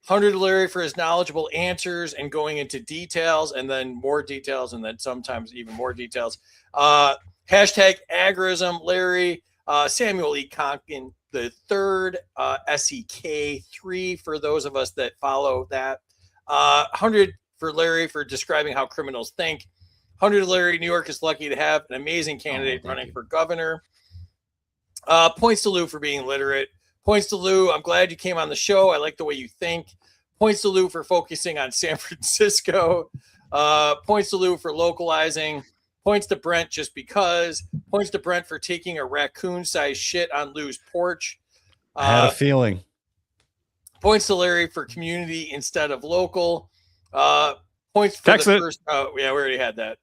[SPEAKER 8] 100 to Larry for his knowledgeable answers and going into details and then more details and then sometimes even more details. Hashtag agorism, Larry. Samuel E. Conkin the third, SEK3 for those of us that follow that. 100 for Larry for describing how criminals think. 100 to Larry, New York is lucky to have an amazing candidate running for governor. Points to Lou for being literate. Points to Lou, I'm glad you came on the show. I like the way you think. Points to Lou for focusing on San Francisco. Points to Lou for localizing. Points to Brent just because. Points to Brent for taking a raccoon-sized shit on Lou's porch.
[SPEAKER 6] I had a feeling.
[SPEAKER 8] Points to Larry for community instead of local. Points for
[SPEAKER 7] Text
[SPEAKER 8] the
[SPEAKER 7] it.
[SPEAKER 8] first. Oh, yeah, we already had that.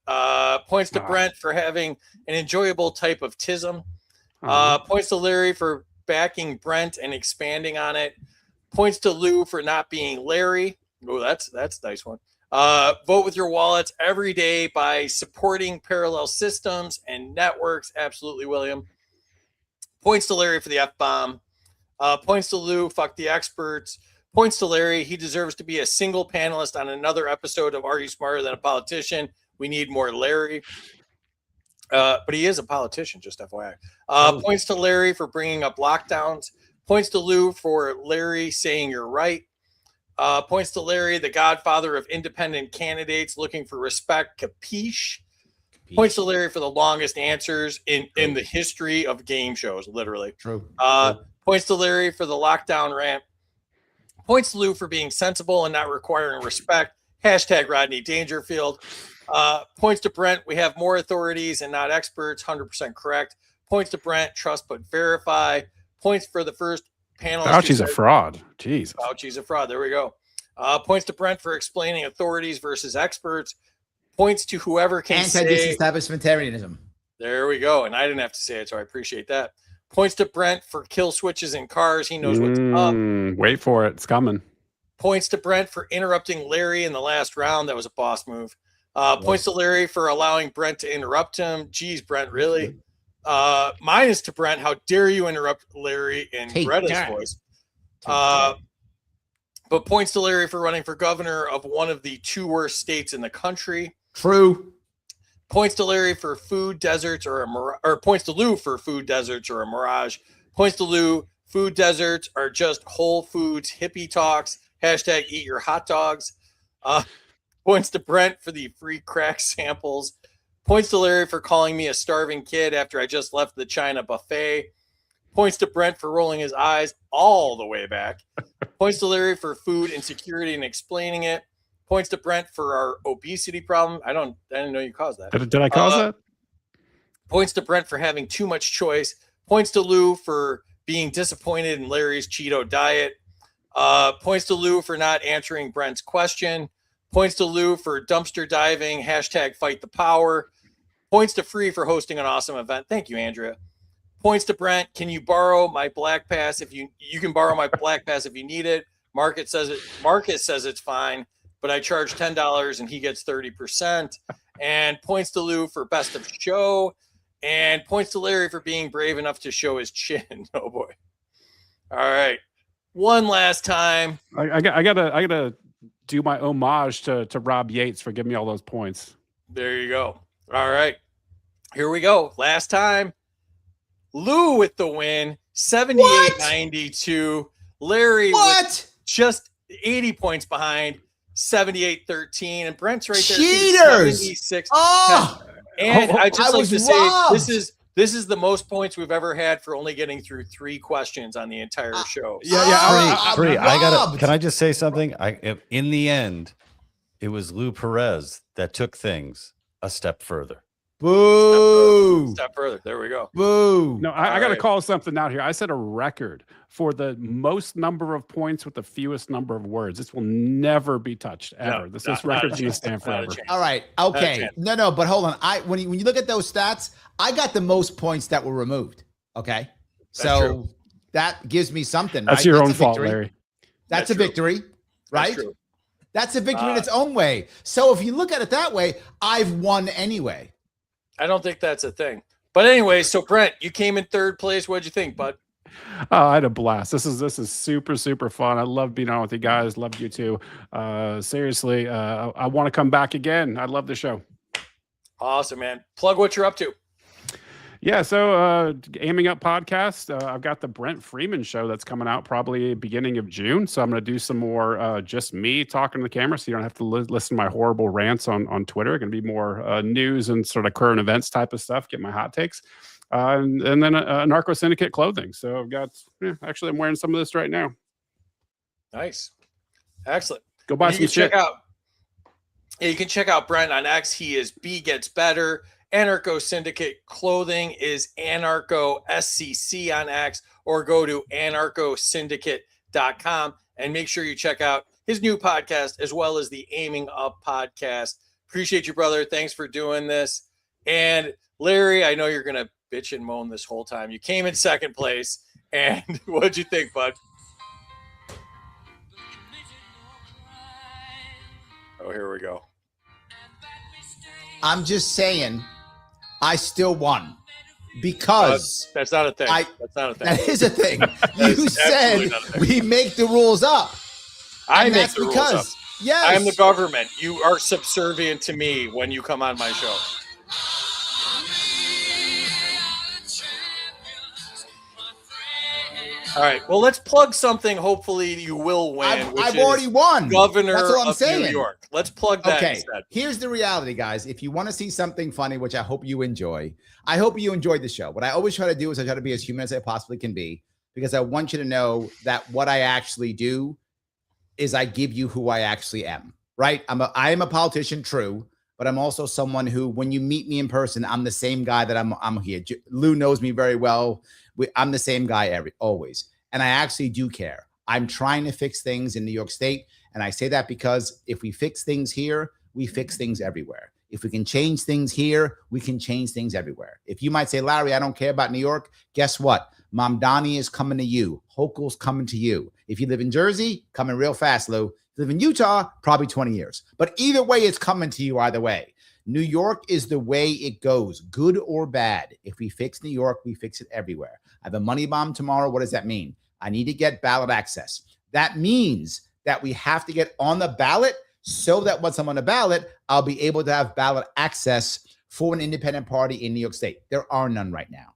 [SPEAKER 8] Points to Brent for having an enjoyable type of tism. Points to Larry for backing Brent and expanding on it. Points to Lou for not being Larry. Oh, that's a nice one. Vote with your wallets every day by supporting parallel systems and networks. Absolutely, William. Points to Larry for the F-bomb. Points to Lou, fuck the experts. Points to Larry, he deserves to be a single panelist on another episode of Are You Smarter Than a Politician? We need more Larry. But he is a politician, just FYI. Points to Larry for bringing up lockdowns. Points to Lou for Larry saying you're right. Points to Larry, the godfather of independent candidates looking for respect. Capiche? Points to Larry for the longest answers in the history of game shows, literally.
[SPEAKER 5] True.
[SPEAKER 8] Points to Larry for the lockdown rant. Points to Lou for being sensible and not requiring respect. Hashtag Rodney Dangerfield. Points to Brent. We have more authorities and not experts. 100% correct. Points to Brent. Trust but verify. Points for the first panelist.
[SPEAKER 7] Fauci's a fraud. Jeez.
[SPEAKER 8] Fauci's a fraud. There we go. Points to Brent for explaining authorities versus experts. Points to whoever can say.
[SPEAKER 5] Anti-disestablishmentarianism.
[SPEAKER 8] There we go. And I didn't have to say it, so I appreciate that. Points to Brent for kill switches in cars. He knows what's up.
[SPEAKER 7] Wait for it. It's coming.
[SPEAKER 8] Points to Brent for interrupting Larry in the last round. That was a boss move. Points to Larry for allowing Brent to interrupt him. Geez, Brent, really? Minus to Brent. How dare you interrupt Larry in Greta's voice? But points to Larry for running for governor of one of the two worst states in the country.
[SPEAKER 5] True.
[SPEAKER 8] Points to Larry for food deserts or points to Lou for food deserts or a mirage. Points to Lou, food deserts are just Whole Foods hippie talks. Hashtag eat your hot dogs. Points to Brent for the free crack samples. Points to Larry for calling me a starving kid after I just left the China buffet. Points to Brent for rolling his eyes all the way back. Points to Larry for food insecurity and explaining it. Points to Brent for our obesity problem. I didn't know you caused that.
[SPEAKER 7] Did I cause that?
[SPEAKER 8] Points to Brent for having too much choice. Points to Lou for being disappointed in Larry's Cheeto diet. Points to Lou for not answering Brent's question. Points to Lou for dumpster diving. Hashtag fight the power. Points to Free for hosting an awesome event. Thank you, Andrea. Points to Brent. Can you borrow my black pass if you can borrow my black pass if you need it? Marcus says it's fine, but I charge $10 and he gets 30%. And points to Lou for best of show. And points to Larry for being brave enough to show his chin. Oh boy. All right. One last time.
[SPEAKER 7] I gotta do my homage to Rob Yates for giving me all those points.
[SPEAKER 8] There you go. All right. Here we go. Last time. Lou with the win. 78-92. Larry with just 80 points behind. 78-13. And Brent's right there.
[SPEAKER 5] Cheaters!
[SPEAKER 8] 76.
[SPEAKER 5] Oh!
[SPEAKER 8] And I just like to
[SPEAKER 5] robbed.
[SPEAKER 8] say this is the most points we've ever had for only getting through 3 questions on the entire show.
[SPEAKER 6] Free. Can I just say something? In the end, it was Lou Perez that took things a step further.
[SPEAKER 5] Boo!
[SPEAKER 8] Step further. There we go.
[SPEAKER 5] Boo!
[SPEAKER 7] No, I got to call something out here. I set a record for the most number of points with the fewest number of words. This will never be touched ever. This record's going to stand forever.
[SPEAKER 5] All right. Okay. No, but hold on. When you look at those stats, I got the most points that were removed. Okay. So that gives me something.
[SPEAKER 7] That's
[SPEAKER 5] right?
[SPEAKER 7] your
[SPEAKER 5] That's
[SPEAKER 7] own
[SPEAKER 5] a
[SPEAKER 7] fault,
[SPEAKER 5] victory.
[SPEAKER 7] Larry.
[SPEAKER 5] That's a victory, right? That's a victory in its own way. So if you look at it that way, I've won anyway.
[SPEAKER 8] I don't think that's a thing. But anyway, so Brent, you came in 3rd place. What'd you think, bud?
[SPEAKER 7] I had a blast. This is super, super fun. I love being on with you guys. Loved you too. Seriously, I want to come back again. I love the show.
[SPEAKER 8] Awesome, man. Plug what you're up to.
[SPEAKER 7] Yeah, so Aiming Up podcast. I've got the Brent Freeman show that's coming out probably beginning of June. So I'm going to do some more just me talking to the camera, so you don't have to listen to my horrible rants on Twitter. Going to be more news and sort of current events type of stuff. Get my hot takes, and then a Narco Syndicate clothing. So I've got actually I'm wearing some of this right now.
[SPEAKER 8] Nice. Excellent.
[SPEAKER 7] Go buy
[SPEAKER 8] And you
[SPEAKER 7] some
[SPEAKER 8] can
[SPEAKER 7] shit.
[SPEAKER 8] you can check out Brent on X. He is B Gets Better. Anarcho Syndicate Clothing is Anarcho SCC on X, or go to anarchosyndicate.com and make sure you check out his new podcast as well as the Aiming Up podcast. Appreciate you, brother. Thanks for doing this. And Larry, I know you're going to bitch and moan this whole time. You came in second place. And what'd you think, bud? Oh, here we go.
[SPEAKER 5] I'm just saying, I still won because
[SPEAKER 8] That's not a thing. That's not a thing.
[SPEAKER 5] that is a thing. You
[SPEAKER 8] is
[SPEAKER 5] said
[SPEAKER 8] absolutely not a thing.
[SPEAKER 5] we make the rules up.
[SPEAKER 8] I
[SPEAKER 5] And
[SPEAKER 8] make
[SPEAKER 5] that's
[SPEAKER 8] the rules
[SPEAKER 5] because,
[SPEAKER 8] up.
[SPEAKER 5] yes,
[SPEAKER 8] I am the government. You are subservient to me when you come on my show. All right. Well, let's plug something. Hopefully, you will win. which
[SPEAKER 5] I've
[SPEAKER 8] is
[SPEAKER 5] already won.
[SPEAKER 8] Governor
[SPEAKER 5] That's all I'm
[SPEAKER 8] of
[SPEAKER 5] saying.
[SPEAKER 8] New York. Let's plug that
[SPEAKER 5] Okay,
[SPEAKER 8] instead.
[SPEAKER 5] here's the reality, guys. If you want to see something funny, which I hope you enjoy, I hope you enjoyed the show. What I always try to do is I try to be as human as I possibly can be, because I want you to know that what I actually do is I give you who I actually am, right? I am a politician, true, but I'm also someone who, when you meet me in person, I'm the same guy that I'm here. Lou knows me very well. I'm the same guy always. And I actually do care. I'm trying to fix things in New York State. And I say that because if we fix things here, we fix things everywhere. If we can change things here, we can change things everywhere. If you might say, Larry, I don't care about New York, guess what? Mom Donnie is coming to you. Hochul's coming to you. If you live in Jersey, coming real fast, Lou. If you live in Utah, probably 20 years. But either way, it's coming to you either way. New York is the way it goes, good or bad. If we fix New York, we fix it everywhere. I have a money bomb tomorrow. What does that mean? I need to get ballot access. That means that we have to get on the ballot so that once I'm on the ballot, I'll be able to have ballot access for an independent party in New York State. There are none right now.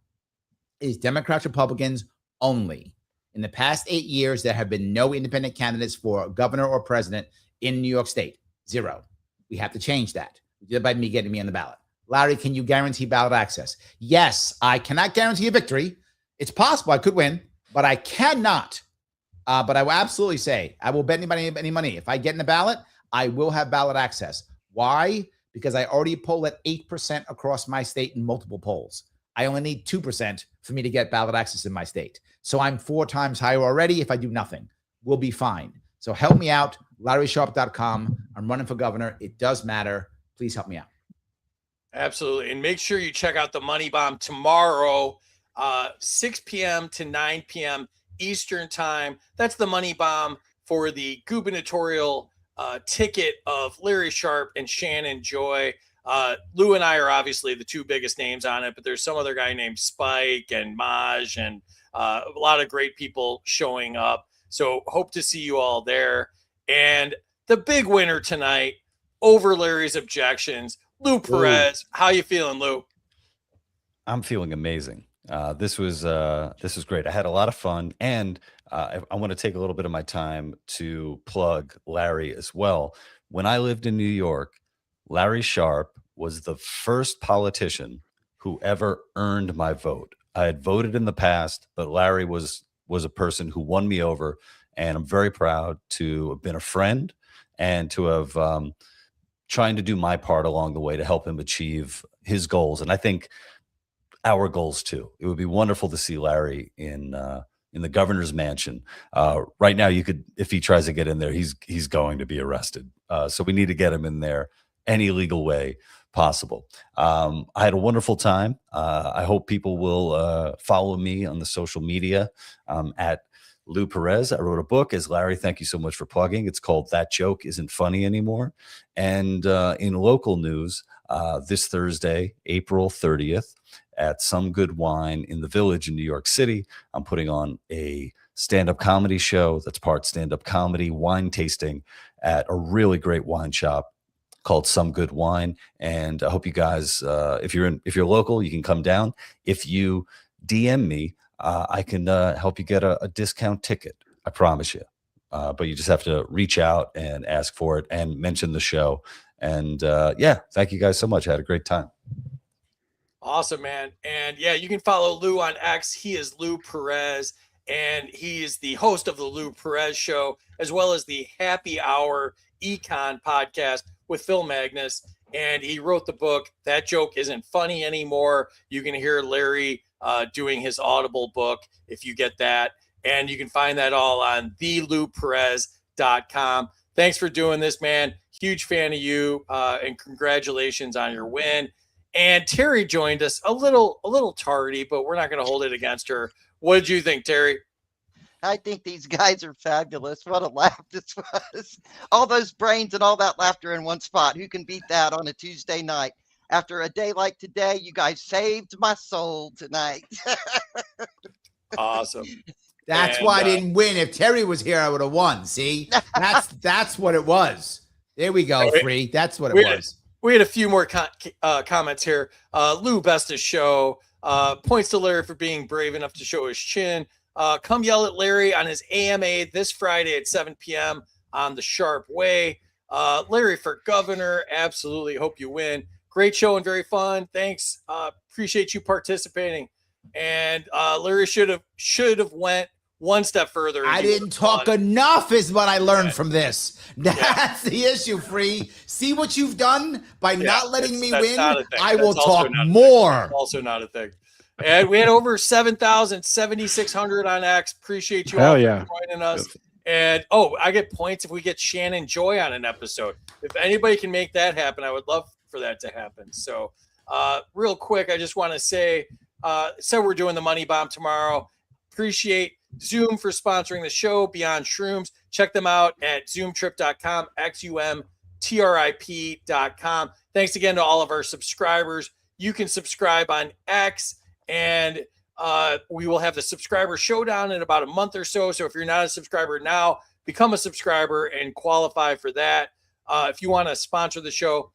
[SPEAKER 5] It's Democrats, Republicans only. In the past 8 years, there have been no independent candidates for governor or president in New York State. Zero. We have to change that. We did it by me getting me on the ballot. Larry, can you guarantee ballot access? Yes, I cannot guarantee a victory. It's possible I could win, but I cannot. But I will absolutely say, I will bet anybody any money. If I get in the ballot, I will have ballot access. Why? Because I already poll at 8% across my state in multiple polls. I only need 2% for me to get ballot access in my state. So I'm 4 times higher already. If I do nothing, we'll be fine. So help me out, LarrySharpe.com. I'm running for governor. It does matter. Please help me out.
[SPEAKER 8] Absolutely. And make sure you check out the Money Bomb tomorrow, 6 p.m. to 9 p.m. Eastern time. That's the Money Bomb for the gubernatorial ticket of Larry Sharpe and Shannon Joy. Lou and I are obviously the 2 biggest names on it, but there's some other guy named Spike and Maj and a lot of great people showing up. So hope to see you all there. And the big winner tonight over Larry's objections, Lou Perez. How you feeling, Lou?
[SPEAKER 6] I'm feeling amazing. This was great. I had a lot of fun, and I want to take a little bit of my time to plug Larry as well. When I lived in New York, Larry Sharpe was the first politician who ever earned my vote. I had voted in the past, but Larry was a person who won me over, and I'm very proud to have been a friend and to have trying to do my part along the way to help him achieve his goals. And I think our goals too. It would be wonderful to see Larry in the governor's mansion. Right now, you could, if he tries to get in there, he's going to be arrested. So we need to get him in there any legal way possible. I had a wonderful time. I hope people will follow me on the social media at Lou Perez. I wrote a book, as Larry, thank you so much for plugging. It's called That Joke Isn't Funny Anymore. And in local news, this Thursday, April 30th, at Some Good Wine in the Village in New York City, I'm putting on a stand-up comedy show that's part stand-up comedy, wine tasting at a really great wine shop called Some Good Wine. And I hope you guys, if you're local, you can come down. If you DM me, I can help you get a discount ticket. I promise you. But you just have to reach out and ask for it and mention the show. And yeah, thank you guys so much. I had a great time.
[SPEAKER 8] Awesome, man. And yeah, you can follow Lou on X. He is Lou Perez. and he is the host of the Lou Perez Show, as well as the Happy Hour Econ podcast with Phil Magnus. And he wrote the book, That Joke Isn't Funny Anymore. You can hear Larry doing his Audible book if you get that. And you can find that all on thelouperez.com. Thanks for doing this, man. Huge fan of you, and congratulations on your win. And Terry joined us a little tardy, but we're not going to hold it against her. What did you think, Terry?
[SPEAKER 9] I think these guys are fabulous. What a laugh this was. All those brains and all that laughter in one spot. Who can beat that on a Tuesday night? After a day like today, you guys saved my soul tonight.
[SPEAKER 8] Awesome.
[SPEAKER 5] That's why I didn't win. If Terry was here, I would have won. See, that's what it was. There we go, Free. That's what it was.
[SPEAKER 8] We had a few more comments here. Lou, best of show. Points to Larry for being brave enough to show his chin. Come yell at Larry on his AMA this Friday at 7 p.m. on the Sharpe Way. Larry for governor. Absolutely. Hope you win. Great show and very fun. Thanks. Appreciate you participating. And Larry should have went one step further.
[SPEAKER 5] I didn't talk enough is what I learned from this. That's the issue, Free. See what you've done by not letting me win? I will talk more.
[SPEAKER 8] Also not a thing. And we had over 7,600 on X. Appreciate you all for joining us. Yes. And I get points if we get Shannon Joy on an episode. If anybody can make that happen, I would love for that to happen. So real quick, I just want to say, we're doing the Money Bomb tomorrow. Appreciate Zoom for sponsoring the show, Beyond Shrooms. Check them out at zoomtrip.com, xumtrip.com. Thanks again to all of our subscribers. You can subscribe on X, and we will have the subscriber showdown in about a month or so. So if you're not a subscriber now, become a subscriber and qualify for that. If you want to sponsor the show,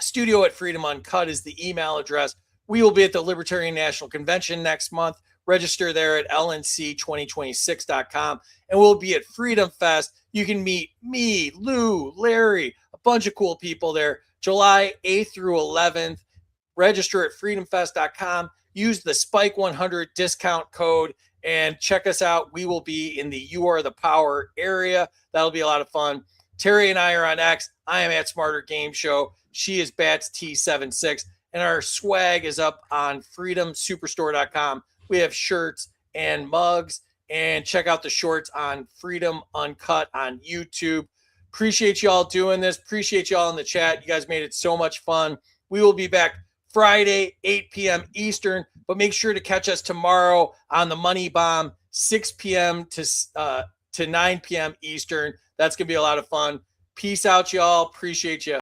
[SPEAKER 8] studio@Freedom Uncut is the email address. We will be at the Libertarian National Convention next month. Register there at lnc2026.com. And we'll be at Freedom Fest. You can meet me, Lou, Larry, a bunch of cool people there, July 8th through 11th. Register at freedomfest.com. Use the Spike 100 discount code and check us out. We will be in the You Are the Power area. That'll be a lot of fun. Terry and I are on X. I am at Smarter Game Show. She is Bats T76. And our swag is up on freedomsuperstore.com. We have shirts and mugs, and check out the shorts on Freedom Uncut on YouTube. Appreciate y'all doing this. Appreciate y'all in the chat. You guys made it so much fun. We will be back Friday, 8 p.m. Eastern, but make sure to catch us tomorrow on the Money Bomb, 6 p.m. to 9 p.m. Eastern. That's going to be a lot of fun. Peace out, y'all. Appreciate you.